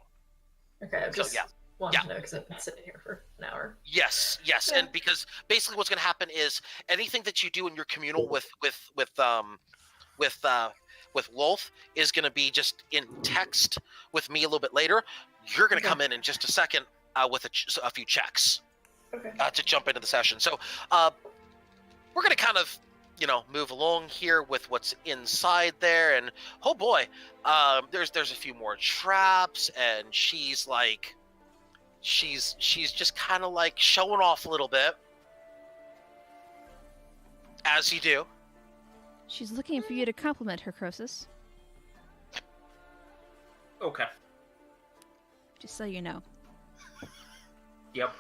Okay, I just wanted to know because I've been sitting here for an hour. Yes, yeah. And because basically what's going to happen is anything that you do in your communal with Wolf is going to be just in text with me a little bit later. You're going to come in just a second with a few checks to jump into the session. So we're going to kind of, move along here with what's inside there. And oh boy, there's a few more traps, and she's just kind of like showing off a little bit, as you do. She's looking for you to compliment her, Croesus. Okay. Just so you know. Yep.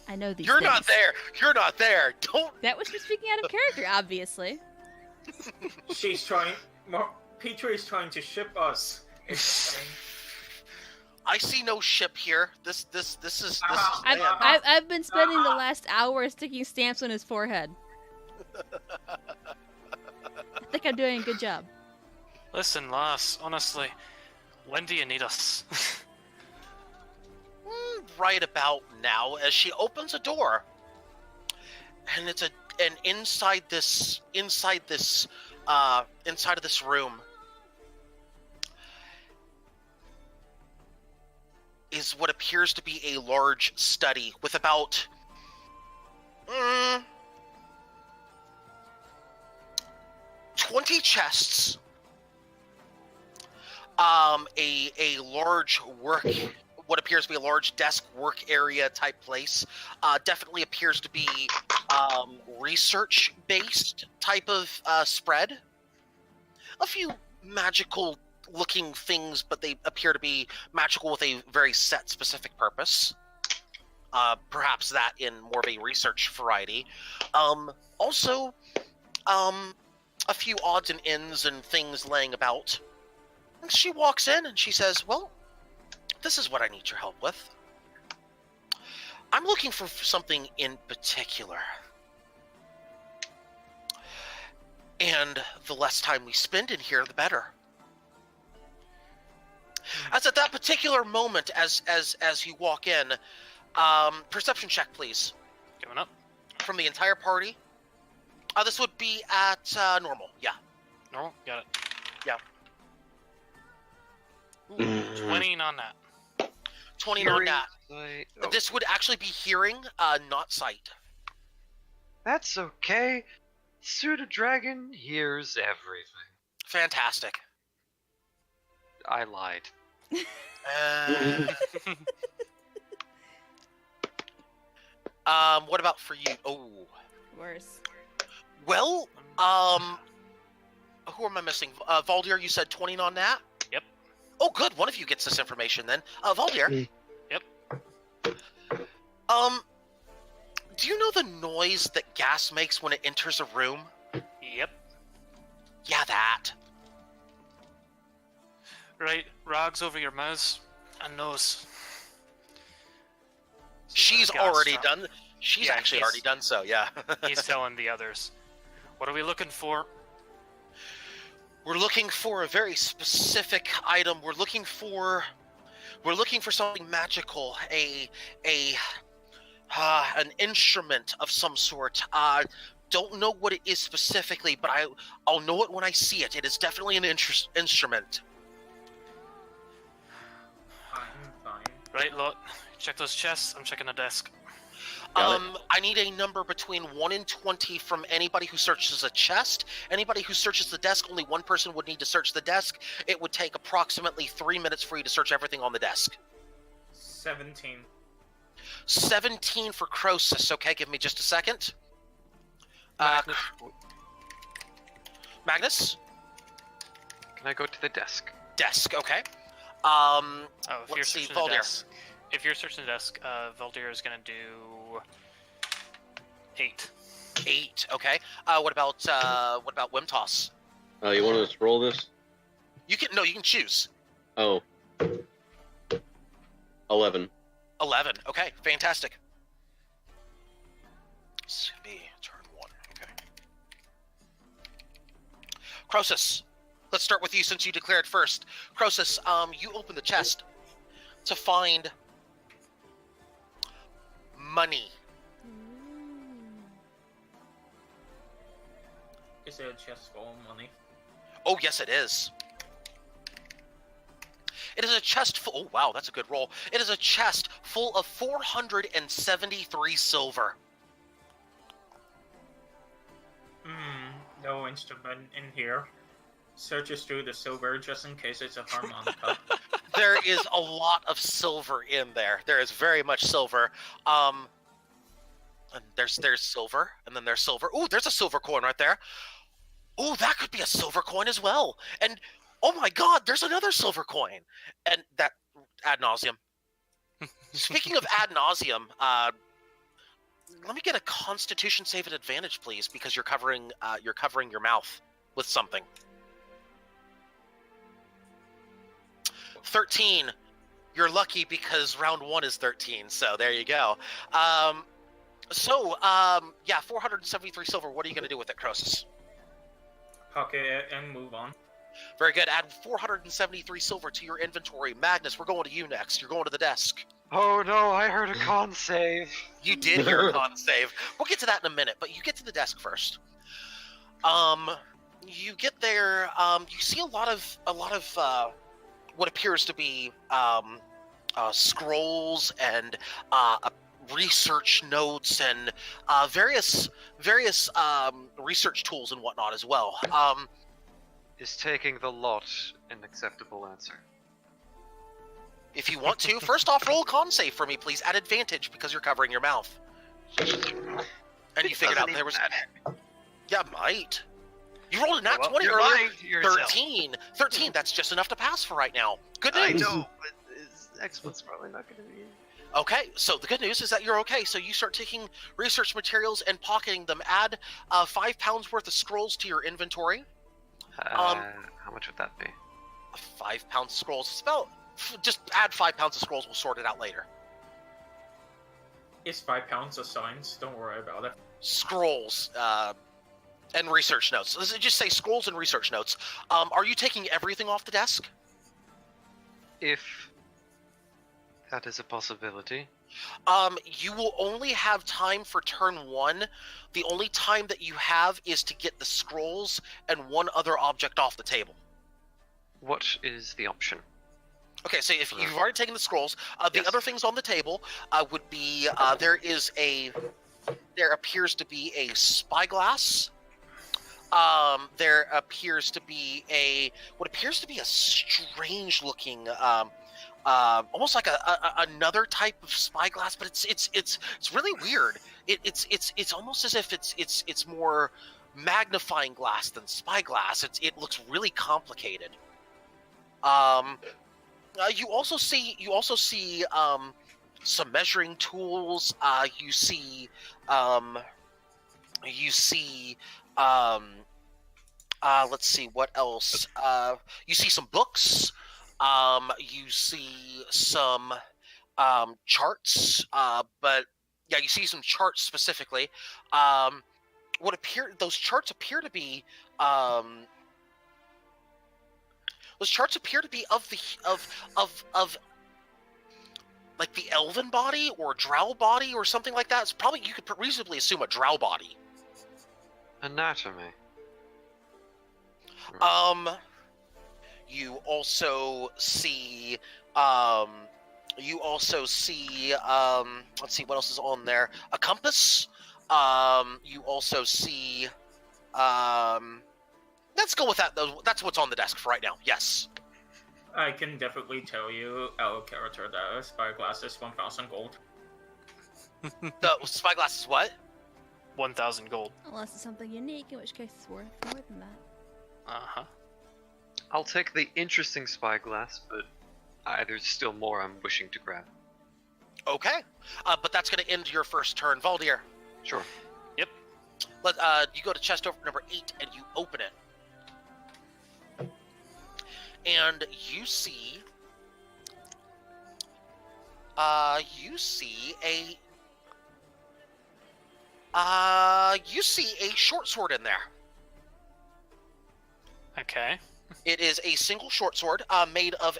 I know these You're things. not there. You're not there. Don't. That was just speaking out of character, obviously. She's trying... Petrie is trying to ship us. I see no ship here. This is... I've been spending the last hour sticking stamps on his forehead. I think I'm doing a good job. Listen, Lass, honestly, when do you need us? Right about now, as she opens a door, and inside of this room is what appears to be a large study with about 20 chests, a large what appears to be a large desk work area type place. Definitely appears to be research based type of spread. A few magical looking things, but they appear to be magical with a very set specific purpose. Perhaps that in more of a research variety. Also, a few odds and ends and things laying about. And she walks in and she says, well, this is what I need your help with. I'm looking for something in particular. And the less time we spend in here, the better. As at that particular moment, as you walk in, perception check, please. Going up. From the entire party. This would be at normal, yeah. Normal? Got it. Yeah. Ooh, 20 on that. 20 on that. This would actually be hearing, not sight. That's okay. Pseudo-dragon hears everything. Fantastic. I lied. What about for you? Oh. Worse. Well, who am I missing? Valdir, you said 20 on that? Yep. Oh, good. One of you gets this information then. Valdir. Yep. Do you know the noise that gas makes when it enters a room? Yep. Yeah, that. Right, rags over your mouth and nose. She's already done. She's actually already done so. Yeah. He's telling the others. What are we looking for? We're looking for a very specific item. We're looking for something magical. An instrument of some sort. Don't know what it is specifically, but I'll know it when I see it. It is definitely an instrument. Fine. Right, lot. Check those chests. I'm checking the desk. I need a number between 1 and 20 from anybody who searches a chest. Anybody who searches the desk, only one person would need to search the desk. It would take approximately 3 minutes for you to search everything on the desk. 17. 17 for Croesus. Okay, give me just a second. Magnus? Can I go to the desk? Desk, okay. If you're searching the desk, Valdir is going to do 8. 8, okay. What about Wimtoss? You want to roll this? You can choose. Oh. 11. 11, okay, fantastic. This could be turn 1, okay. Croesus, let's start with you since you declared first. Croesus, you open the chest to find money. Is it a chest full of money? Oh, yes, it is. It is a chest full... Oh, wow, that's a good roll. It is a chest full of 473 silver. No instrument in here. Searches through the silver just in case it's a harmonica. There is a lot of silver in there. There is very much silver. And there's silver, and then there's silver. Ooh, there's a silver coin right there. Ooh, that could be a silver coin as well. And oh my god, there's another silver coin. And that ad nauseum. Speaking of ad nauseum, let me get a Constitution save at advantage, please, because you're covering your mouth with something. 13. You're lucky because round 1 is 13, so there you go. 473 silver. What are you going to do with it, Croesus? Pocket it and move on. Very good. Add 473 silver to your inventory. Magnus, we're going to you next. You're going to the desk. Oh no, I heard a con save. You did hear a con save. We'll get to that in a minute, but you get to the desk first. You get there. You see a lot of what appears to be scrolls and research notes and various research tools and whatnot as well. Is taking the lot an acceptable answer? If you want to, first off, roll a con save for me, please, at advantage because you're covering your mouth. And you figured out there was. Yeah, might. You rolled a nat 20 earlier. 13. 13. That's just enough to pass for right now. Good news. I know, but his exploit's probably not going to be. Okay, so the good news is that you're okay. So you start taking research materials and pocketing them. Add 5 pounds worth of scrolls to your inventory. How much would that be? 5 pounds of scrolls. It's about. Just add 5 pounds of scrolls. We'll sort it out later. It's 5 pounds of science. Don't worry about it. Scrolls and research notes. Let's just say scrolls and research notes. Are you taking everything off the desk? If that is a possibility. You will only have time for turn 1. The only time that you have is to get the scrolls and one other object off the table. What is the option? Okay, so if you've already taken the scrolls, the other things on the table would be there appears to be a spyglass. There appears to be what appears to be a strange-looking, almost like another type of spyglass, but it's really weird. It's almost as if it's more magnifying glass than spyglass. It looks really complicated. You also see some measuring tools. You see let's see what else. You see some books. You see some charts. But yeah, you see some charts specifically. Those charts appear to be of like the elven body or drow body or something like that. It's probably, you could reasonably assume, a drow body. Anatomy. You also see You also see, let's see, what else is on there? A compass. You also see, let's go with that. That's what's on the desk for right now. Yes. I can definitely tell you our character that spyglass is 1,000 gold. The spyglass is what? 1,000 gold. Unless it's something unique, in which case it's worth more than that. Uh-huh. I'll take the interesting spyglass, but there's still more I'm wishing to grab. Okay. But that's going to end your first turn. Voldir. Sure. You go to chest over number 8 and you open it. And you see a short sword in there. Okay. It is a single short sword made of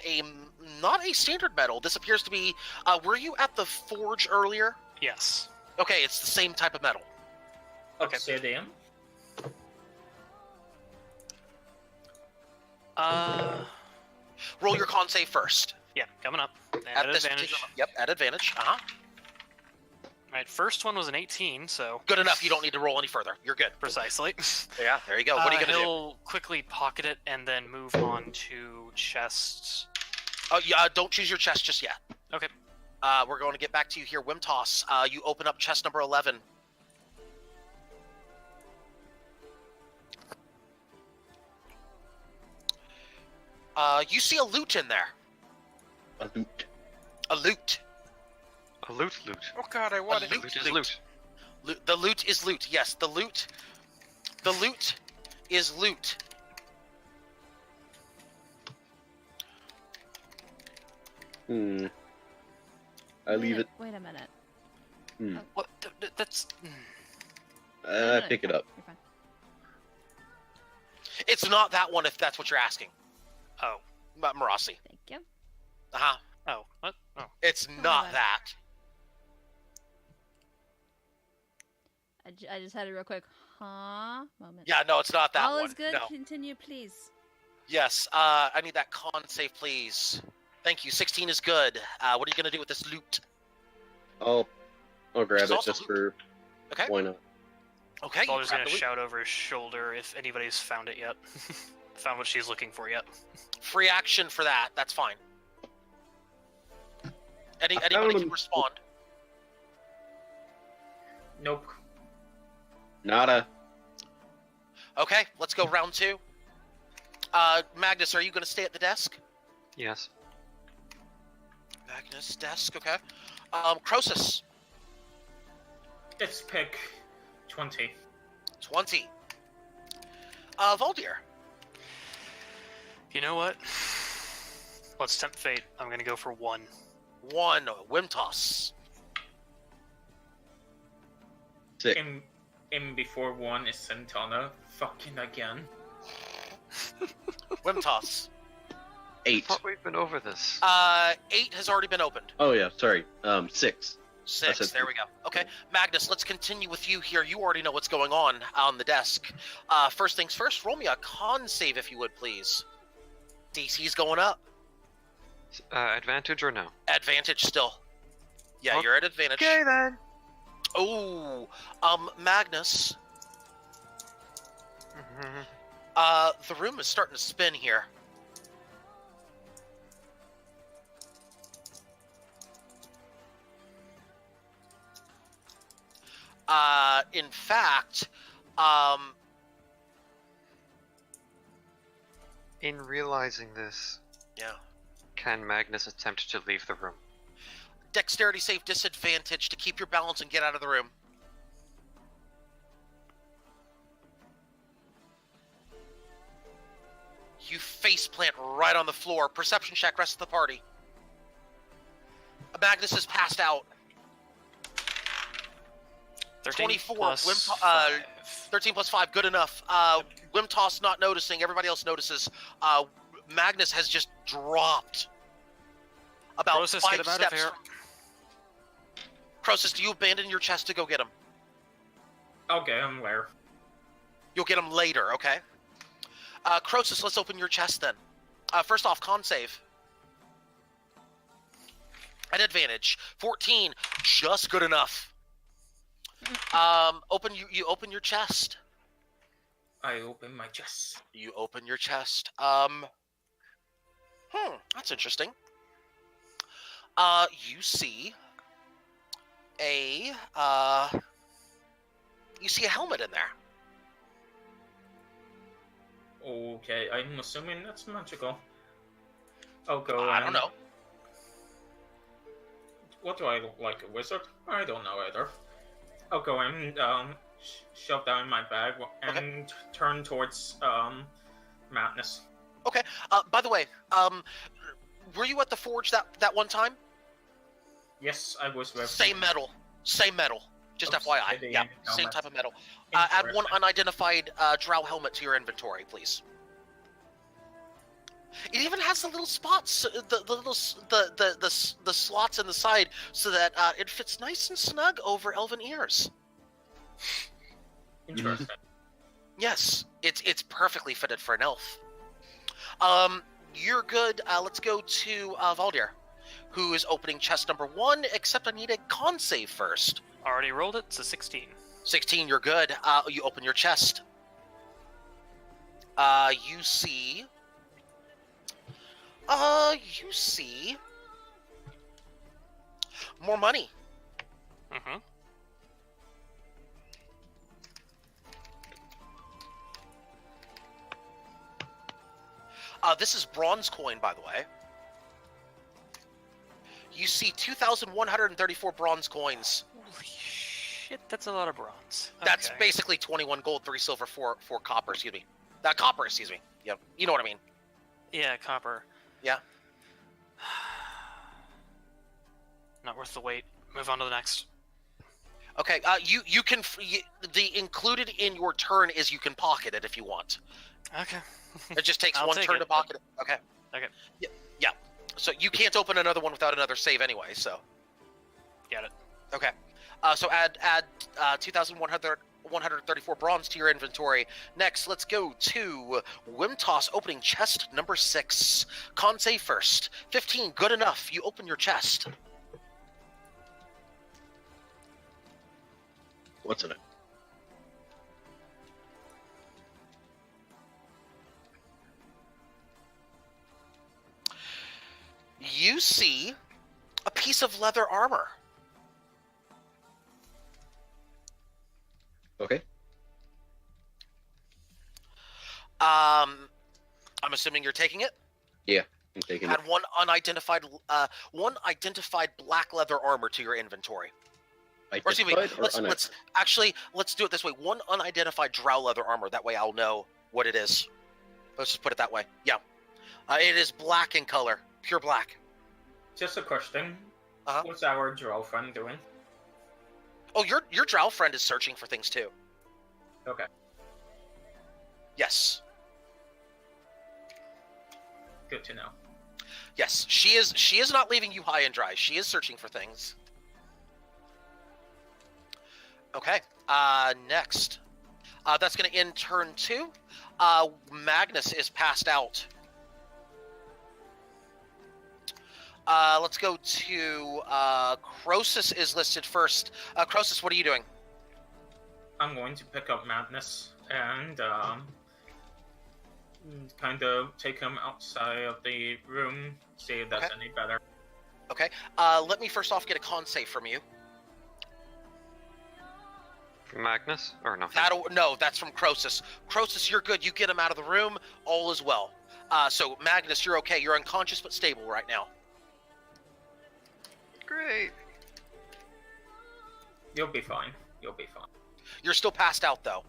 not a standard metal. This appears to be. Were you at the forge earlier? Yes. Okay, it's the same type of metal. Okay. Obsidian. Roll your con save first. Yeah, coming up. At advantage. Yep, at advantage. Uh-huh. Alright, first one was an 18, so... Good enough, you don't need to roll any further. You're good. Precisely. Yeah, there you go. What are you going to do? He'll quickly pocket it and then move on to chest. Oh, yeah, don't choose your chest just yet. Okay. We're going to get back to you here. Wimtoss, you open up chest number 11. You see a loot in there. A loot. A loot. A loot. Oh god, I want it. Loot is loot. The loot is loot. Yes, the loot is loot. I leave it. Wait a minute. What? That's... I pick it up. You're fine. It's not that one if that's what you're asking. Oh. Marasi. Thank you. Uh-huh. Oh, what? Oh. It's not that. I just had a real quick, moment. Yeah, no, it's not that All one. is good. No. Continue, please. Yes, I need that con save, please. Thank you. 16 is good. What are you going to do with this loot? I'll grab She's it also just for Okay. why not. Okay. Balder's grab gonna the loot. shout over his shoulder if anybody's found it yet. Found what she's looking for yet. Free action for that. That's fine. Anybody can respond. Nope. Nada. Okay, let's go round 2. Magnus, are you going to stay at the desk? Yes. Magnus, desk, okay. Croesus. It's pick 20. 20. Voldir. You know what? Let's tempt fate. I'm gonna go for 1. 1. Wimtoss. 6. In before 1 is Santana. Fucking again. Wimtoss. 8. Thought we've been over this. 8 has already been opened. Oh yeah, sorry. 6. 6, there we go. Okay, Magnus, let's continue with you here. You already know what's going on the desk. First things first, roll me a con save if you would, please. DC's going up. Advantage or no? Advantage still. Yeah, Okay. you're at advantage. Okay then. Oh, Magnus, the room is starting to spin here. In fact, In realizing this, yeah. can Magnus attempt to leave the room? Dexterity save disadvantage to keep your balance and get out of the room. You faceplant right on the floor. Perception check, rest of the party. Magnus is passed out. 13 24. plus 13 plus 5, good enough. Wimtoss not noticing. Everybody else notices. Magnus has just dropped. About Croesus, 5 get him out of steps. here. Croesus, do you abandon your chest to go get him? I'll get him where? You'll get him later, okay? Croesus, let's open your chest then. First off, con save. At advantage. 14, just good enough. You open your chest. I open my chest. You open your chest. That's interesting. You see a helmet in there. Okay, I'm assuming that's magical. I'll go. I don't know. What do I look like, a wizard? I don't know either. I'll go and shove that in my bag and turn towards Madness. Okay. By the way, were you at the forge that one time? Yes, I was with. Same metal. Just FYI. Yeah, same type of metal. Add one unidentified drow helmet to your inventory, please. It even has the little spots, the slots in the side, so that it fits nice and snug over elven ears. Interesting. Yes, it's perfectly fitted for an elf. You're good. Let's go to Valdir, who is opening chest number 1. Except I need a con save first. Already rolled it. It's a 16. 16. You're good. You open your chest. You see. You see more money. Mm-hmm. This is bronze coin, by the way. You see 2,134 bronze coins. Holy shit, that's a lot of bronze. That's Okay. basically 21 gold, 3 silver, 4 copper, excuse me. Copper, excuse me. Yep, you know what I mean. Yeah, copper. Yeah. Not worth the wait. Move on to the next. Okay, you can... the included in your turn is you can pocket it if you want. Okay. It just takes I'll one take turn it, to pocket it. Okay. Okay. Yeah. So you can't open another one without another save anyway, so... Got it. Okay. So add 2,134 bronze to your inventory. Next, let's go to Wimtoss opening chest number 6. Con save first. 15, good enough. You open your chest. What's in it? You see a piece of leather armor. Okay. I'm assuming you're taking it? Yeah, I'm taking it. Add one unidentified black leather armor to your inventory. Or excuse me, let's do it this way. One unidentified drow leather armor. That way I'll know what it is. Let's just put it that way. Yeah. It is black in color. Pure black. Just a question. Uh-huh. What's our drow friend doing? Oh, your drow friend is searching for things too. Okay. Yes. Good to know. Yes, she is not leaving you high and dry. She is searching for things. Okay. Next. That's going to end turn 2. Magnus is passed out. Let's go to Croesus is listed first. Croesus, what are you doing? I'm going to pick up Madness and kind of take him outside of the room, see if that's any better. Okay. Let me first off get a con save from you. Magnus? Or no? No, that's from Croesus. Croesus, you're good. You get him out of the room. All is well. So, Magnus, you're okay. You're unconscious but stable right now. Great. You'll be fine. You'll be fine. You're still passed out, though.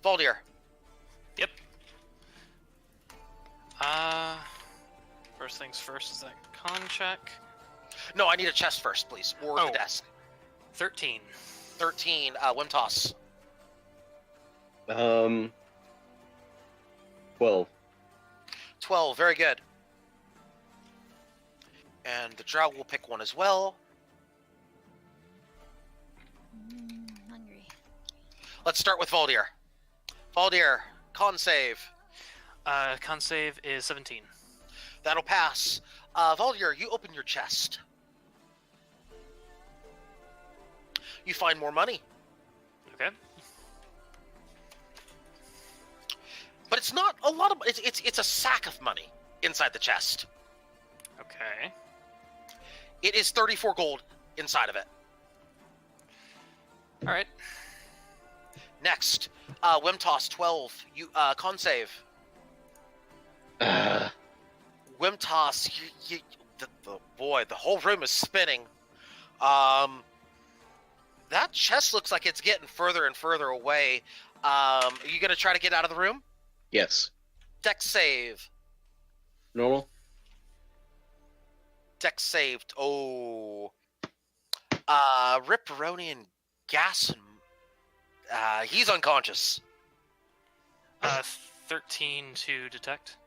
Valdir. Yep. First things first is that con check. No, I need a chest first, please. Or the desk. 13. 13, Wimtoss. 12. 12, very good. And the drow will pick one as well. Hungry. Let's start with Valdir. Valdir, con save. Con save is 17. That'll pass. Valdir, you open your chest. you find more money. Okay. But it's not a lot of. It's a sack of money inside the chest. Okay. It is 34 gold inside of it. All right. Next, Wimtoss 12. You con save. Wimtoss, boy, the whole room is spinning. That chest looks like it's getting further and further away. Are you gonna try to get out of the room? Yes. Dex save. Normal. Dex saved. Oh. Ripperoni and Gas. He's unconscious. 13 to detect.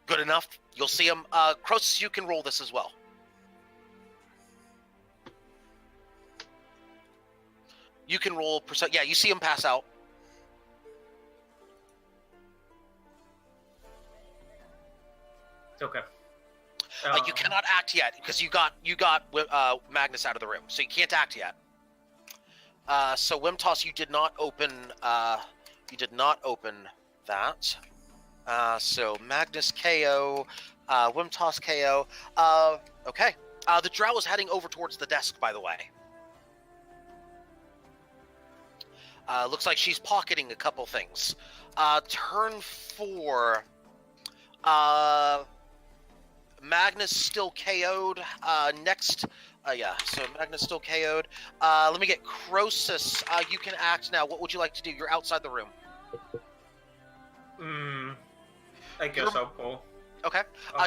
Good enough. You'll see him. Croesus, you can roll this as well. You can roll percent. Yeah, you see him pass out. Okay. You cannot act yet because you got Magnus out of the room, so you can't act yet. So Wimtoss, you did not open. You did not open that. So Magnus KO, Wimtoss KO. Okay. The drow is heading over towards the desk, by the way. Looks like she's pocketing a couple things. Turn 4. Magnus still KO'd. Next, so Magnus still KO'd. Let me get Croesus. You can act now. What would you like to do? You're outside the room. I guess I'll pull. Okay.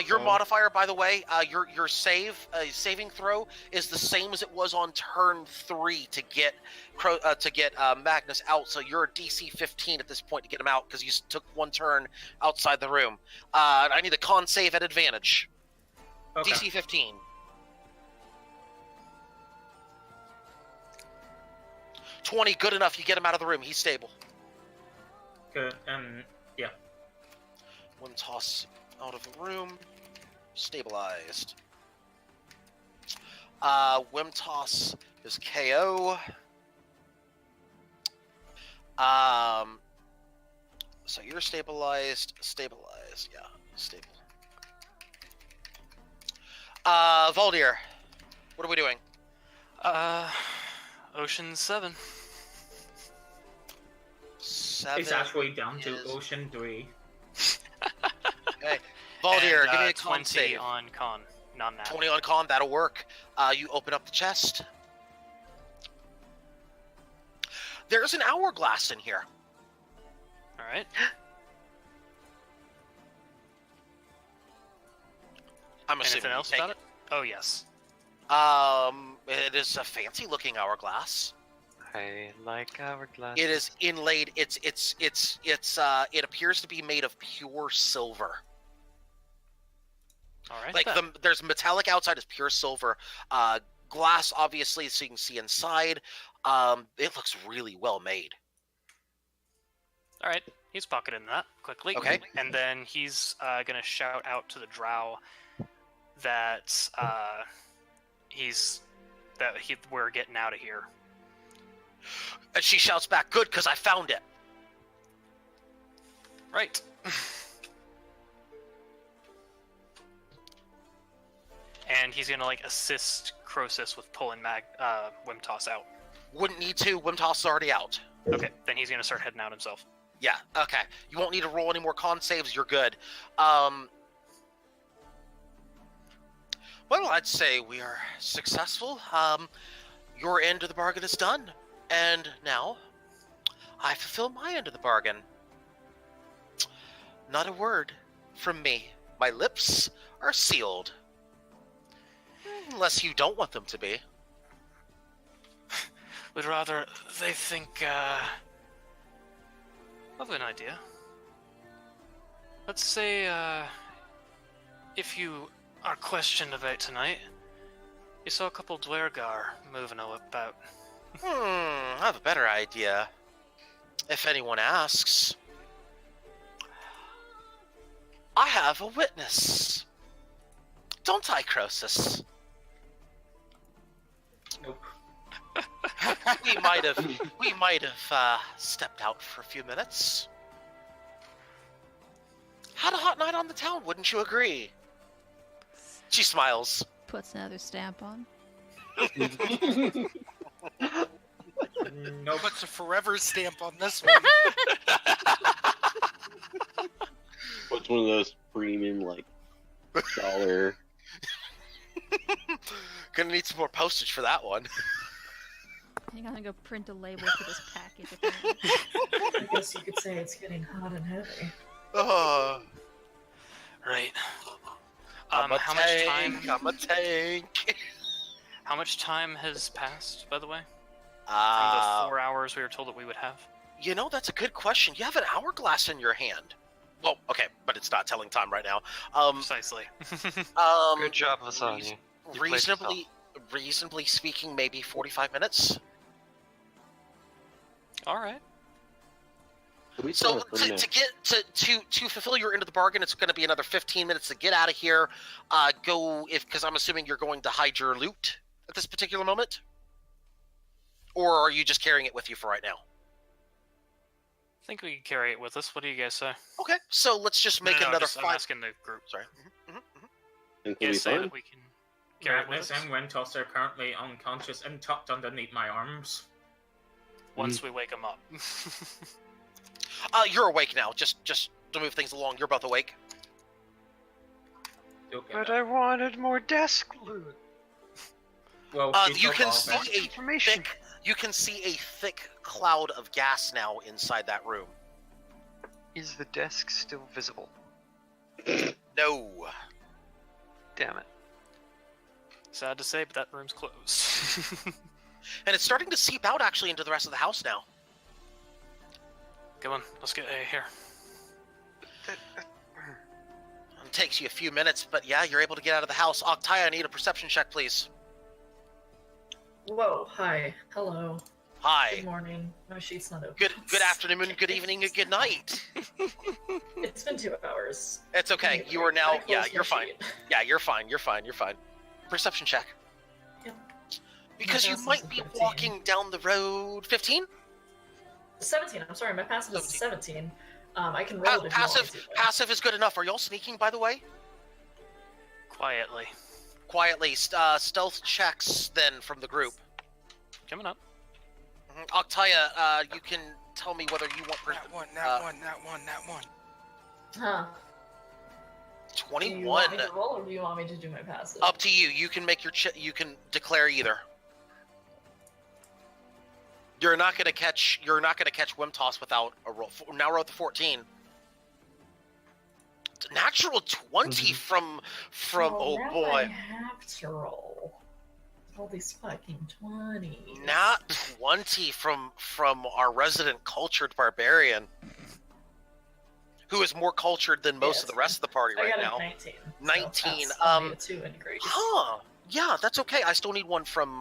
Your modifier, by the way, your saving throw is the same as it was on turn 3 to get Magnus out. So you're a DC 15 at this point to get him out because you took one turn outside the room. I need a con save at advantage. Okay. DC 15. $20, good enough. You get him out of the room. He's stable. Good, and yeah. One toss out of the room. Stabilized. Wimtoss is KO. So you're stabilized. Stabilized, yeah. Stable. Voldir, what are we doing? Ocean 7. 7 it's actually down to Ocean 3. Okay. Voldir, and, give me a 20 con save. on con, non-nat. 20 on con, that'll work. You open up the chest. There's an hourglass in here. Alright. I'm assuming Anything else about it? Oh, yes. It is a fancy-looking hourglass. I like hourglass. It is inlaid. It appears to be made of pure silver. All right. Like there's metallic outside, is pure silver. Glass, obviously, so you can see inside. It looks really well made. All right. He's pocketing that quickly. Okay. And then he's gonna shout out to the drow that we're getting out of here. And she shouts back, "Good, because I found it." Right. And he's gonna assist Croesus with pulling Wimtoss out. Wouldn't need to. Wimtoss is already out. Okay, then he's gonna start heading out himself. Yeah. Okay. You won't need to roll any more con saves. You're good. Well, I'd say we are successful. Your end of the bargain is done. And now, I fulfill my end of the bargain. Not a word from me. My lips are sealed. Unless you don't want them to be. Would rather they think, of an idea. Let's say, if you are questioned about tonight, you saw a couple Dwergar moving about. I have a better idea. If anyone asks, I have a witness. Don't I, Croesus? Nope. we might have stepped out for a few minutes. Had a hot night on the town, wouldn't you agree? She smiles. Puts another stamp on. Nope. Puts a forever stamp on this one. What's one of those premium like dollar? Gonna need some more postage for that one. I'm gonna go print a label for this package. I guess you could say it's getting hot and heavy. Right. I'm a how tank, much time? I'm a tank. How much time has passed, by the way? From Uh, the 4 hours we were told that we would have? you know, that's a good question. You have an hourglass in your hand. Well, okay, but it's not telling time right now. Precisely. Good job, Hassan. Reasonably speaking, maybe 45 minutes. Alright. So to fulfill your end of the bargain, it's going to be another 15 minutes to get out of here. Because I'm assuming you're going to hide your loot at this particular moment, or are you just carrying it with you for right now? I think we can carry it with us. What do you guys say? Okay, so let's just make another I'm 5. asking the group. Sorry. You guys say that we can carry it with Magnus us and Wentos are currently unconscious and tucked underneath my arms. once we wake them up. You're awake now. Just to move things along, you're both awake. Okay. But I wanted more desk loot. Well, You can see a Information. thick cloud of gas now inside that room. Is the desk still visible? No. Damn it. Sad to say, but that room's closed. And it's starting to seep out actually into the rest of the house now. Come on, let's get here. It takes you a few minutes, but yeah, you're able to get out of the house. Octaya, I need a perception check, please. Whoa, hi. Hello. Hi. Good morning. My sheet's not open. Good afternoon, good evening, and good night. It's been 2 hours. It's okay. You are I now. closed Yeah, my you're fine. sheet. Yeah, you're fine. You're fine. You're fine. Perception check. Yep. Because My you passive might is be 15. walking down the road. 15? 17. I'm sorry, my passive is 17. I can roll it if Passive. you want me to, though. Passive is good enough. Are y'all sneaking, by the way? Quietly. Quietly. Stealth checks then from the group. Coming up. Octaya, you can tell me whether you want. That one. Huh. Do you 21. want me to roll, or do you want me to do my passive? Up to you. You can make your you can declare either. You're not gonna catch Wimtoss without a roll. Now we're at the 14. Natural 20 from Well, oh now boy. I have to roll. All these fucking 20s. Not 20 from our resident cultured barbarian, who is more cultured than most of the rest of the party I right got now. a 19. 19. So that's only a 2 in grace. Huh. Yeah, that's okay. I still need one from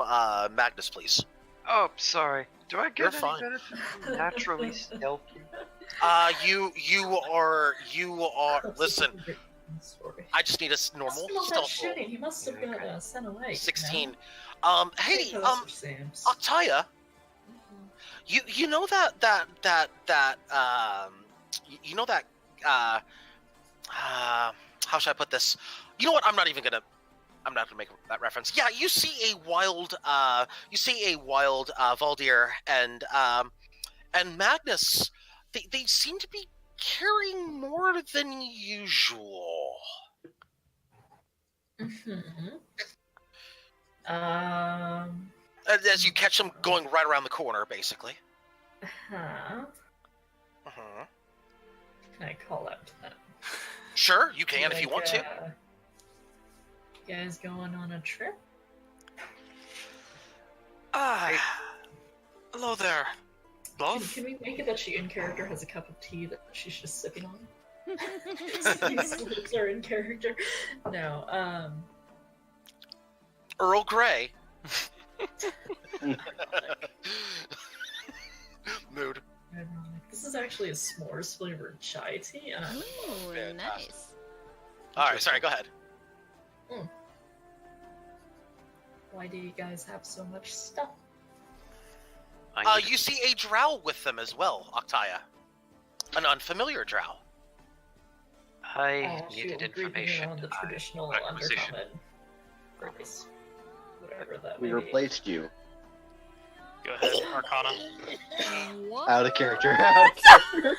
Magnus, please. Oh, sorry. Do I You're get any fine. benefit from naturally stealthy? You are. Listen, Story. I just need a normal All that stealth roll. shooting, he must have got sent away. 16. You Hey, know? Those are Sam's. Octaya, you know that how should I put this? You know what? I'm not gonna make that reference. Yeah, you see a wild Valdir and Magnus. They seem to be carrying more than usual. As you catch them going right around the corner, basically. Huh. Can I call out to them? Sure, you can if you want to. You guys going on a trip? Hello there. Love? Can we make it that she in character has a cup of tea that she's just sipping on? These lips are in character. No, Earl Grey. Mood. This is actually a s'mores flavored chai tea. Ooh, Fantastic. nice. Alright, sorry, go ahead. Why do you guys have so much stuff? You see a drow with them as well, Octaya. An unfamiliar drow. I She needed will greet me information. on the traditional Acquisition. undercommon phrase. Whatever that We may replaced you. Go ahead, Arcana. What? Out of character. Out of character.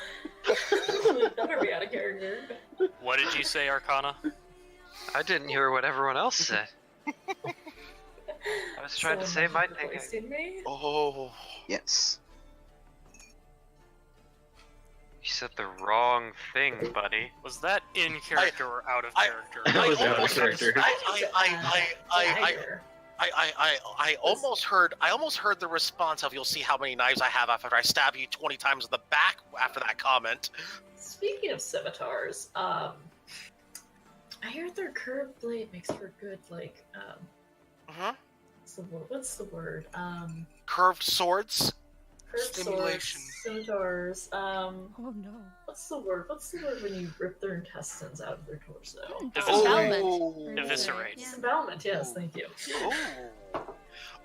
Don't ever be out of character. What did you say, Arcana? I didn't hear what everyone else said. I was trying to say my thing. Replacing me? Oh. Yes. You said the wrong thing, buddy. Was that in character or out of character? That was out of character. I almost heard the response of "You'll see how many knives I have after I stab you 20 times in the back." After that comment. Speaking of scimitars, I heard their curved blade makes for good, like, what's the word? Curved swords. Curved Stimulation. swords, scimitars, Oh no. what's the word when you rip their intestines out of their torso? Disembowelment. Eviscerate. Yeah. Disembowelment, yes, thank you.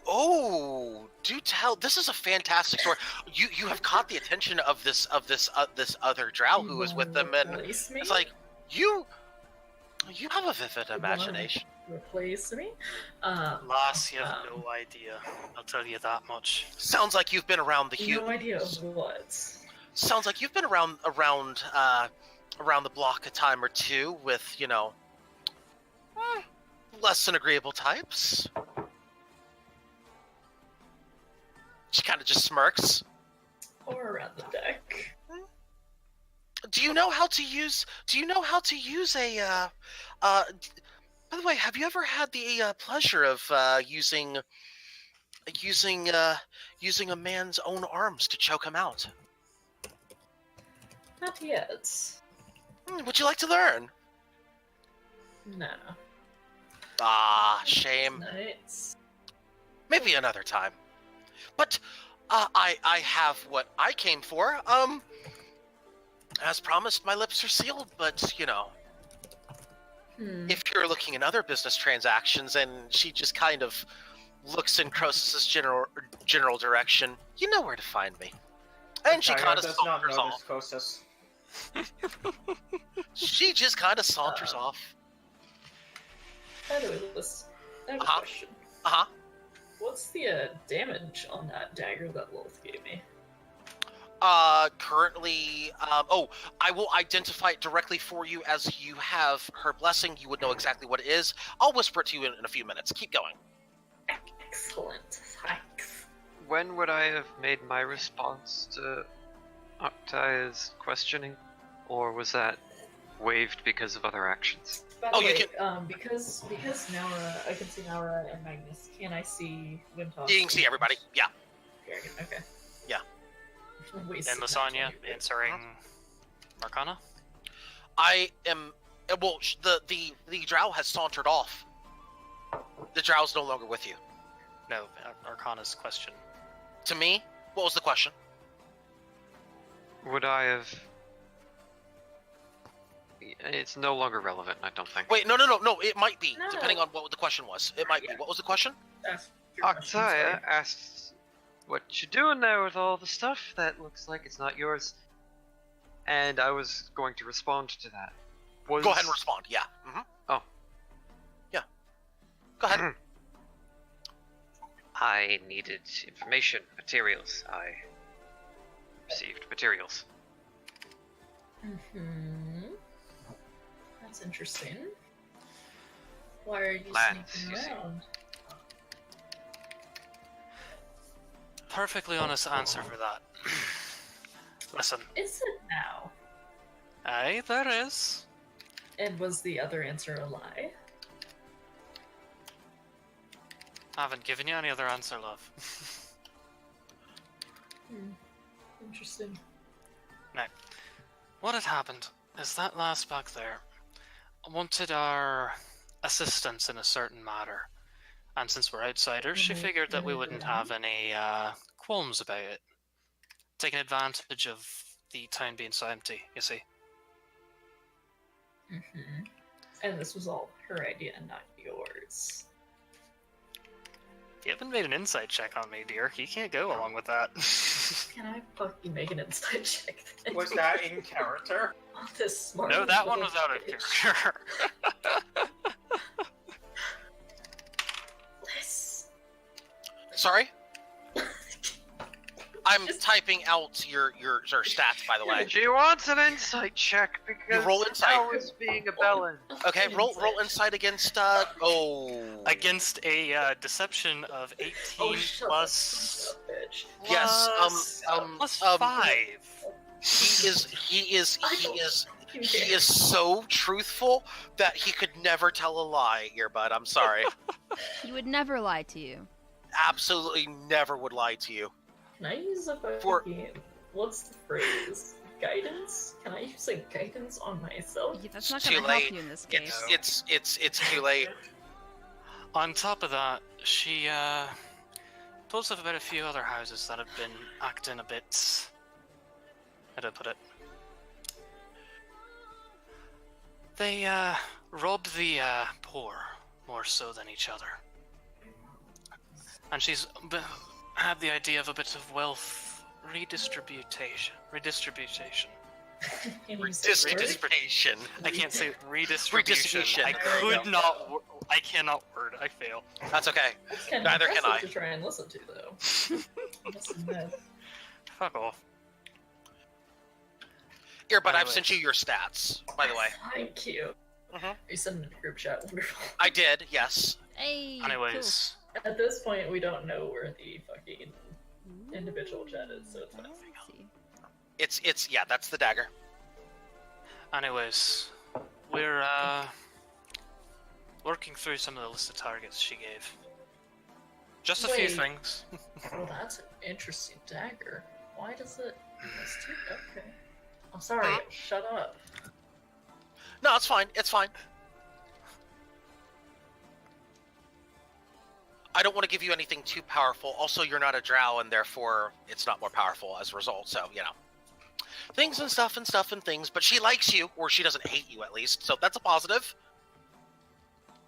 Oh, do tell! This is a fantastic story. You have caught the attention of this other drow who is with them, and Replace me? it's like you have a vivid wanna imagination. Replace me? Lass, you have no idea. I'll tell you that much. Sounds like you've been around the No idea of what. Sounds like you've been around the block a time or two with, less than agreeable types. She kind of just smirks. Or around the deck. Do you know how to use a? By the way, have you ever had the pleasure of using a man's own arms to choke him out? Not yet. Would you like to learn? No. Ah, shame. Nice. Maybe another time. But I have what I came for. As promised, my lips are sealed. But if you're looking in other business transactions, and she just kind of looks in Crossus's general direction, you know where to find me. And she kind of saunters off. Crosus. She just kind of saunters off. By the way, Liz, I have a question. What's the damage on that dagger that Lilith gave me? Currently, I will identify it directly for you as you have her blessing. You would know exactly what it is. I'll whisper it to you in a few minutes. Keep going. Excellent. Thanks. When would I have made my response to Octaya's questioning? Or was that waived because of other actions? By the way, because Naura, I can see Naura and Magnus. Can I see Wimtoss? You can see everybody. Yeah. Okay. Yeah. And Lasagna answering Arcana? I am. Well, the drow has sauntered off. The drow's no longer with you. No, Arcana's question. To me, what was the question? Would I have... It's no longer relevant, I don't think. Wait, no. It might be, depending on what the question was. It might be. What was the question? Octaya asks, what you doing there with all the stuff that looks like it's not yours? And I was going to respond to that. Go ahead and respond, yeah. Oh. Yeah. Go ahead. I needed information, materials. I received materials. That's interesting. Why are you sneaking around? Perfectly honest answer for that. Listen. Is it now? Aye, there is. And was the other answer a lie? I haven't given you any other answer, love. Interesting. Now, what had happened is that lass back there wanted our assistance in a certain matter. And since we're outsiders, she figured that we wouldn't have any qualms about it. Taking advantage of the town being so empty, you see. And this was all her idea, not yours. You haven't made an insight check on me, dear. You can't go along with that. Can I fucking make an insight check? Then? Was that in character? Oh, this smart No, that one little was out of bitch. character. Liz. Sorry? I'm typing out your stats, by the way. She wants an insight check because You roll insight. Al is being a bellend. Okay, roll insight against Against a deception of 18 Oh, shut plus... up, bitch. Yes, plus 5. He is so truthful that he could never tell a lie, Earbud. I'm sorry. He would never lie to you. Absolutely never would lie to you. Can I use a fucking... What's the phrase? Guidance? Can I use a guidance on myself? Yeah, that's not It's gonna too help late. you in this case. It's too late. On top of that, she told us about a few other houses that have been acting a bit... How do I put it? They rob the poor more so than each other. And she's had the idea of a bit of wealth redistribution. Redistribution. I can't say redistribution. I cannot word. I fail. That's okay. That's kind of Neither can impressive I. to try and listen to, though. Must admit. Fuck off. Earbud, I've Anyway. sent you your stats, by the way. Thank you. Mhm. You sent it in a group chat. Wonderful. I did, yes. Hey. Anyways, At this point, we don't know where the fucking individual chat is, so it's fine. Let's see. It's yeah, that's the dagger. we're working through some of the list of targets she gave. Just a few Wait. things. Well, that's an interesting dagger. Why does it... Okay. I'm sorry, shut up. No, it's fine. It's fine. I don't want to give you anything too powerful. Also, you're not a drow, and therefore it's not more powerful as a result. So, you know. Things and stuff and things. But she likes you, or she doesn't hate you at least. So that's a positive.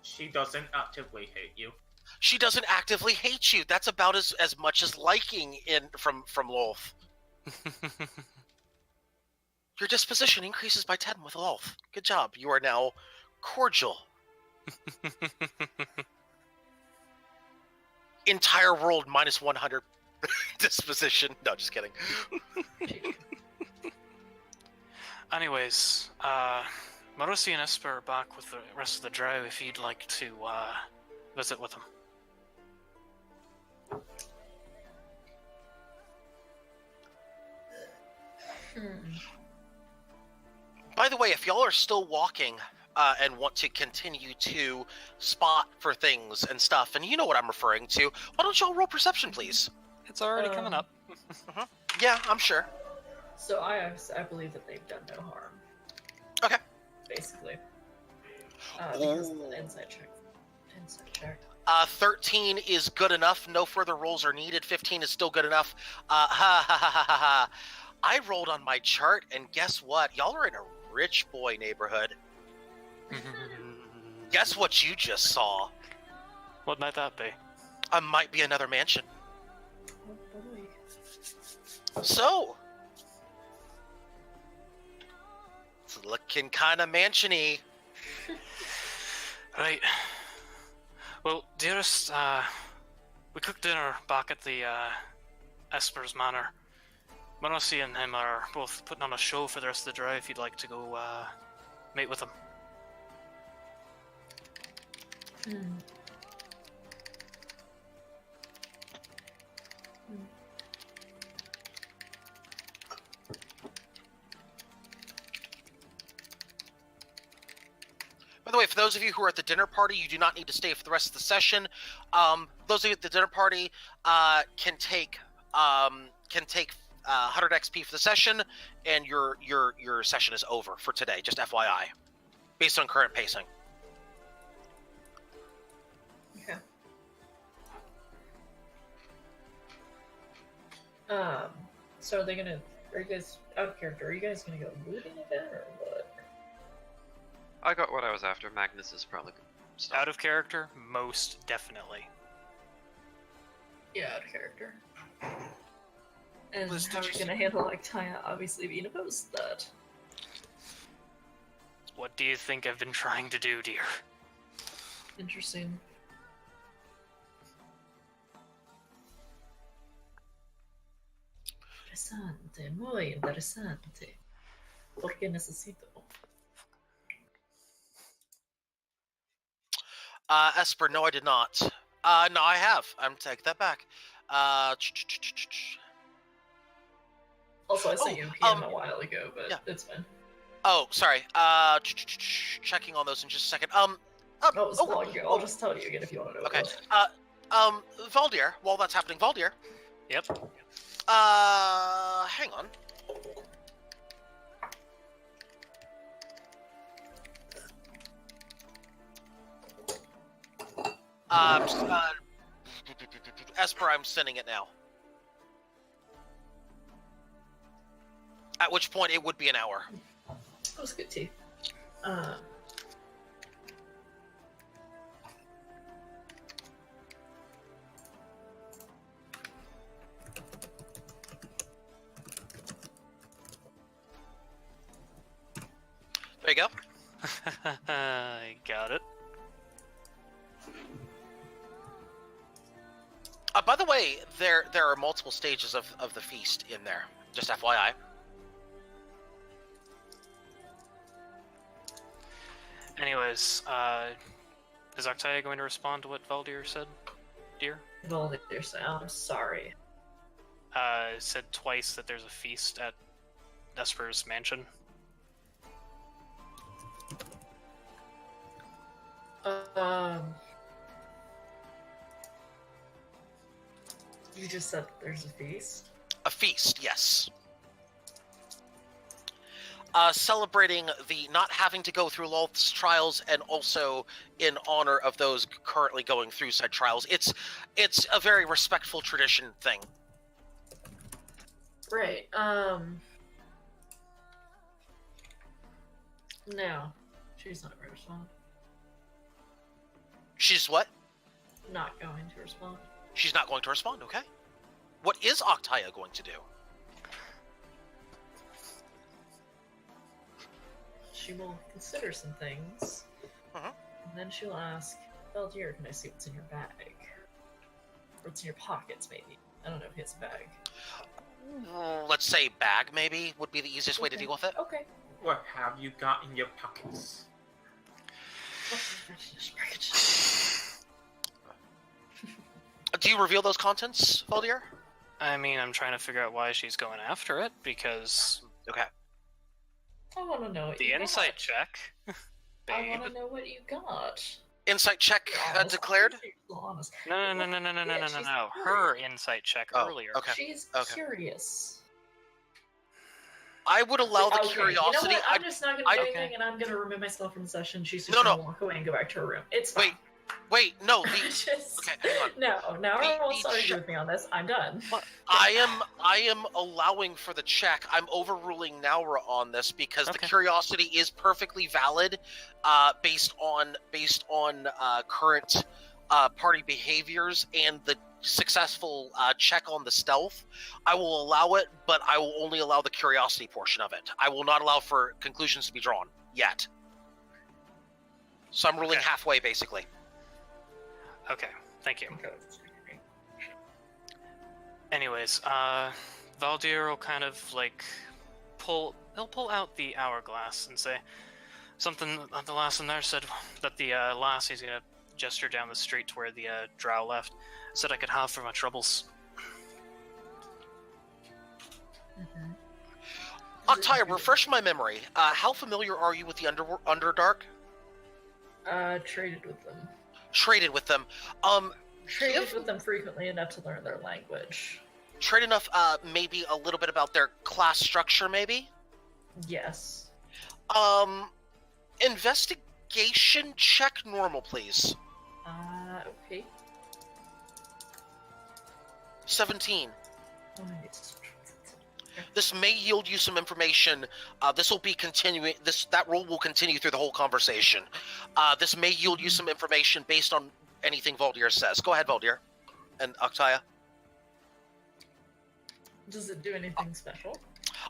She doesn't actively hate you. She doesn't actively hate you. That's about as much as liking from Lolth. Your disposition increases by 10 with Lolth. Good job. You are now cordial. Entire world minus 100 disposition. No, just kidding. Anyways, Marosi and Esper are back with the rest of the drow if you'd like to visit with them. By the way, if y'all are still walking and want to continue to spot for things and stuff, and you know what I'm referring to, why don't y'all roll perception, please? It's already coming up. Yeah, I'm sure. So I believe that they've done no harm. Okay. Basically. Because of the insight check. 13 is good enough. No further rolls are needed. 15 is still good enough. I rolled on my chart, and guess what? Y'all are in a rich boy neighborhood. Guess what you just saw? What might that be? Might be another mansion. Oh boy. So, it's looking kind of mansion-y. Right. Well, dearest, we cooked dinner back at the Esper's Manor. Marosi and him are both putting on a show for the rest of the drive if you'd like to go meet with them. By the way, for those of you who are at the dinner party, you do not need to stay for the rest of the session. Those of you at the dinner party can take 100 XP for the session, and your session is over for today. Just FYI, based on current pacing. Okay. So are you guys out of character? Are you guys gonna go looting again or what? I got what I was after. Magnus is probably stuff. Out of character? Most definitely. Yeah, out of character. And Liz, how are did we you gonna handle like Taya obviously being opposed to that? What do you think I've been trying to do, dear? Interesting. Interesante, muy interesante. Porque necesito. Esper, no, I did not. No, I have. I'm take that back. Also, I sent you a PM a while ago, but yeah. it's fine. Oh, sorry. Checking on those in just a second. I'll just tell you again if you want to know. Okay. Valdir, while that's happening, Valdir. Yep. Hang on. Esper, I'm sending it now. At which point it would be an hour. That was good too. There you go. I got it. By the way, there are multiple stages of the feast in there. Just FYI. Anyways, is Octavia going to respond to what Valdir said, dear? Valdir said, I'm sorry. Said twice that there's a feast at Esper's mansion. You just said there's a feast? A feast, yes. Celebrating the not having to go through Lolth's trials, and also in honor of those currently going through said trials. It's a very respectful tradition thing. Right. No, she's not going to respond. She's what? Not going to respond. She's not going to respond, okay. What is Octaya going to do? She will consider some things, and then she'll ask, Valdir, can I see what's in your bag? Or what's in your pockets, maybe. I don't know if he has a bag. Let's say bag, maybe, would be the easiest way to deal with it. Okay. What have you got in your pockets? Do you reveal those contents, Valdir? I mean, I'm trying to figure out why she's going after it, because... Okay. I want to know what the you insight got. check. I want to know what you got. Insight check declared? No. Her insight check earlier. Okay. She's curious. I would allow the curiosity. You know what? I'm just not going to do anything, and I'm going to remove myself from the session. She's just going to walk away and go back to her room. It's fine. Wait, no. Okay, hang on. No, everyone wants to argue with me on this. I'm done. I am allowing for the check. I'm overruling Naura on this because the curiosity is perfectly valid, based on current party behaviors and the successful check on the stealth. I will allow it, but I will only allow the curiosity portion of it. I will not allow for conclusions to be drawn yet. So I'm ruling halfway, basically. Okay, thank you. Anyways, Valdir will kind of like pull out the hourglass and say something the lass in there said that the lassie's gonna gesture down the street to where the drow left, said I could have for my troubles. Octaya, refresh my memory. How familiar are you with the Underdark? Traded with them. Traded with them. Traded with them frequently enough to learn their language. Trade enough, maybe a little bit about their class structure, maybe? Yes. Investigation check normal, please. Okay. 17. This may yield you some information. This will be continuing. That roll will continue through the whole conversation. This may yield you some information based on anything Valdir says. Go ahead, Valdir, and Octaya. Does it do anything special?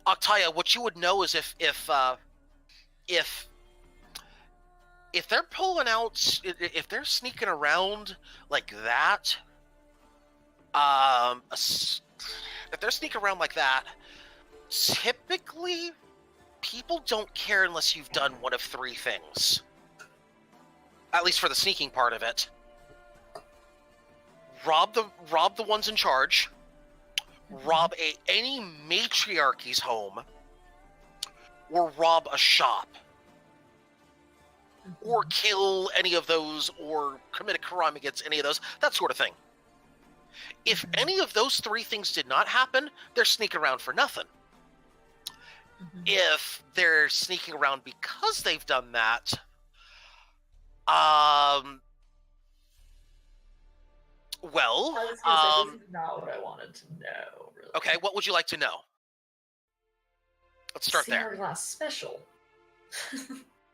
Octaya, what you would know is if they're pulling out, if they're sneaking around like that, if they're sneaking around like that, typically people don't care unless you've done one of three things. At least for the sneaking part of it. Rob the ones in charge. Rob any matriarchy's home. Or rob a shop. Or kill any of those, or commit a crime against any of those, that sort of thing. If any of those three things did not happen, they're sneaking around for nothing. If they're sneaking around because they've done that, well, this is not what I wanted to know, really. Okay, what would you like to know? Let's start Is the there. Hourglass special?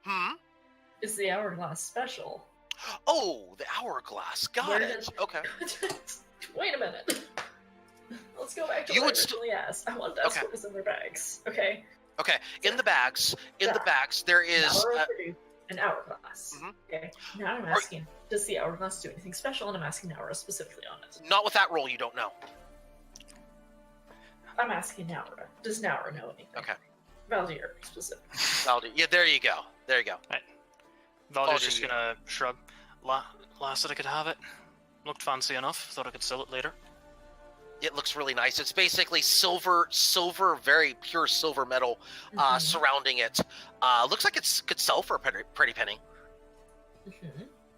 Hmm? Is the Hourglass special? Oh, the Hourglass. Got it. Okay. Wait a minute. Let's go back to You what would I originally asked. I want to ask what was in their bags. Okay. Okay. In the bags, there is an Hourglass. Okay. Now I'm asking, does the Hourglass do anything special? And I'm asking Naura specifically on it. Not with that roll, you don't know. I'm asking Naura. Does Naura know anything? Okay. Valdir specifically. Valdir. Yeah, there you go. There you go. Right. Valdir's just gonna shrug. Last that I could have it. Looked fancy enough. Thought I could sell it later. It looks really nice. It's basically silver, very pure silver metal surrounding it. Looks like it could sell for a pretty penny.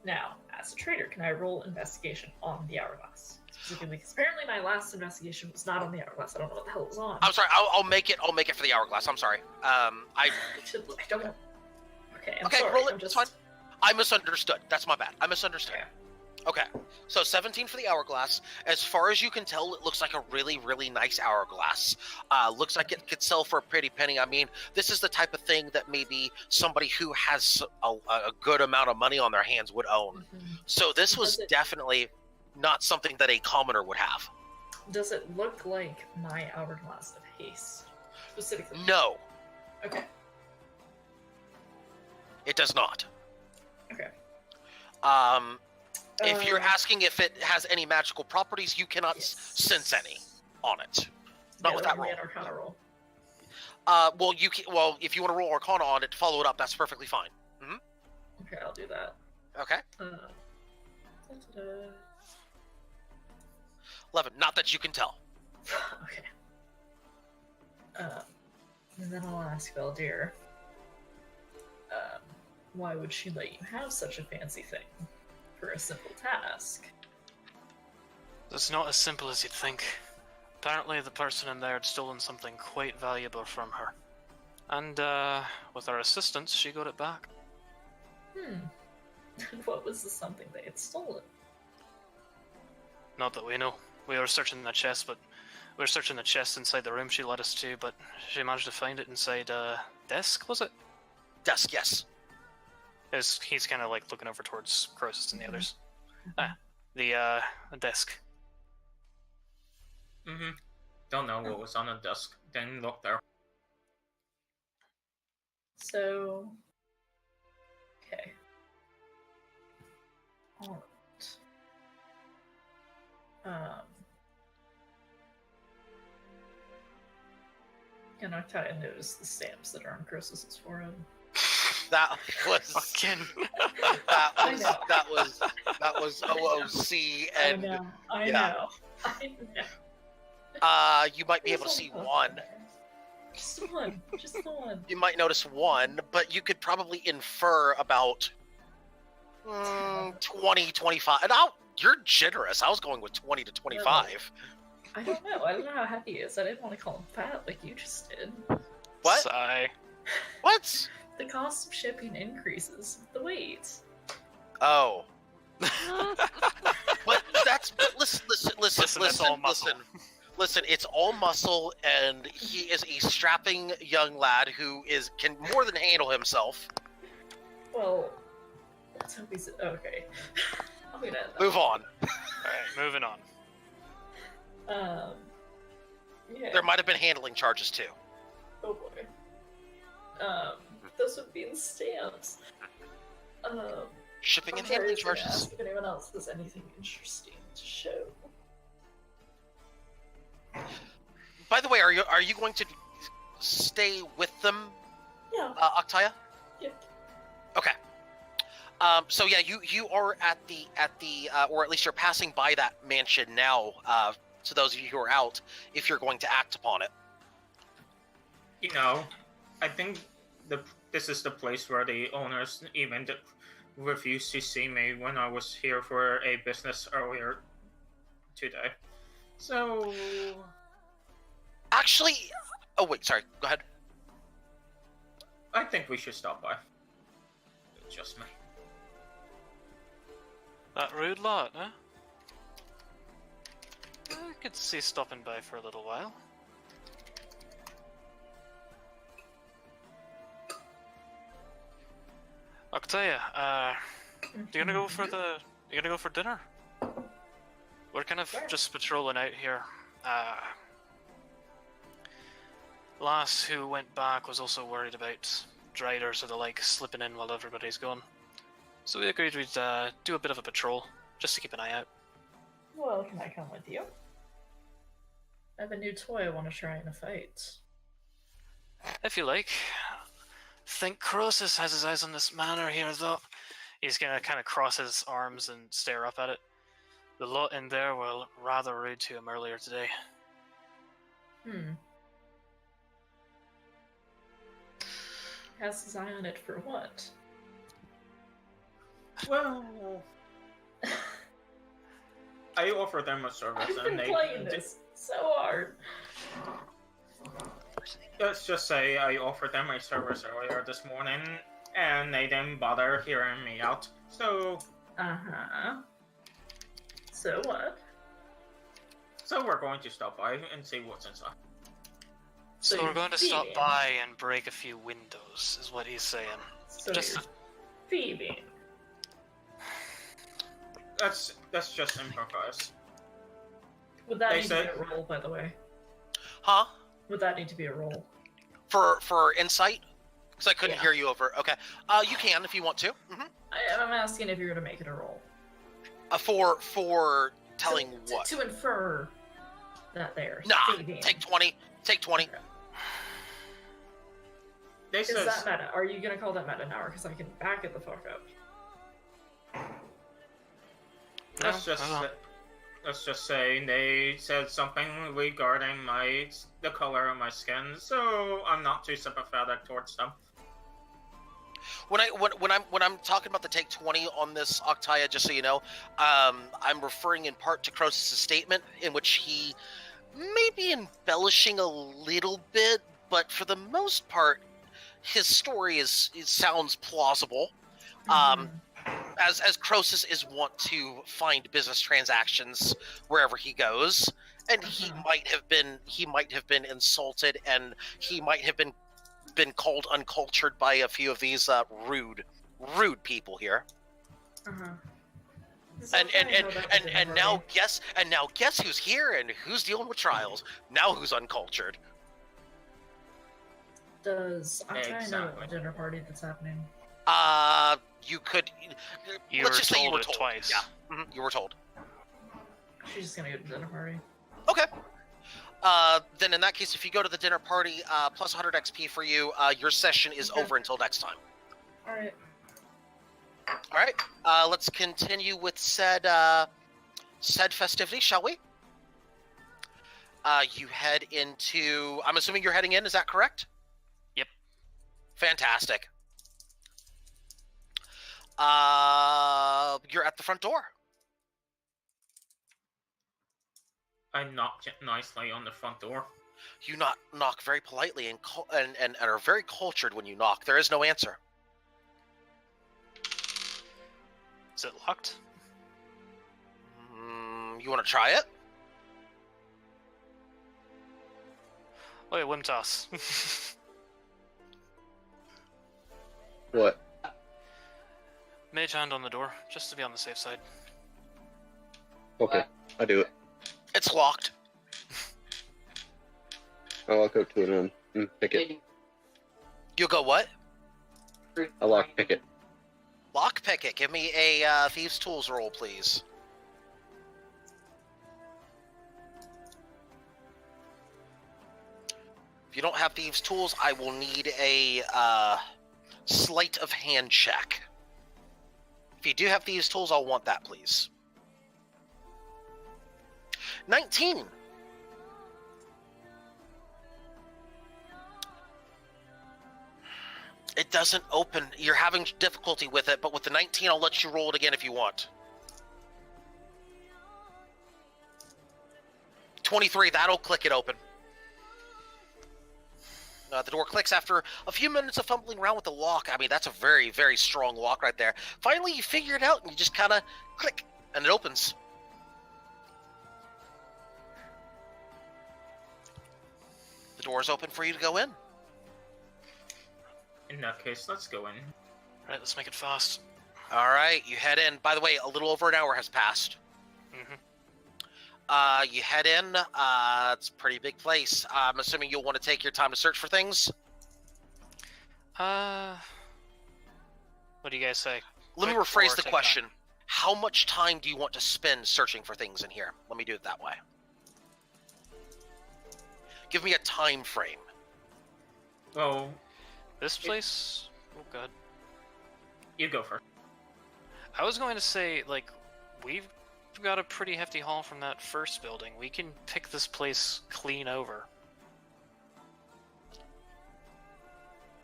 Now, as a trader, can I roll investigation on the Hourglass? Specifically, because apparently my last investigation was not on the Hourglass. I don't know what the hell it was on. I'm sorry. I'll make it for the Hourglass. I'm sorry. I don't know. Okay, I'm okay, sorry. roll it. It's fine. I misunderstood. That's my bad. I misunderstood. Yeah. Okay, so 17 for the Hourglass. As far as you can tell, it looks like a really, really nice Hourglass. Looks like it could sell for a pretty penny. I mean, this is the type of thing that maybe somebody who has a good amount of money on their hands would own. So this was definitely not something that a commoner would have. Does it look like my Hourglass of Haste, specifically? No. Okay. It does not. Okay. If you're asking if it has any magical properties, you cannot sense any on it. Not with that roll. Well, if you want to roll Arcana on it to follow it up, that's perfectly fine. Okay, I'll do that. Okay. 11. Not that you can tell. Okay. And then I'll ask Valdir. Why would she let you have such a fancy thing for a simple task? It's not as simple as you'd think. Apparently the person in there had stolen something quite valuable from her. And, with our assistance, she got it back. What was the something they had stolen? Not that we know. We were searching the chest, inside the room she led us to, but she managed to find it inside a desk, was it? Desk, yes. He's kind of like looking over towards Croesus and the others. The desk. Don't know what was on the desk. Didn't look there. So, okay. Alright. And Octavia noticed the stamps that are on Croesus's forehead. That was fucking. that was OOC and I know. You might be able to see one. Just the one. You might notice one, but you could probably infer about 20, 25. And you're generous. I was going with 20 to 25. I don't know. I don't know how happy he is. I didn't want to call him fat like you just did. What? Sigh. What? The cost of shipping increases with the weight. Oh. But listen, it's all muscle, and he is a strapping young lad who can more than handle himself. Well, let's hope he's okay. Move on. Alright, moving on. Yeah. There might have been handling charges too. Oh boy. Those would be in stamps. Shipping and I'm sorry, handling I was gonna charges. ask if anyone else has anything interesting to show. By the way, are you going to stay with them, Yeah. Octaya? Yep. Okay. So yeah, you are at the or at least you're passing by that mansion now. To those of you who are out, if you're going to act upon it. You know, I think this is the place where the owners even refused to see me when I was here for a business earlier today. So... Actually... Oh, wait, sorry. Go ahead. I think we should stop by. Just me. That rude lot, huh? I could see stopping by for a little while. Octaya, you gonna go for dinner? We're kind of just patrolling out here. Lass who went back was also worried about Driders or the like slipping in while everybody's gone. So we agreed we'd do a bit of a patrol, just to keep an eye out. Well, can I come with you? I have a new toy I want to try in a fight. If you like. Think Croesus has his eyes on this manor here, though. He's gonna kind of cross his arms and stare up at it. The lot in there were rather rude to him earlier today. Has his eye on it for what? Well... I offer them a service I've and been they... playing this so hard. Let's just say I offered them a service earlier this morning, and they didn't bother hearing me out, so... Uh-huh. So what? So we're going to stop by and see what's inside. So we're going to thieving. stop by and break a few windows, is what he's saying. So Just you're thieving. Let's just improvise. Would that They need to said- be a roll, by the way? Huh? Would that need to be a roll? For insight? Because I couldn't Yeah. hear you over. Okay. You can if you want to. I'm asking if you're going to make it a roll. For telling what? To infer that they're Nah. thieving. Take 20. Take 20. They Is says, that meta? Are you going to call that meta now? Because I can back it the fuck up. let's just say they said something regarding the color of my skin, so I'm not too sympathetic towards them. When I'm talking about the take 20 on this, Octaya, just so you know, I'm referring in part to Croesus' statement in which he may be embellishing a little bit, but for the most part, his story sounds plausible. As Croesus is wont to find business transactions wherever he goes, and he might have been insulted, and he might have been called uncultured by a few of these rude people here. And now guess who's here and who's dealing with trials? Now who's uncultured? Does I'm trying to know Exactly. the dinner party that's happening. You could. You let's were just say you told were it told. twice. Yeah, you were told. She's just gonna go to the dinner party. Okay. Then in that case, if you go to the dinner party, plus 100 XP for you, your session is over until next time. Alright. All right. Let's continue with said festivity, shall we? You head into. I'm assuming you're heading in. Is that correct? Yep. Fantastic. You're at the front door. I knocked nicely on the front door. You knock very politely and are very cultured when you knock. There is no answer. Is it locked? You want to try it? Oh, yeah, whim toss. What? Mage hand on the door, just to be on the safe side. Okay, I do it. It's locked. I'll walk up to it and pick it. You'll go what? I'll lockpick it. Lockpick it. Give me a Thieves' Tools roll, please. If you don't have Thieves' Tools, I will need a sleight of hand check. If you do have Thieves' Tools, I'll want that, please. 19. It doesn't open. You're having difficulty with it, but with the 19, I'll let you roll it again if you want. 23, that'll click it open. The door clicks after a few minutes of fumbling around with the lock. I mean, that's a very, very strong lock right there. Finally, you figure it out, and you just kind of click, and it opens. The door's open for you to go in. In that case, let's go in. Alright, let's make it fast. Alright, you head in. By the way, a little over an hour has passed. You head in. It's a pretty big place. I'm assuming you'll want to take your time to search for things? What do you guys say? Let me rephrase the question. How much time do you want to spend searching for things in here? Let me do it that way. Give me a time frame. Well... This place? Oh, God. You go first. I was going to say, like, we've got a pretty hefty haul from that first building. We can pick this place clean over.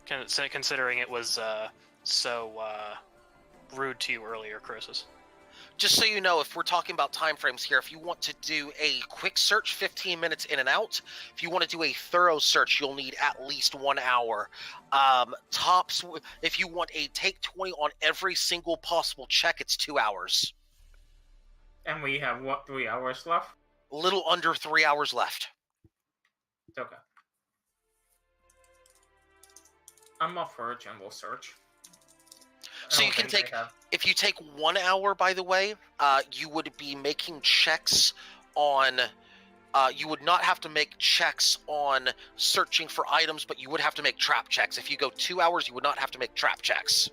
Considering it was so rude to you earlier, Croesus. Just so you know, if we're talking about time frames here, if you want to do a quick search, 15 minutes in and out. If you want to do a thorough search, you'll need at least 1 hour. Tops, if you want a take 20 on every single possible check, it's 2 hours. And we have, what, 3 hours left? A little under 3 hours left. Okay. I'm off for a general search. So you can take, if you take 1 hour, by the way, you would be making checks on, you would not have to make checks on searching for items, but you would have to make trap checks. If you go 2 hours, you would not have to make trap checks.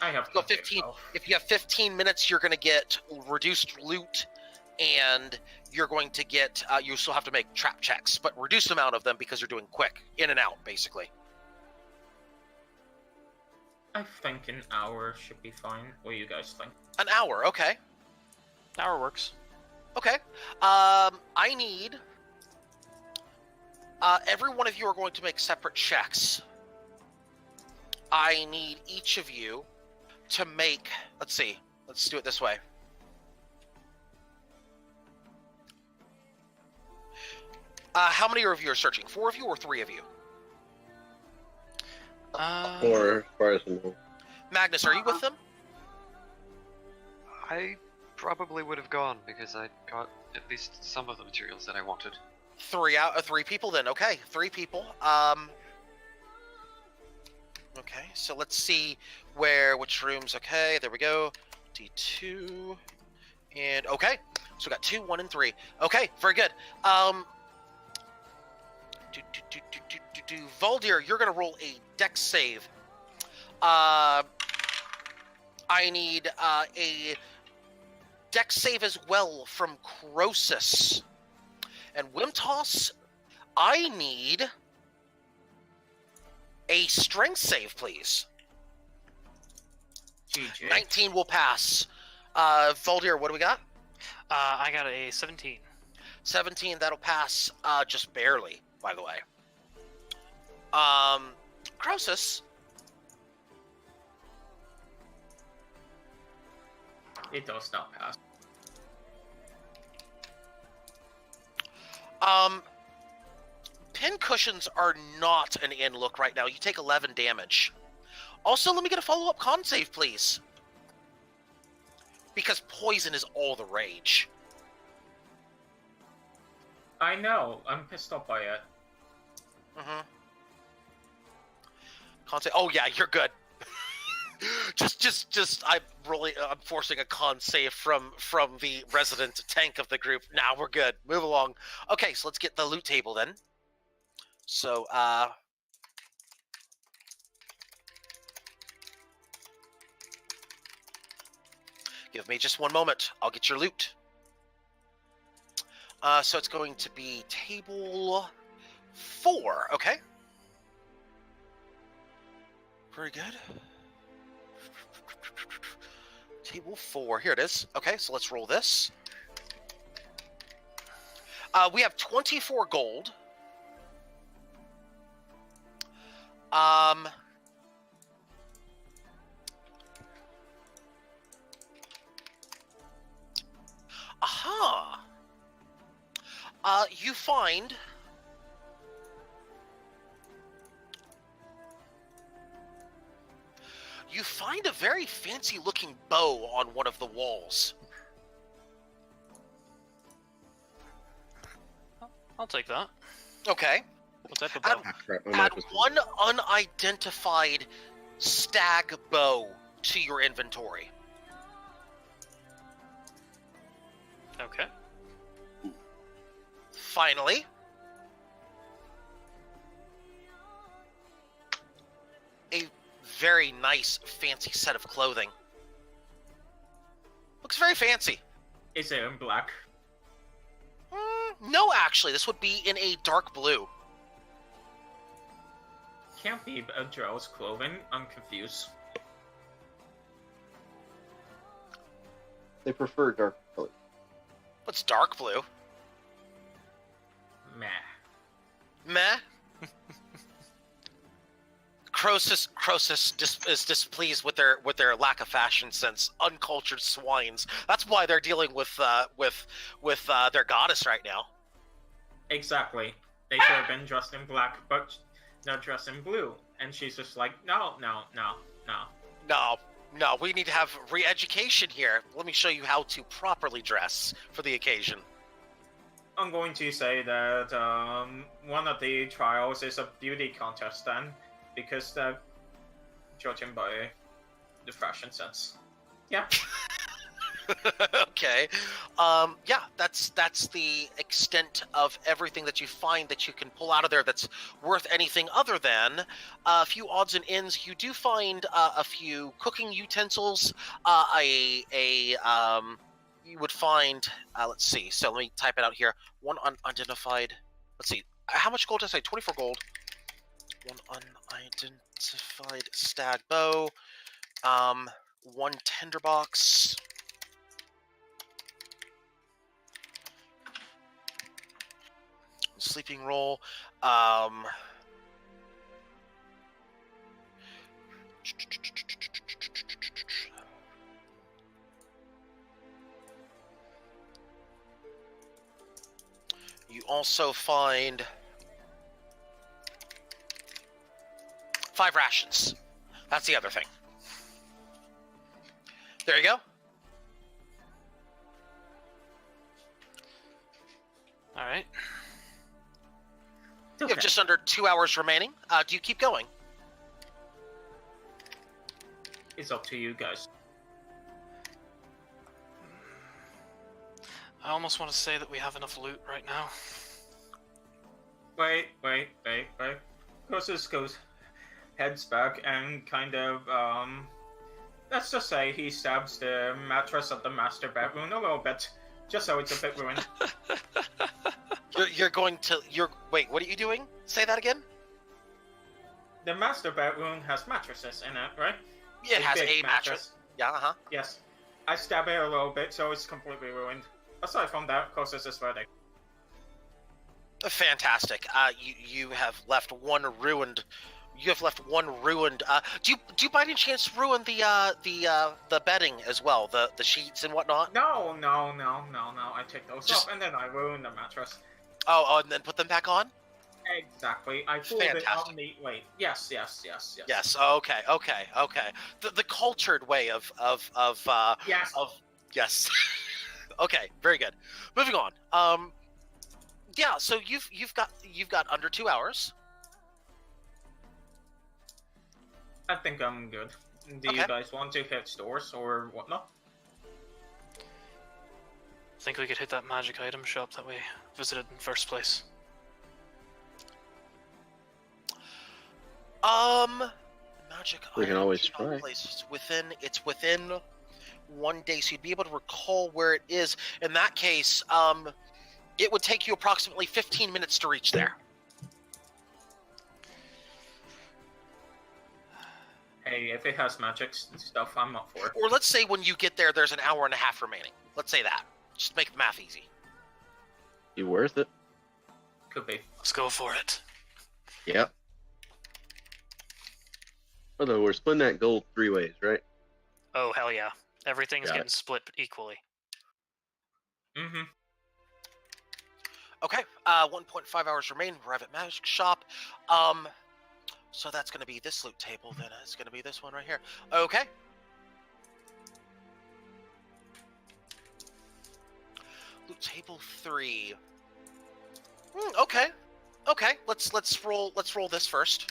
I have 15. If you have 15 minutes, you're going to get reduced loot, and you're going to get, you still have to make trap checks, but reduced amount of them because you're doing quick, in and out, basically. I think an hour should be fine. What do you guys think? An hour, okay. An hour works. Okay. I need... every one of you are going to make separate checks. I need each of you to make... Let's see. Let's do it this way. How many of you are searching? 4 of you or 3 of you? 4, as far as I know. Magnus, are you with them? I probably would have gone because I got at least some of the materials that I wanted. 3 people then. Okay, 3 people. Okay, so let's see which rooms. Okay, there we go. D2. And okay, so we got 2, 1, and 3. Okay, very good. Voldir, you're gonna roll a dex save. I need a dex save as well from Croesus. And Wimtoss, I need a strength save, please. GG. 19 will pass. Voldir, what do we got? I got a 17. 17, that'll pass just barely, by the way. Croesus. It does not pass. Pin cushions are not an in look right now. You take 11 damage. Also, let me get a follow-up con save, please. Because poison is all the rage. I know. I'm pissed off by it. Mm-hmm. Con save. Oh, yeah, you're good. I'm forcing a con save from the resident tank of the group. Now we're good. Move along. Okay, so let's get the loot table then. So, give me just one moment. I'll get your loot. So it's going to be table 4. Okay. Very good. Table 4. Here it is. Okay, so let's roll this. We have 24 gold. Aha. You find a very fancy-looking bow on one of the walls. I'll take that. Okay. What type of bow? Add one unidentified stag bow to your inventory. Okay. Finally, a very nice, fancy set of clothing. Looks very fancy. Is it in black? No, actually, this would be in a dark blue. Can't be a Drell's clothing. I'm confused. They prefer dark color. What's dark blue? Meh. Meh. Croesus is displeased with their lack of fashion sense. Uncultured swines. That's why they're dealing with their goddess right now. Exactly. They should have been dressed in black, but they're dressed in blue. And she's just like, no. No, we need to have re-education here. Let me show you how to properly dress for the occasion. I'm going to say that one of the trials is a beauty contest then, because they're judging by the fashion sense. Yeah. Okay. Yeah, that's the extent of everything that you find that you can pull out of there that's worth anything other than a few odds and ends. You do find a few cooking utensils, you would find, let's see, so let me type it out here. One unidentified, let's see, how much gold did I say? 24 gold. One unidentified stag bow. One tinderbox. Sleeping roll. You also find 5 rations. That's the other thing. There you go. All right. You have just under 2 hours remaining. Do you keep going? It's up to you guys. I almost want to say that we have enough loot right now. Wait. Croesus heads back and kind of, let's just say he stabs the mattress of the master bedroom a little bit, just so it's a bit ruined. Wait, what are you doing? Say that again? The master bedroom has mattresses in it, right? Yeah, it has a mattress. Yeah, uh-huh. Yes. I stab it a little bit, so it's completely ruined. Aside from that, Croesus is verdict. Fantastic. You have left one ruined. You have left one ruined. Do you by any chance ruin the bedding as well, the sheets and whatnot? No. I take those off and then I ruin the mattress. Oh, and then put them back on? Exactly. I pulled it out neatly. Yes. Yes. Okay. The cultured way of yes. Yes. Okay. Very good. Moving on. Yeah. So you've got under 2 hours. I think I'm good. Do you guys want to hit stores or whatnot? Think we could hit that magic item shop that we visited in first place. Magic We can item always shop try. place. It's within 1 day, so you'd be able to recall where it is. In that case, it would take you approximately 15 minutes to reach there. Hey, if it has magic stuff, I'm up for it. Or let's say when you get there, there's an hour and a half remaining. Let's say that. Just make the math easy. You worth it? Could be. Let's go for it. Yep. Although we're splitting that gold 3 ways, right? Oh, hell yeah. Everything's Got getting split equally. Mm-hmm. Okay, 1.5 hours remain. We're at Magic Shop. So that's going to be this loot table, then it's going to be this one right here. Okay. Loot table 3. Okay. Okay, let's roll this first.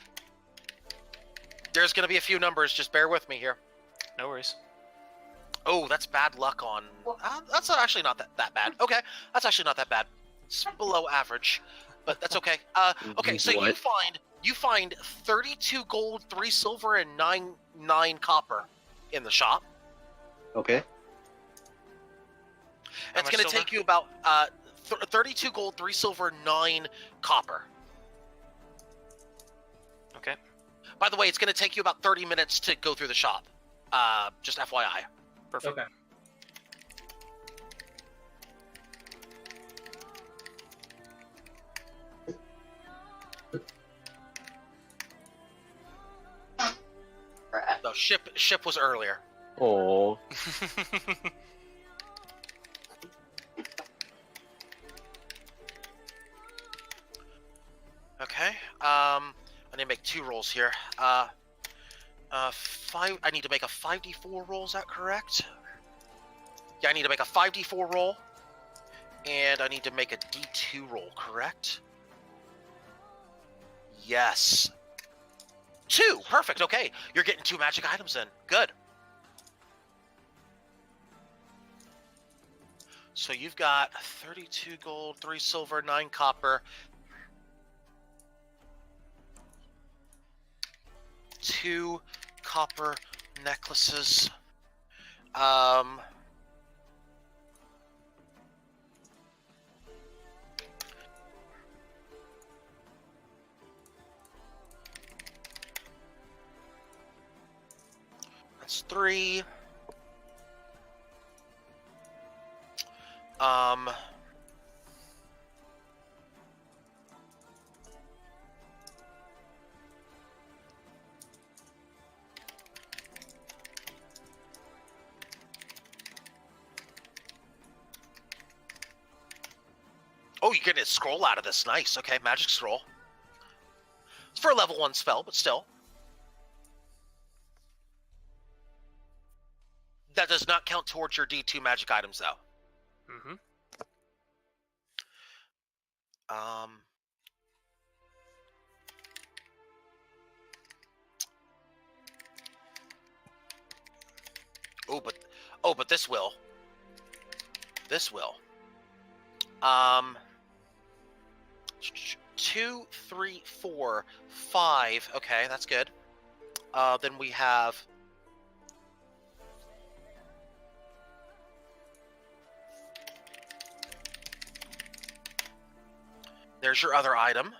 There's going to be a few numbers, just bear with me here. No worries. Oh, that's bad luck on... that's actually not that bad. Okay, that's actually not that bad. It's below average, but that's okay. Okay, so you find 32 gold, 3 silver, and 9 copper in the shop. Okay. It's going to take you about 32 gold, 3 silver, 9 copper. Okay. By the way, it's going to take you about 30 minutes to go through the shop. Just FYI. Perfect. Okay. No, ship was earlier. Oh. Okay. I need to make 2 rolls here. 5. I need to make a 5d4 roll. Is that correct? Yeah, I need to make a 5d4 roll, and I need to make a d2 roll. Correct? Yes. 2. Perfect. Okay, you're getting 2 magic items in. Good. So you've got 32 gold, 3 silver, 9 copper. 2 copper necklaces. That's 3. Oh, you're getting a scroll out of this. Nice. Okay, magic scroll. It's for a level 1 spell, but still. That does not count towards your D2 magic items, though. Mm-hmm. But this will. This will. 2, 3, 4, 5. Okay, that's good. Then we have. There's your other item.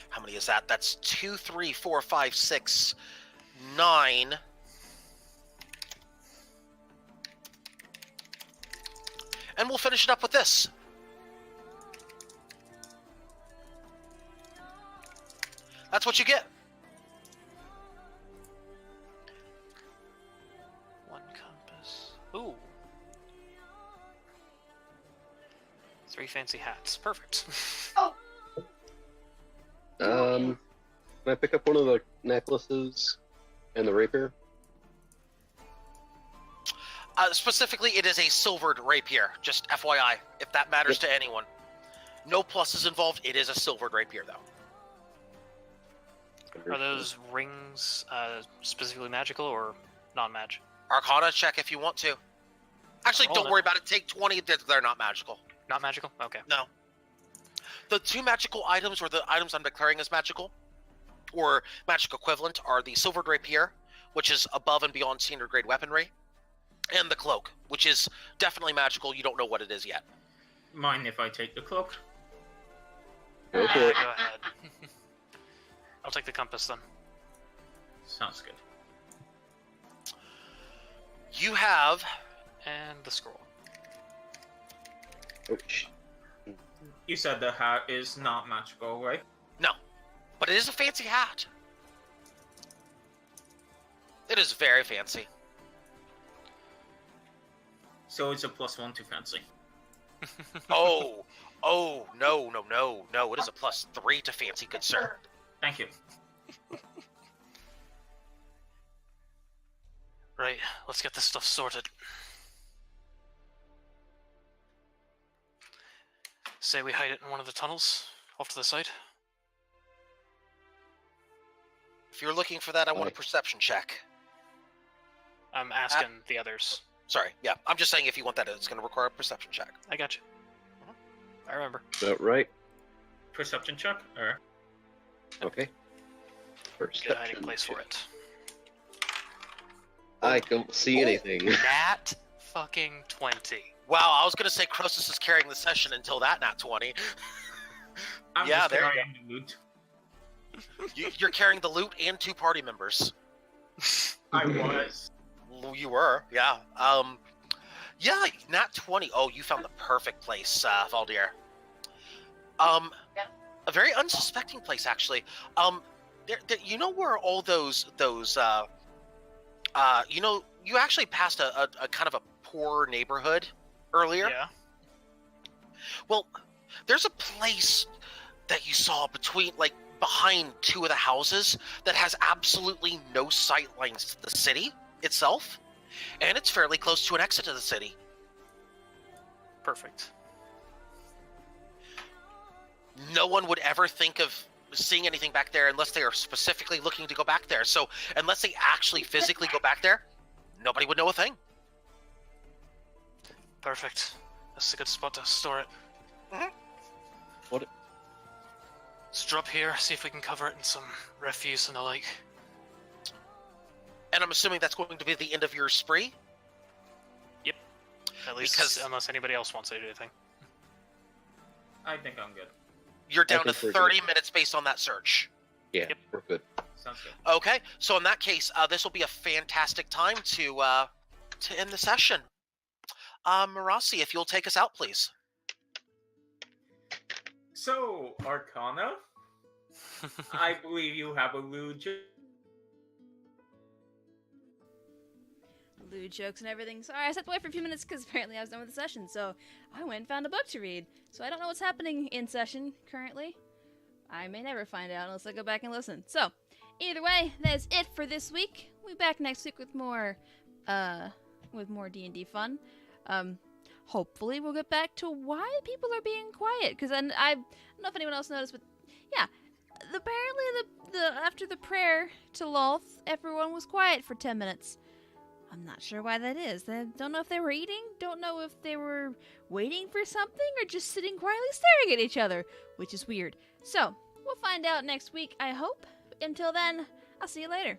How many is that? That's 2, 3, 4, 5, 6, 9. And we'll finish it up with this. That's what you get. 1 compass. Ooh. 3 fancy hats. Perfect. Can I pick up one of the necklaces and the rapier? Specifically, it is a silvered rapier. Just FYI, if that matters to anyone. No pluses involved. It is a silvered rapier, though. Are those rings specifically magical or non-mag? Arcana check if you want to. Actually, don't worry about it. Take 20. They're not magical. Not magical? Okay. No. The two magical items, or the items I'm declaring as magical, or magic equivalent, are the silvered rapier, which is above and beyond standard grade weaponry, and the cloak, which is definitely magical. You don't know what it is yet. Mind if I take the cloak? Go for it. Go ahead. I'll take the compass then. Sounds good. You have... And the scroll. Ouch. You said the hat is not magical, right? No. But it is a fancy hat. It is very fancy. So it's a +1 to fancy. Oh, no. It is a +3 to fancy, good sir. Thank you. Right, let's get this stuff sorted. Say we hide it in one of the tunnels, off to the side. If you're looking for that, I want a perception check. I'm asking the others. Sorry, yeah. I'm just saying if you want that, it's going to require a perception check. I got you. I remember. Is that right? Perception check? Or... Okay. Good hiding place for it. I don't see anything. Nat fucking 20. Wow, I was going to say Croesus is carrying the session until that nat 20. I'm yeah, just there carrying the loot. You're carrying the loot and 2 party members. I was. You were, yeah. Yeah, nat 20. Oh, you found the perfect place, Valdir. A very unsuspecting place, actually. You know where all those you know, you actually passed a kind of a poor neighborhood earlier. Yeah. Well, there's a place that you saw behind 2 of the houses that has absolutely no sight lines to the city itself, and it's fairly close to an exit to the city. Perfect. No one would ever think of seeing anything back there unless they are specifically looking to go back there. So unless they actually physically go back there, nobody would know a thing. Perfect. That's a good spot to store it. Mm-hmm. What? Let's drop here, see if we can cover it in some refuse and the like. And I'm assuming that's going to be the end of your spree? Yep. At least unless anybody else wants to do anything. I think I'm good. You're down to 30 minutes based on that search. Yeah, Yep. we're good. Sounds good. Okay, so in that case, this will be a fantastic time to end the session. Marasi, if you'll take us out, please. So, Arcana? I believe you have a lewd jokes and everything. Sorry, I stepped away for a few minutes because apparently I was done with the session, so I went and found a book to read. So I don't know what's happening in session currently. I may never find out unless I go back and listen. So, either way, that's it for this week. We'll be back next week with more D&D fun. Hopefully we'll get back to why people are being quiet, because I don't know if anyone else noticed, but yeah, apparently after the prayer to Lolth, everyone was quiet for 10 minutes. I'm not sure why that is. I don't know if they were eating, don't know if they were waiting for something, or just sitting quietly staring at each other, which is weird. So, we'll find out next week, I hope. Until then, I'll see you later.